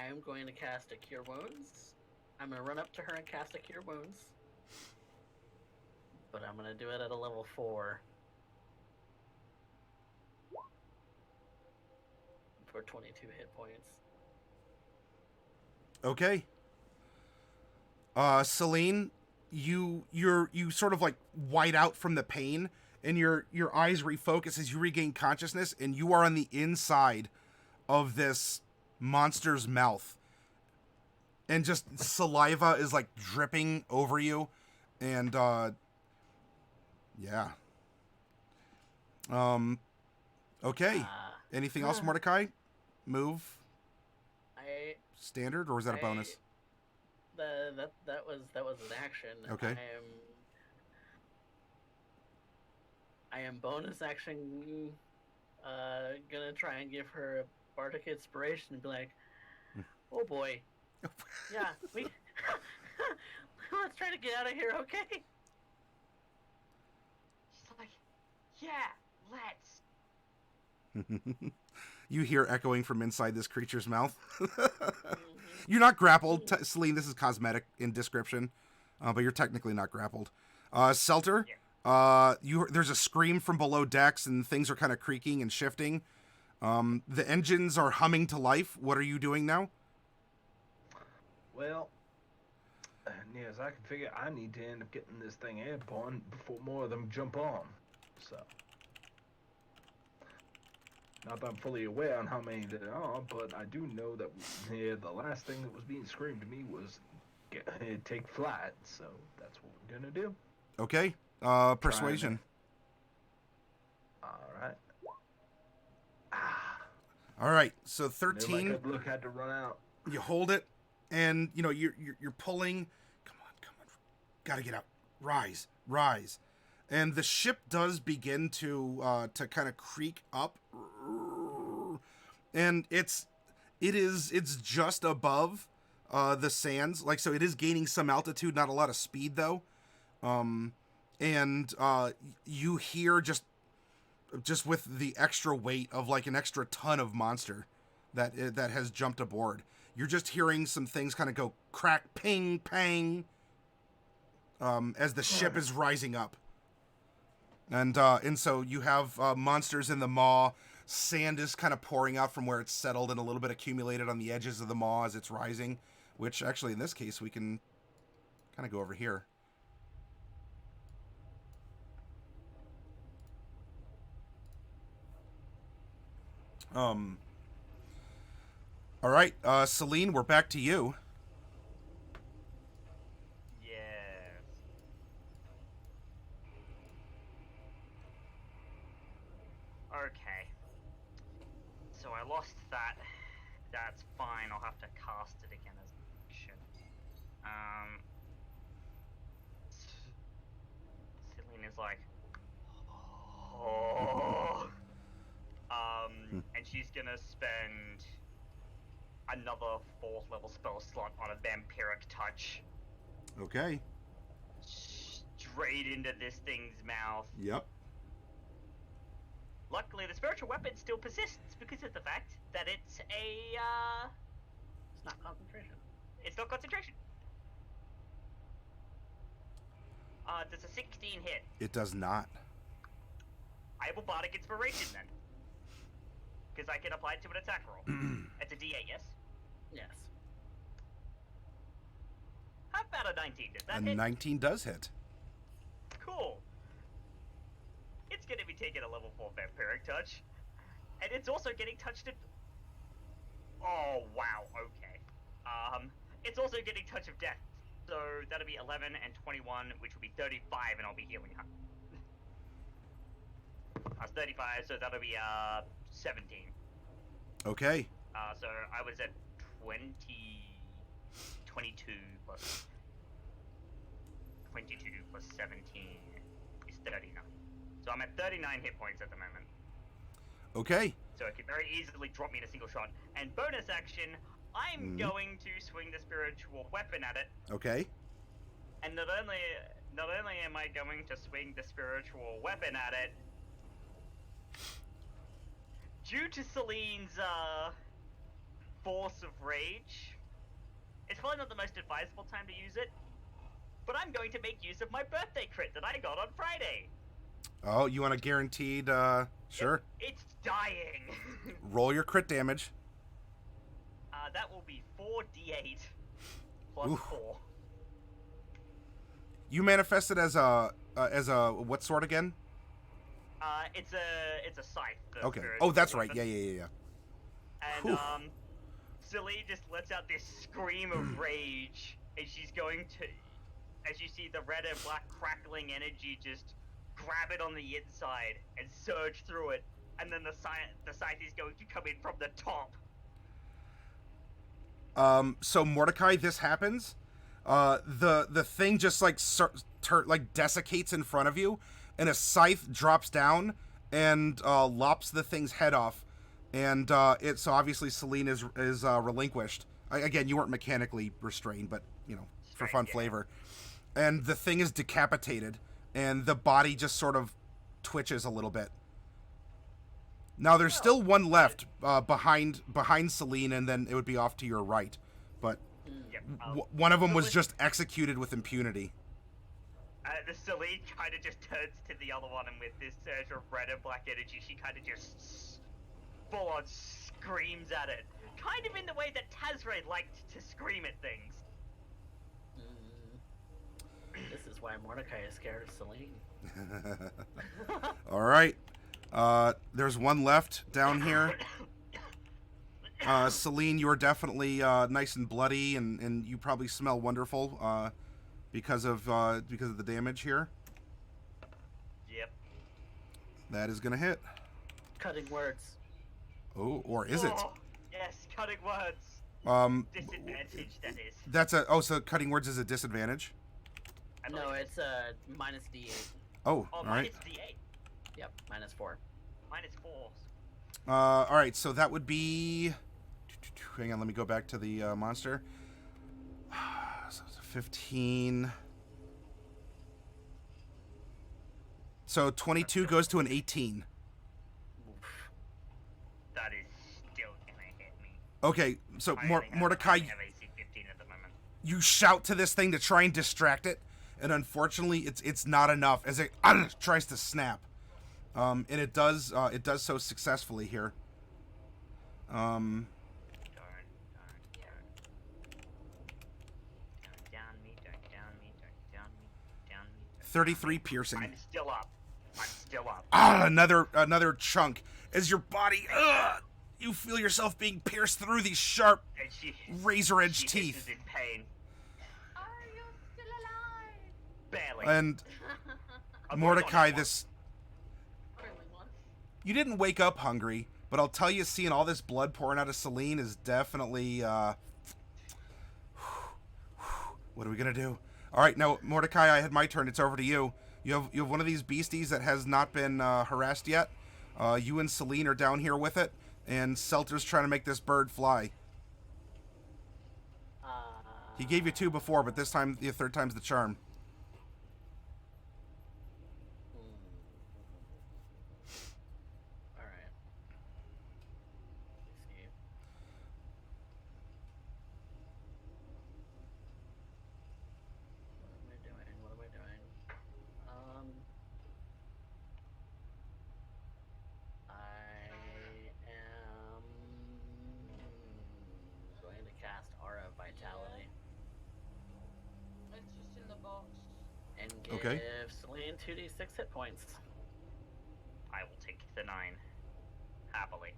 D: am going to cast a Cure Wounds. I'm going to run up to her and cast a Cure Wounds. But I'm going to do it at a level 4. For 22 hit points.
A: Okay. Celine, you sort of like white out from the pain, and your eyes refocus as you regain consciousness, and you are on the inside of this monster's mouth. And just saliva is like dripping over you, and yeah. Okay. Anything else, Mordecai? Move? Standard, or was that a bonus?
D: That was an action.
A: Okay.
D: I am bonus action gonna try and give her a bardic inspiration and be like, oh boy. Yeah, we let's try to get out of here, okay?
B: She's like, yeah, let's.
A: You hear echoing from inside this creature's mouth. You're not grappled, Celine. This is cosmetic in description, but you're technically not grappled. Seltur, there's a scream from below decks, and things are kind of creaking and shifting. The engines are humming to life. What are you doing now?
C: Well, near as I can figure, I need to end up getting this thing airborne before more of them jump on. So, not that I'm fully aware on how many there are, but I do know that the last thing that was being screamed to me was take flight. So that's what we're gonna do.
A: Okay. Persuasion.
C: All right.
A: All right. So 13.
C: My good look had to run out.
A: You hold it, and you know you're pulling. Come on. Gotta get out. Rise. And the ship does begin to kind of creak up, and it's just above the sands. Like, so it is gaining some altitude, not a lot of speed though. And you hear just with the extra weight of like an extra ton of monster that has jumped aboard. You're just hearing some things kind of go crack, ping, pang, as the ship is rising up. And so you have monsters in the maw. Sand is kind of pouring out from where it's settled and a little bit accumulated on the edges of the maw as it's rising, which actually in this case we can kind of go over here. All right, Celine, we're back to you.
B: Yes. Okay. So I lost that. That's fine. I'll have to cast it again as an action. Celine is like, oh. And she's gonna spend another 4th level spell slot on a vampiric touch.
A: Okay.
B: Straight into this thing's mouth.
A: Yep.
B: Luckily, the spiritual weapon still persists because of the fact that it's a,
D: It's not concentration.
B: It's not concentration. Does a 16 hit?
A: It does not.
B: I have a bardic inspiration then. Because I can apply it to an attack roll. It's a D8, yes?
D: Yes.
B: How about a 19? Does that
A: A
B: hit?
A: 19 does hit.
B: Cool. It's going to be taking a level 4 vampiric touch, and it's also getting touched at. Oh wow, okay. It's also getting touch of death, so that'll be 11 and 21, which will be 35, and I'll be healing her. That's 35, so that'll be 17.
A: Okay.
B: So I was at 22 plus 17 is 39. So I'm at 39 hit points at the moment.
A: Okay.
B: So it could very easily drop me in a single shot. And bonus action, I'm going to swing the spiritual weapon at it.
A: Okay.
B: And not only am I going to swing the spiritual weapon at it, due to Celine's force of rage, it's probably not the most advisable time to use it, but I'm going to make use of my birthday crit that I got on Friday.
A: Oh, you want a guaranteed, sure.
B: It's dying.
A: Roll your crit damage.
B: That will be 4d8 plus
A: Oof.
B: 4.
A: You manifested as a what sword again?
B: It's a scythe.
A: Okay.
B: spiritual
A: Oh, that's right.
B: weapon.
A: Yeah.
B: And
A: Whew.
B: Celine just lets out this scream of rage, and she's going to, as you see the red and black crackling energy just grab it on the inside and surge through it, and then the scythe is going to come in from the top.
A: So Mordecai, this happens. The thing just like desiccates in front of you, and a scythe drops down and lops the thing's head off, and so obviously Celine is relinquished. Again, you weren't mechanically restrained, but you know, for fun flavor. And the thing is decapitated, and the body just sort of twitches a little bit. Now there's still one left behind Celine, and then it would be off to your right, but one of them was just executed with impunity.
B: The Celine kind of just turns to the other one, and with this surge of red and black energy, she kind of just full on screams at it, kind of in the way that Tazray liked to scream at things.
D: This is why Mordecai is scared of Celine.
A: All right. There's one left down here. Celine, you are definitely nice and bloody, and you probably smell wonderful because of the damage here.
B: Yep.
A: That is gonna hit.
D: Cutting words.
A: Oh, or is it?
B: Yes, cutting words. Disadvantage, that is.
A: So cutting words is a disadvantage.
D: No, it's minus D8.
A: Oh,
B: Oh,
A: all right.
B: minus D8.
D: Yep, minus 4.
B: Minus 4.
A: All right, so that would be. Hang on, let me go back to the monster. So it's a 15. So 22 goes to an 18.
B: That is still gonna hit me.
A: Okay, so
B: I only
A: Mordecai,
B: have AC 15 at the moment.
A: you shout to this thing to try and distract it, and unfortunately, it's not enough as it tries to snap. And it does so successfully here.
B: Don't down me, don't down me, don't down me, down me.
A: 33 piercing.
B: I'm still up. I'm still up.
A: Another chunk as your body. You feel yourself being pierced through these sharp
B: And she
A: razor-edged
B: hisses
A: teeth.
B: in pain.
E: Are you still alive?
B: Barely.
A: And
B: I'm
A: Mordecai,
B: working on
A: this
E: Only one.
A: you didn't wake up hungry, but I'll tell you, seeing all this blood pouring out of Celine is definitely. What are we gonna do? All right, now Mordecai, I had my turn. It's over to you. You have one of these beasties that has not been harassed yet. You and Celine are down here with it, and Seltur's trying to make this bird fly. He gave you 2 before, but this time the third time's the charm.
D: All right. Let's see. What am I doing? I am going to cast Aura of Vitality
E: It's just in the box.
D: and give
A: Okay.
D: Celine 2d6 hit points.
B: I will take the 9 happily.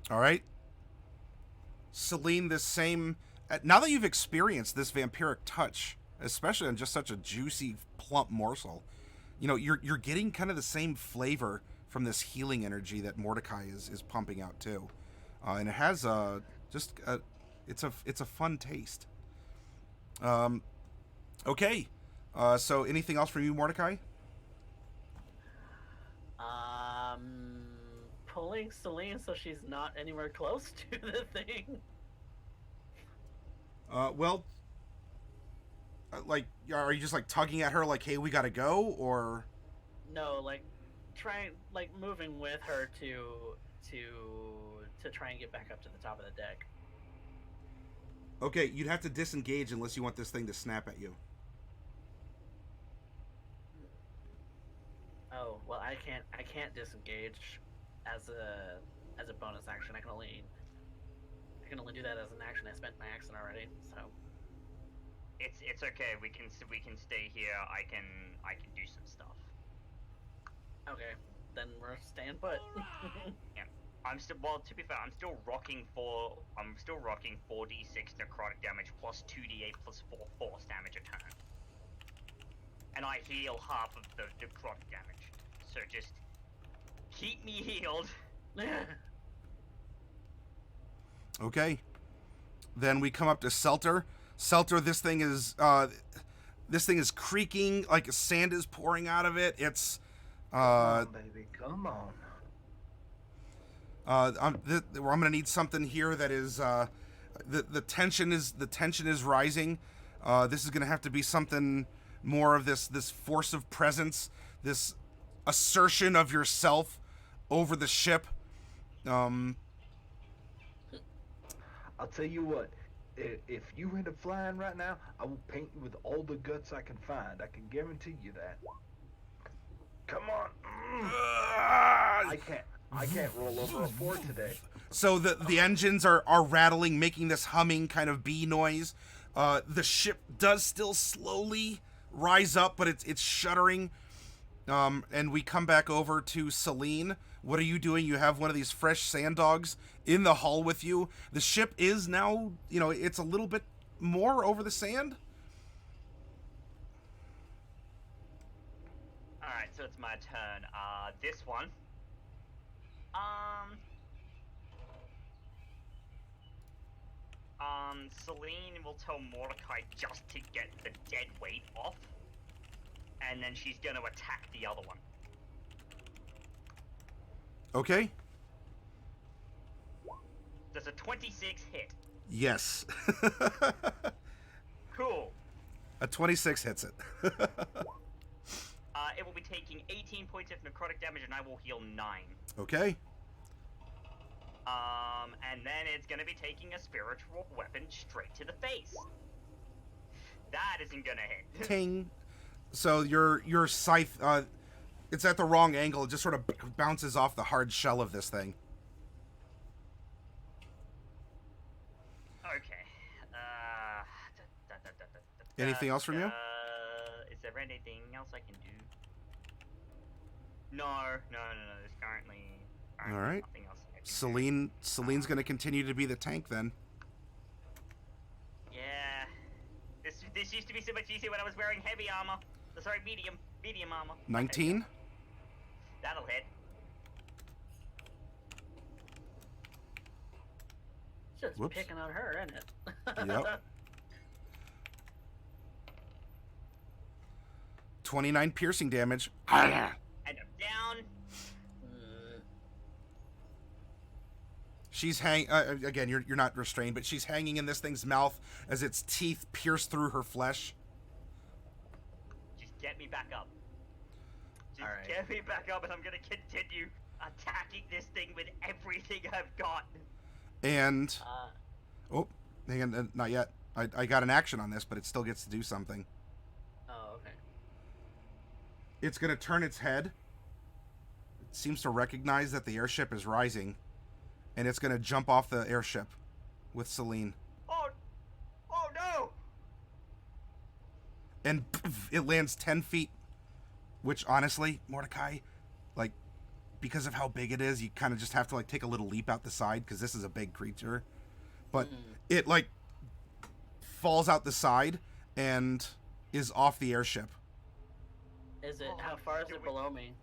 A: All right. Selene, this same... now that you've experienced this vampiric touch, especially on just such a juicy, plump morsel, you know, you're getting kind of the same flavor from this healing energy that Mordecai is pumping out too. And it has it's a fun taste. Okay. So anything else from you, Mordecai?
D: Pulling Celine so she's not anywhere close to the thing.
A: Well, like, are you just like tugging at her like, hey, we gotta go, or?
D: No, like trying, like moving with her to try and get back up to the top of the deck.
A: Okay, you'd have to disengage unless you want this thing to snap at you.
D: Oh well, I can't disengage as a bonus action. I can only do that as an action. I spent my action already, so.
B: It's okay. We can stay here. I can do some stuff.
D: Okay, then we're staying put.
B: Yeah. To be fair, I'm still rocking 4d6 necrotic damage plus 2d8 plus 4 force damage a turn. And I heal half of the necrotic damage. So just keep me healed.
A: Okay. Then we come up to Seltur. Seltur, this thing is creaking like sand is pouring out of it. It's
C: Come on, baby, come on.
A: I'm gonna need something here that is the tension is rising. This is gonna have to be something more of this force of presence, this assertion of yourself over the ship.
C: I'll tell you what. If you end up flying right now, I will paint you with all the guts I can find. I can guarantee you that. Come on. I can't roll over a 4 today.
A: So the engines are rattling, making this humming kind of bee noise. The ship does still slowly rise up, but it's shuddering. And we come back over to Celine. What are you doing? You have one of these fresh sand dogs in the hull with you. The ship is now, it's a little bit more over the sand.
B: Alright, so it's my turn. This one. Celine will tell Mordecai just to get the dead weight off. And then she's gonna attack the other one.
A: Okay.
B: Does a 26 hit?
A: Yes.
B: Cool.
A: A 26 hits it.
B: It will be taking 18 points of necrotic damage, and I will heal 9.
A: Okay.
B: And then it's gonna be taking a spiritual weapon straight to the face. That isn't gonna hit.
A: Ting. So your scythe, it's at the wrong angle. It just sort of bounces off the hard shell of this thing.
B: Okay.
A: Anything else from you?
B: Is there anything else I can do? No. There's currently
A: All right.
B: nothing else I can do.
A: Celine's going to continue to be the tank then.
B: Yeah. This used to be so much easier when I was wearing heavy armor. Sorry, medium armor.
A: 19.
B: That'll hit.
D: Just
A: Whoops.
D: picking on her, isn't it?
A: Yep. 29 piercing damage.
B: And I'm down.
A: She's again, you're not restrained, but she's hanging in this thing's mouth as its teeth pierce through her flesh.
B: Just get me back up. Just
D: Alright.
B: get me back up, and I'm gonna continue attacking this thing with everything I've got.
A: And oh, hang on, not yet. I got an action on this, but it still gets to do something.
D: Oh, okay.
A: It's gonna turn its head. It seems to recognize that the airship is rising, and it's gonna jump off the airship with Celine.
B: Oh no!
A: And it lands 10 feet, which honestly, Mordecai, because of how big it is, you kind of just have to like take a little leap out the side because this is a big creature. But it like falls out the side and is off the airship.
D: Is it? How far is it below me?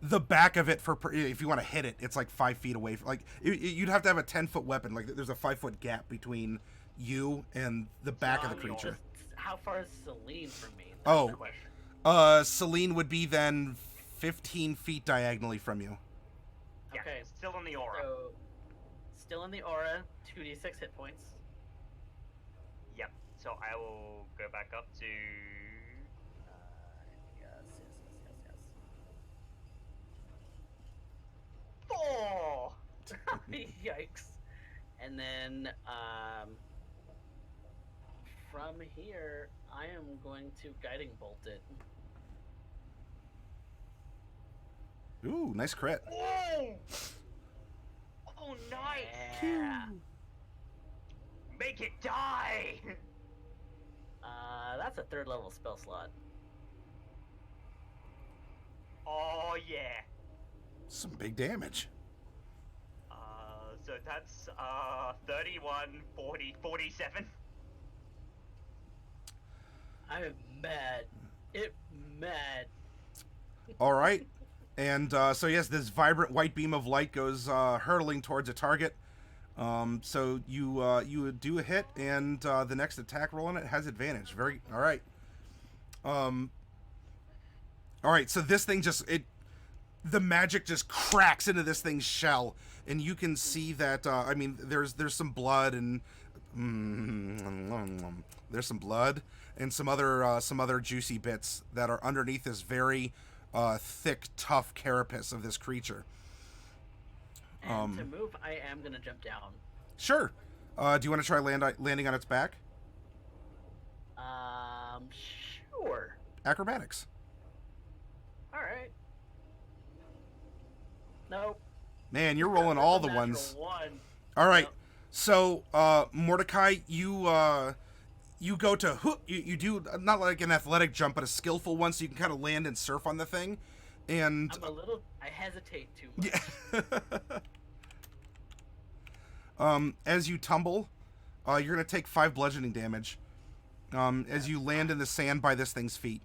A: The back of it, if you want to hit it, it's like 5 feet away. Like you'd have to have a 10-foot weapon. Like there's a 5-foot gap between you and the back of the creature.
D: How far is Celine from me? That's
A: Oh,
D: the question.
A: Celine would be then 15 feet diagonally from you.
B: Yeah,
D: Okay.
B: still in the aura.
D: So, still in the aura, 2d6 hit points.
B: Yep. So I will go back up to.
D: Yes.
B: 4.
D: Yikes. And then, from here, I am going to guiding bolt it.
A: Ooh, nice crit.
B: Oh! Oh, nice!
D: Yeah.
B: Make it die!
D: That's a 3rd level spell slot.
B: Oh, yeah.
A: Some big damage.
B: So that's 31, 40, 47.
D: I'm mad. Mad.
A: All right. And so, yes, this vibrant white beam of light goes hurtling towards a target. So you would do a hit, and the next attack roll on it has advantage. All right. All right, so this thing the magic just cracks into this thing's shell, and you can see that, there's some blood and there's some blood and some other juicy bits that are underneath this very thick, tough carapace of this creature.
D: And to move, I am going to jump down.
A: Sure. Do you want to try landing on its back?
D: Sure.
A: Acrobatics.
D: All right. Nope.
A: Man, you're rolling all the
D: Natural
A: ones.
D: One.
A: All right.
D: Yep.
A: So, Mordecai, you go to you do not like an athletic jump, but a skillful one, so you can kind of land and surf on the thing. And
D: I hesitate too much.
A: yeah. As you tumble, you're gonna take 5 bludgeoning damage. As you land in the sand by this thing's feet.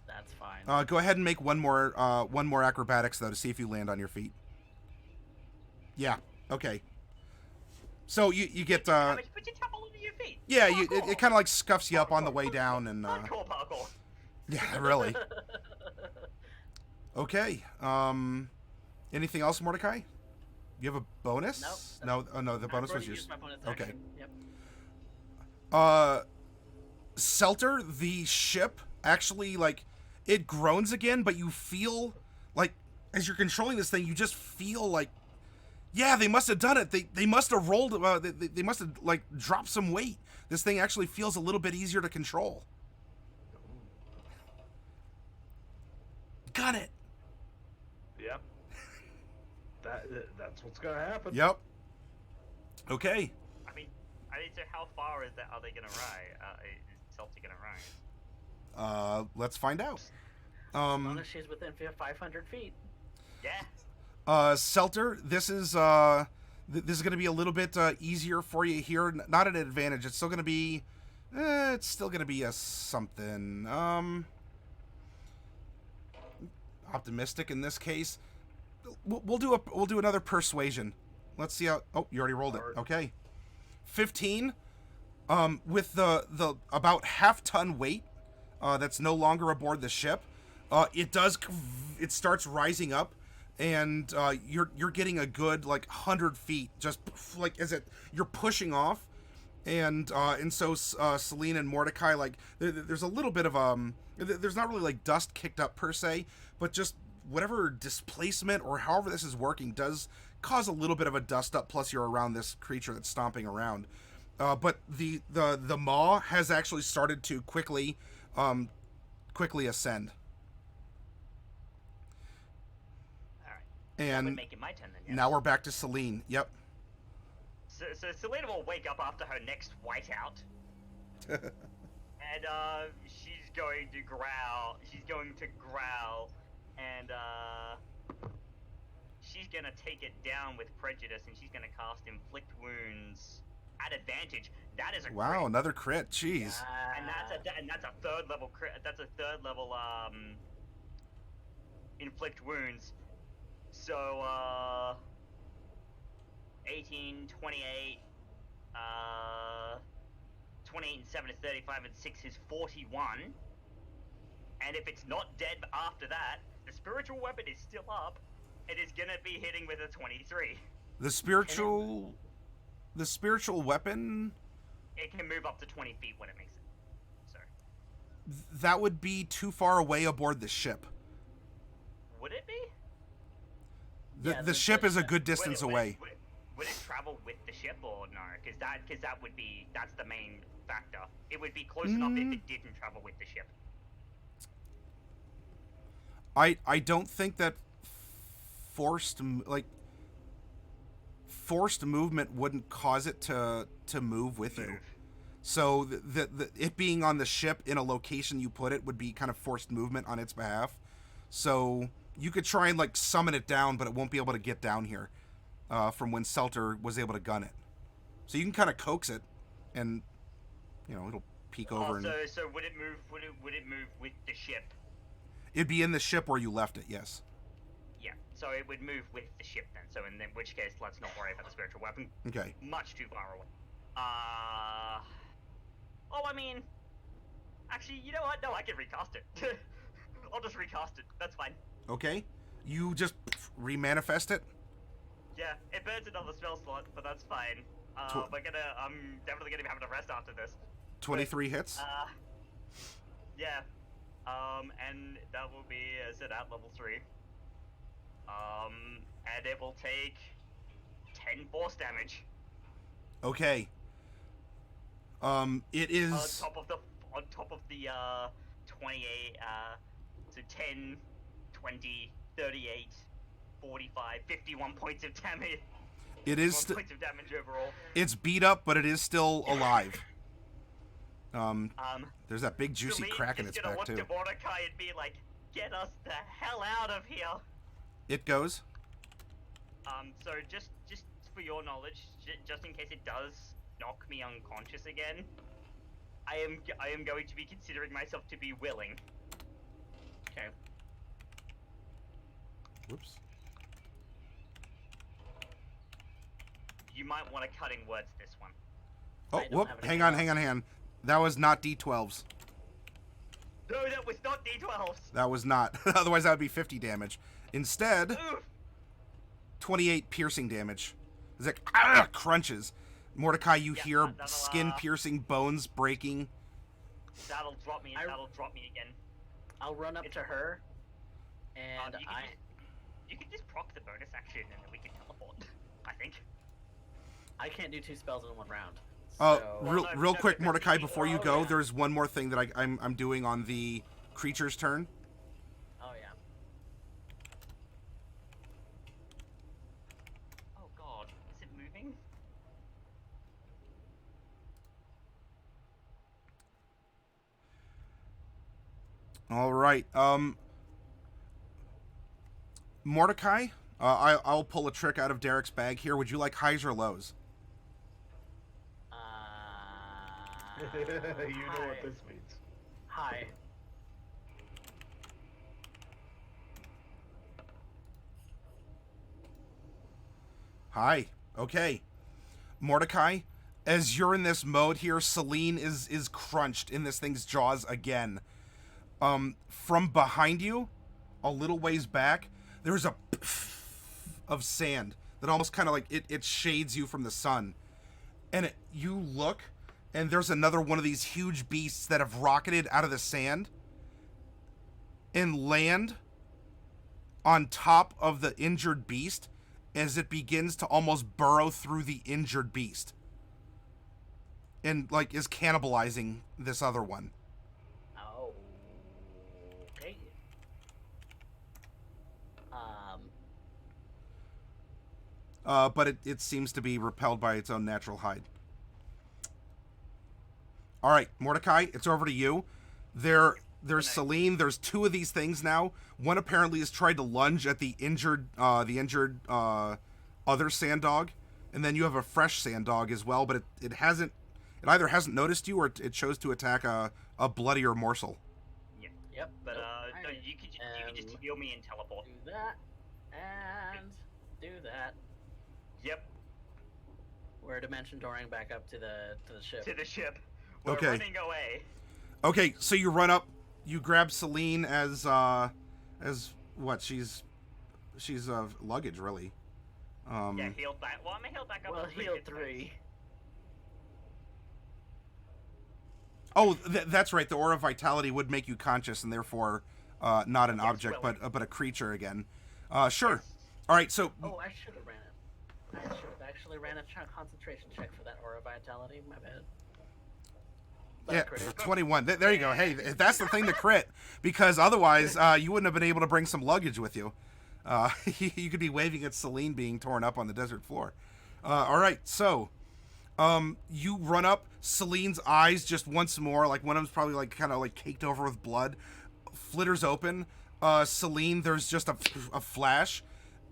D: That's fine.
A: Go ahead and make one more acrobatics though to see if you land on your feet. Yeah. Okay. So you get
B: But you tumble over your feet.
A: yeah,
B: Parkour.
A: it kind of like scuffs you up on the way down and
B: Parkour.
A: yeah, really. Okay. Anything else, Mordecai? You have a bonus?
D: Nope.
A: No. Oh no, the
D: I've
A: bonus was
D: already
A: yours.
D: used my bonus
A: Okay.
D: action. Yep.
A: Seltur, the ship actually like it groans again, but you feel like as you're controlling this thing, you just feel like, yeah, they must have done it. They must have rolled. They must have like dropped some weight. This thing actually feels a little bit easier to control. Got it.
C: Yep. That's what's gonna happen.
A: Yep. Okay.
B: I mean, so how far is that? Are they gonna ride? Is Celtic gonna ride?
A: Let's find out.
D: As long as she's within 500 feet.
B: Yeah.
A: Seltur, this is going to be a little bit easier for you here. Not an advantage. It's still going to be, a something. Optimistic in this case. We'll do another persuasion. Let's see how. Oh, you already rolled it. Okay, 15. With the about half-ton weight, that's no longer aboard the ship. It starts rising up. And you're getting a good like 100 feet, just like you're pushing off, and so Celine and Mordecai, like there's a little bit of there's not really like dust kicked up per se, but just whatever displacement or however this is working does cause a little bit of a dust up. Plus you're around this creature that's stomping around, but the maw has actually started to quickly ascend. And
B: making my turn then, yeah.
A: now we're back to Celine. Yep.
B: So Selena will wake up after her next whiteout, and she's going to growl. She's going to growl And she's gonna take it down with prejudice, and she's gonna cast Inflict Wounds at advantage. That is a
A: Wow,
B: crit.
A: another crit. Jeez.
B: And that's a third level crit. That's a third level Inflict Wounds. So 18, 28, 28 and 7 is 35, and 6 is 41. And if it's not dead after that, the spiritual weapon is still up. It is gonna be hitting with a 23.
A: The spiritual weapon,
B: It can move up to 20 feet when it makes it. So
A: that would be too far away aboard the ship.
B: would it be?
A: The ship is a good distance away.
B: Would it travel with the ship or no? Because that would be, that's the main factor. It would be close enough if it didn't travel with the ship.
A: I don't think that forced movement wouldn't cause it to move with you. So it being on the ship in a location you put it would be kind of forced movement on its behalf. So you could try and like summon it down, but it won't be able to get down here from when Seltur was able to gun it. So you can kind of coax it, and it'll peek over. And
B: So would it move? Would it move with the ship?
A: It'd be in the ship where you left it. Yes.
B: Yeah. So it would move with the ship then. So in which case, let's not worry about the spiritual weapon.
A: Okay.
B: Much too far away. Oh, I mean, actually, you know what? No, I can recast it. I'll just recast it. That's fine.
A: Okay. You just remanifest it.
B: Yeah, it burns another spell slot, but that's fine. I'm definitely gonna be having a rest after this.
A: 23 hits.
B: Yeah. And that will be, as I said, at level 3. And it will take 10 force damage.
A: Okay. It is
B: on top of the 28, so 10, 20, 38, 45, 51 points of damage.
A: It is
B: points of damage overall.
A: It's beat up, but it is still alive. There's that big juicy
B: Celine
A: crack in
B: is
A: its
B: gonna
A: back
B: look
A: too.
B: to Mordecai and be like, "Get us the hell out of here!"
A: It goes.
B: So just for your knowledge, just in case it does knock me unconscious again, I am going to be considering myself to be willing.
D: Okay.
A: Whoops.
B: You might want to cut in words this one.
A: Oh,
D: I don't
A: whoop!
D: have any
A: Hang on. That was not D12s.
B: No, that was not D12s.
A: That was not. Otherwise, that would be 50 damage. Instead,
B: Oof.
A: 28 piercing damage. It's like crunches. Mordecai, you
B: Yeah,
A: hear
B: that'll,
A: skin piercing, bones breaking.
B: That'll drop me.
D: I-
B: That'll drop me again.
D: I'll run up to her, and
B: You can just proc the bonus action and then we can teleport. I think.
D: I can't do 2 spells in 1 round.
A: Oh,
D: So,
A: real quick,
B: because
A: Mordecai,
B: you-
A: before you
D: oh,
A: go,
D: yeah.
A: there's one more thing that I'm doing on the creature's turn.
D: oh yeah.
B: Oh god, is it moving?
A: All right. Mordecai, I'll pull a trick out of Derek's bag here. Would you like highs or lows?
C: You know
D: Hi.
C: what this means.
D: Hi.
A: Hi. Okay. Mordecai, as you're in this mode here, Celine is crunched in this thing's jaws again. From behind you, a little ways back, there's a of sand that almost kind of like it shades you from the sun. And you look, and there's another one of these huge beasts that have rocketed out of the sand and land on top of the injured beast as it begins to almost burrow through the injured beast and like is cannibalizing this other one.
D: Oh. Okay.
A: But it seems to be repelled by its own natural hide. All right, Mordecai, it's over to you. There there's
B: Nice.
A: Celine. There's two of these things now. One apparently has tried to lunge at the injured other sand dog, and then you have a fresh sand dog as well. But it hasn't. It either hasn't noticed you or it chose to attack a bloodier morsel.
D: Yep.
B: But
D: nope.
B: no, you could just heal me and teleport.
D: Do that and do that.
B: Yep,
D: We're dimension dooring back up to the ship.
B: to the ship. We're
A: Okay.
B: running away.
A: Okay, so you run up, you grab Celine as what? She's luggage really.
B: Yeah, healed back. Well, I'm healed back up.
D: Well,
B: to 3
D: healed
B: hit points.
D: 3.
A: Oh, that's right. The aura of vitality would make you conscious and therefore not an
B: Yes,
A: object,
B: willing.
A: but a creature again. Sure. All right. So
D: Oh, I should have ran it. I should have actually ran a concentration check for that aura vitality. My bad. But I
A: yeah,
D: critted.
A: 21. There you go. Hey, that's the thing to crit, because otherwise you wouldn't have been able to bring some luggage with you. You could be waving at Celine being torn up on the desert floor. All right. So you run up. Celine's eyes just once more, like one of them's probably like kind of like caked over with blood, flitters open. Celine, there's just a flash,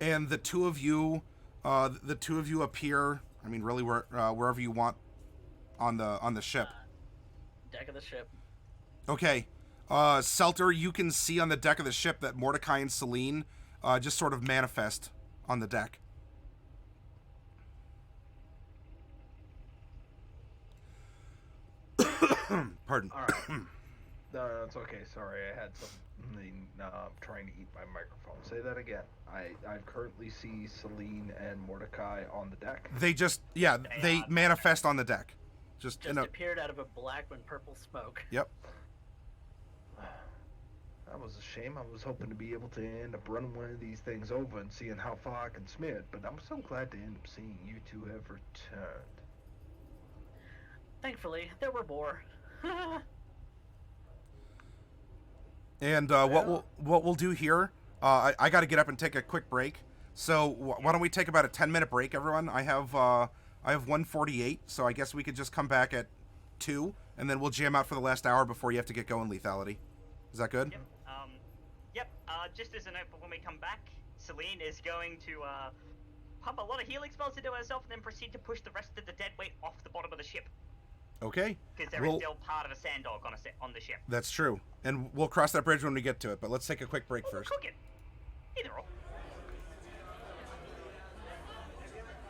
A: and the two of you appear. I mean, really, wherever you want on the ship.
D: Deck of the ship.
A: Okay, Seltur, you can see on the deck of the ship that Mordecai and Celine just sort of manifest on the deck. Pardon.
C: All right. No, it's okay. Sorry, I had something trying to eat my microphone. Say that again. I currently see Celine and Mordecai on the deck.
A: They just they manifest on the deck. Just
D: Appeared out of a black and purple smoke.
A: Yep.
C: That was a shame. I was hoping to be able to end up running one of these things over and seeing how far I can smear it, but I'm so glad to end up seeing you two have returned.
D: Thankfully, there were more.
A: And what we'll do here, I got to get up and take a quick break. So why don't we take about a 10-minute break, everyone? I have 1:48, so I guess we could just come back at 2, and then we'll jam out for the last hour before you have to get going, Lethality. Is that good?
B: Yep. Just as a note, but when we come back, Celine is going to pump a lot of healing spells into herself, and then proceed to push the rest of the dead weight off the bottom of the ship.
A: Okay.
B: Because there is still part of a sand dog on the ship.
A: That's true. And we'll cross that bridge when we get to it, but let's take a quick break first.
B: Cook it. Either or.